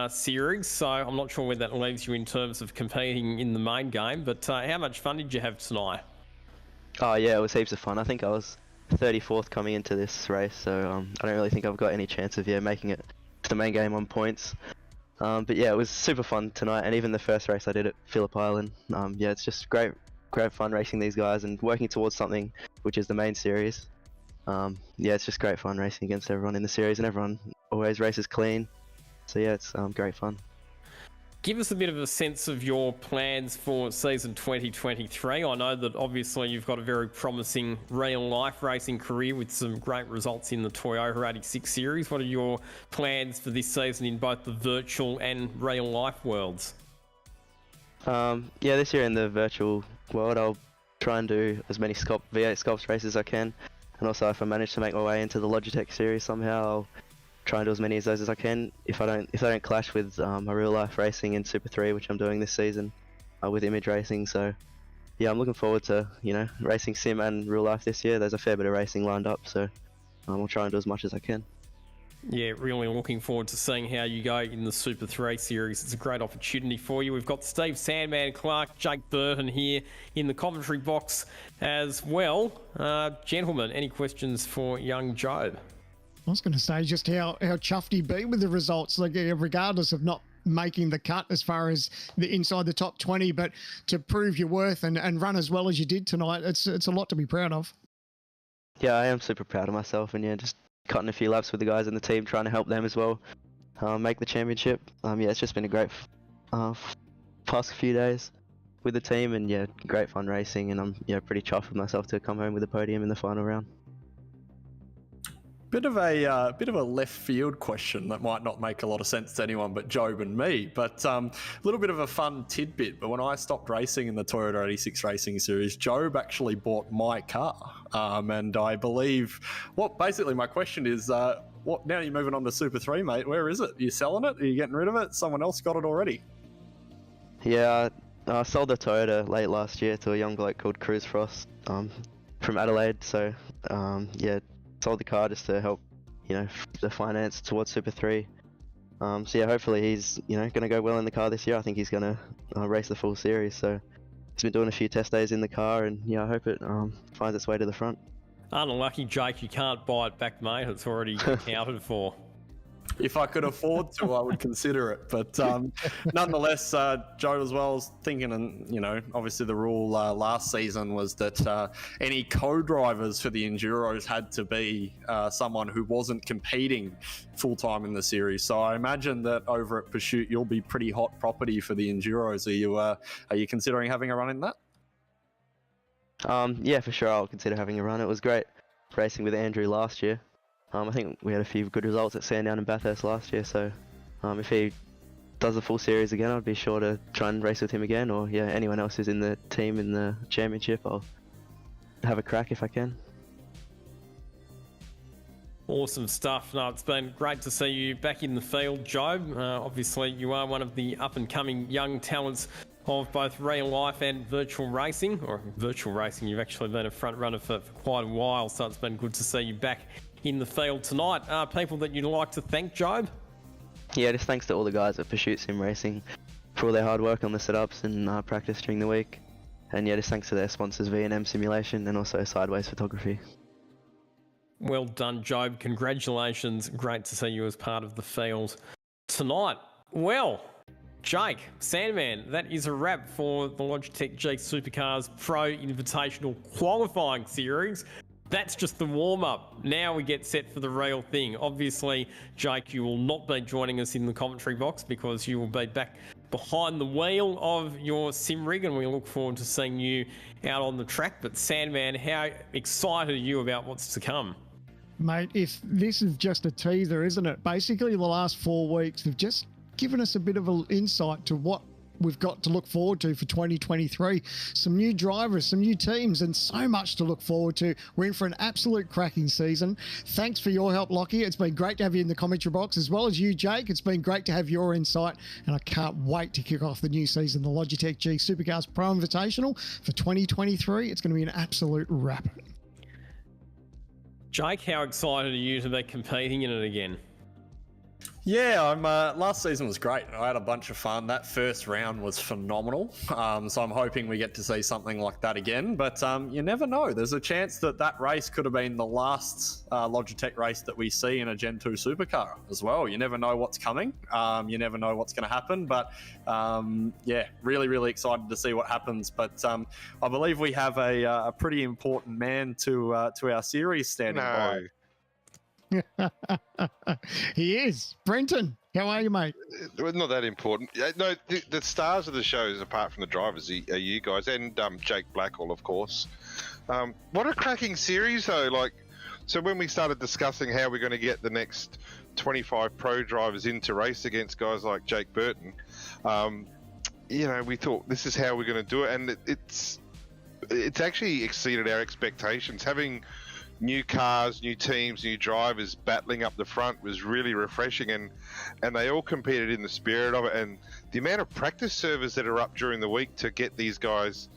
series, so I'm not sure where that leaves you in terms of competing in the main game, but how much fun did you have tonight? Oh yeah, it was heaps of fun. I think I was 34th coming into this race, so I don't really think I've got any chance of making it to the main game on points. But yeah, it was super fun tonight, and even the first race I did at Phillip Island. Yeah, it's just great fun racing these guys and working towards something which is the main series. Yeah, it's just great fun racing against everyone in the series, and everyone always races clean. So yeah, it's great fun. Give us a bit of a sense of your plans for season 2023. I know that obviously you've got a very promising real-life racing career with some great results in the Toyota 86 series. What are your plans for this season in both the virtual and real-life worlds? Yeah, this year in the virtual world, I'll try and do as many V8 Sculpts races as I can. And also, if I manage to make my way into the Logitech series somehow, I'll try and do as many of those as I can. If they don't clash with my real life racing in Super 3, which I'm doing this season with Image Racing. So yeah, I'm looking forward to racing sim and real life this year. There's a fair bit of racing lined up, so I'll try and do as much as I can. Yeah, really looking forward to seeing how you go in the Super 3 series. It's a great opportunity for you. We've got Steve Sandman Clark, Jake Burton here in the commentary box as well. Gentlemen, any questions for young Job? I was going to say just how chuffed he'd be with the results, like regardless of not making the cut as far as the inside the top 20, but to prove your worth and run as well as you did tonight, it's a lot to be proud of. Yeah, I am super proud of myself, and yeah, just cutting a few laps with the guys in the team, trying to help them as well make the championship. Yeah, it's just been a great past few days with the team, and yeah, great fun racing, and I'm pretty chuffed with myself to come home with a podium in the final round. Bit of a left field question that might not make a lot of sense to anyone but Job and me, but a little bit of a fun tidbit. But when I stopped racing in the Toyota 86 Racing Series, Job actually bought my car, and I believe basically my question is, what now? You're moving on to Super 3, mate. Where is it? Are you selling it? Are you getting rid of it? Someone else got it already? Yeah, I sold the Toyota late last year to a young bloke called Cruz Frost from Adelaide. So yeah, sold the car just to help, the finance towards Super 3. So yeah, hopefully he's, going to go well in the car this year. I think he's going to race the full series. So he's been doing a few test days in the car, and yeah, I hope it finds its way to the front. Unlucky, Jake, you can't buy it back, mate. It's already accounted for. If I could afford to, I would consider it. But nonetheless, Joe as well was thinking, and obviously the rule last season was that any co-drivers for the Enduros had to be someone who wasn't competing full-time in the series. So I imagine that over at Pursuit, you'll be pretty hot property for the Enduros. Are you considering having a run in that? Yeah, for sure, I'll consider having a run. It was great racing with Andrew last year. I think we had a few good results at Sandown and Bathurst last year, so if he does the full series again, I'd be sure to try and race with him again, or yeah, anyone else who's in the team in the championship, I'll have a crack if I can. Awesome stuff. No, it's been great to see you back in the field, Job. Obviously, you are one of the up-and-coming young talents of both real life and virtual racing. Or virtual racing, you've actually been a front runner for quite a while, so it's been good to see you back in the field tonight. People that you'd like to thank, Job? Yeah, just thanks to all the guys at Pursuit Sim Racing for all their hard work on the setups and practice during the week. And yeah, just thanks to their sponsors, V&M Simulation and also Sideways Photography. Well done, Job. Congratulations. Great to see you as part of the field tonight. Well, Jake, Sandman, that is a wrap for the Logitech G Supercars Pro Invitational Qualifying Series. That's just the warm-up. Now we get set for the real thing. Obviously, Jake, you will not be joining us in the commentary box because you will be back behind the wheel of your sim rig, and we look forward to seeing you out on the track. But Sandman, how excited are you about what's to come? Mate, if this is just a teaser, isn't it? Basically, the last 4 weeks have just given us a bit of an insight to what we've got to look forward to for 2023. Some new drivers, some new teams, and so much to look forward to. We're in for an absolute cracking season. Thanks for your help, Lockie. It's been great to have you in the commentary box, as well as you, Jake. It's been great to have your insight, and I can't wait to kick off the new season, the Logitech G Supercars Pro Invitational for 2023. It's going to be an absolute wrap. Jake, how excited are you to be competing in it again? Yeah, last season was great. I had a bunch of fun. That first round was phenomenal. So I'm hoping we get to see something like that again. But you never know. There's a chance that race could have been the last Logitech race that we see in a Gen 2 supercar as well. You never know what's coming. You never know what's going to happen. But yeah, really, really excited to see what happens. But I believe we have a pretty important man to our series standing by. He is. Brenton, how are you, mate? Well, not that important. No, the stars of the shows, apart from the drivers, are you guys and Jake Blackall, of course. What a cracking series, though. So when we started discussing how we're going to get the next 25 pro drivers in to race against guys like Jake Burton, we thought this is how we're going to do it, and it's actually exceeded our expectations. Having new cars, new teams, new drivers battling up the front was really refreshing, and they all competed in the spirit of it. And the amount of practice servers that are up during the week to get these guys,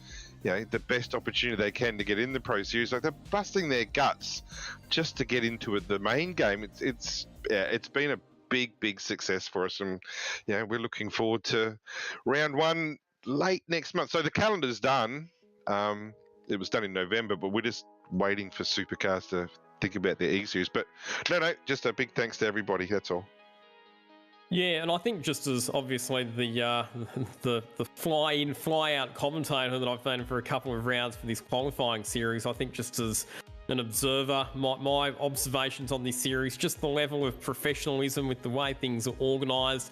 the best opportunity they can to get in the Pro Series, they're busting their guts just to get into the main game. It's been a big success for us, and we're looking forward to round one late next month. So the calendar's done. It was done in November, but we're just waiting for Supercars to think about their E-Series. But no, just a big thanks to everybody, that's all. Yeah, and I think just as obviously the fly-in, fly-out commentator that I've been for a couple of rounds for this qualifying series, I think just as an observer, my observations on this series, just the level of professionalism with the way things are organised,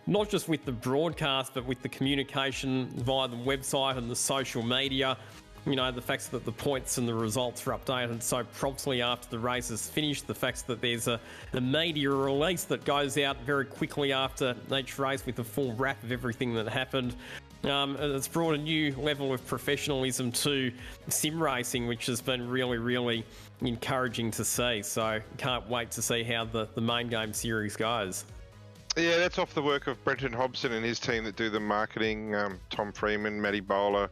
not just with the broadcast, but with the communication via the website and the social media. You know, the fact that the points and the results are updated so promptly after the race is finished, the fact that there's a media release that goes out very quickly after each race with a full wrap of everything that happened. It's brought a new level of professionalism to sim racing, which has been really, really encouraging to see. So can't wait to see how the main game series goes. Yeah, that's off the work of Brenton Hobson and his team that do the marketing, Tom Freeman, Matty Bowler.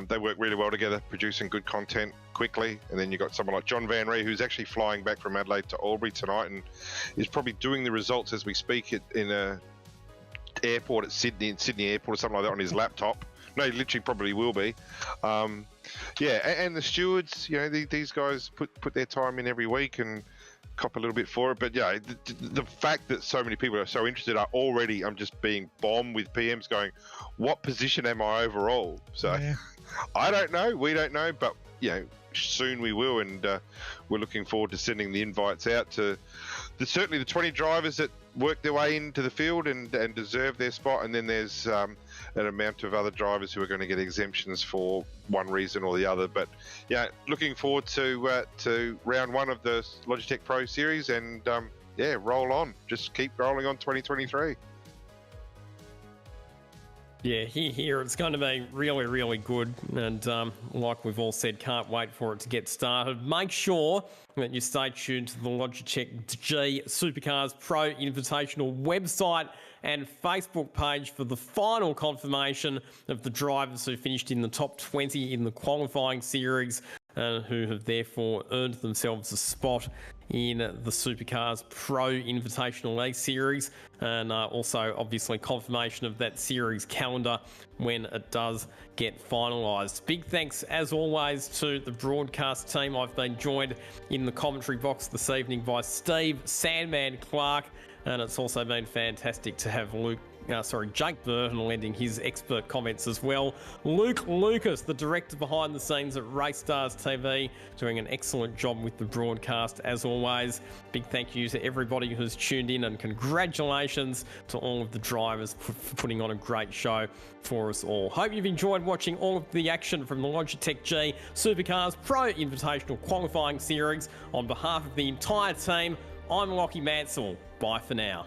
They work really well together, producing good content quickly. And then you've got someone like John Van Ree, who's actually flying back from Adelaide to Albury tonight and is probably doing the results as we speak in a airport at Sydney Airport or something like that on his laptop. No, he literally probably will be. Yeah, and the stewards, you know, these guys put their time in every week and cop a little bit for it. But yeah, the fact that so many people are so interested I'm just being bombed with PMs going, what position am I overall? So yeah. I don't know, we don't know, but you know, soon we will, and we're looking forward to sending the invites out to certainly the 20 drivers that work their way into the field and deserve their spot, and then there's an amount of other drivers who are going to get exemptions for one reason or the other. But yeah, looking forward to round one of the Logitech Pro Series, and yeah, roll on, just keep rolling on 2023. Yeah, here it's going to be really, really good. And like we've all said, can't wait for it to get started. Make sure that you stay tuned to the Logitech G Supercars Pro Invitational website and Facebook page for the final confirmation of the drivers who finished in the top 20 in the qualifying series, who have therefore earned themselves a spot in the Supercars Pro Invitational League Series, and also obviously confirmation of that series calendar when it does get finalised. Big thanks as always to the broadcast team. I've been joined in the commentary box this evening by Steve Sandman Clark, and it's also been fantastic to have Jake Burton lending his expert comments as well. Luke Lucas, the director behind the scenes at Race Stars TV, doing an excellent job with the broadcast as always. Big thank you to everybody who's tuned in, and congratulations to all of the drivers for putting on a great show for us all. Hope you've enjoyed watching all of the action from the Logitech G Supercars Pro Invitational Qualifying Series. On behalf of the entire team, I'm Lockie Mansell. Bye for now.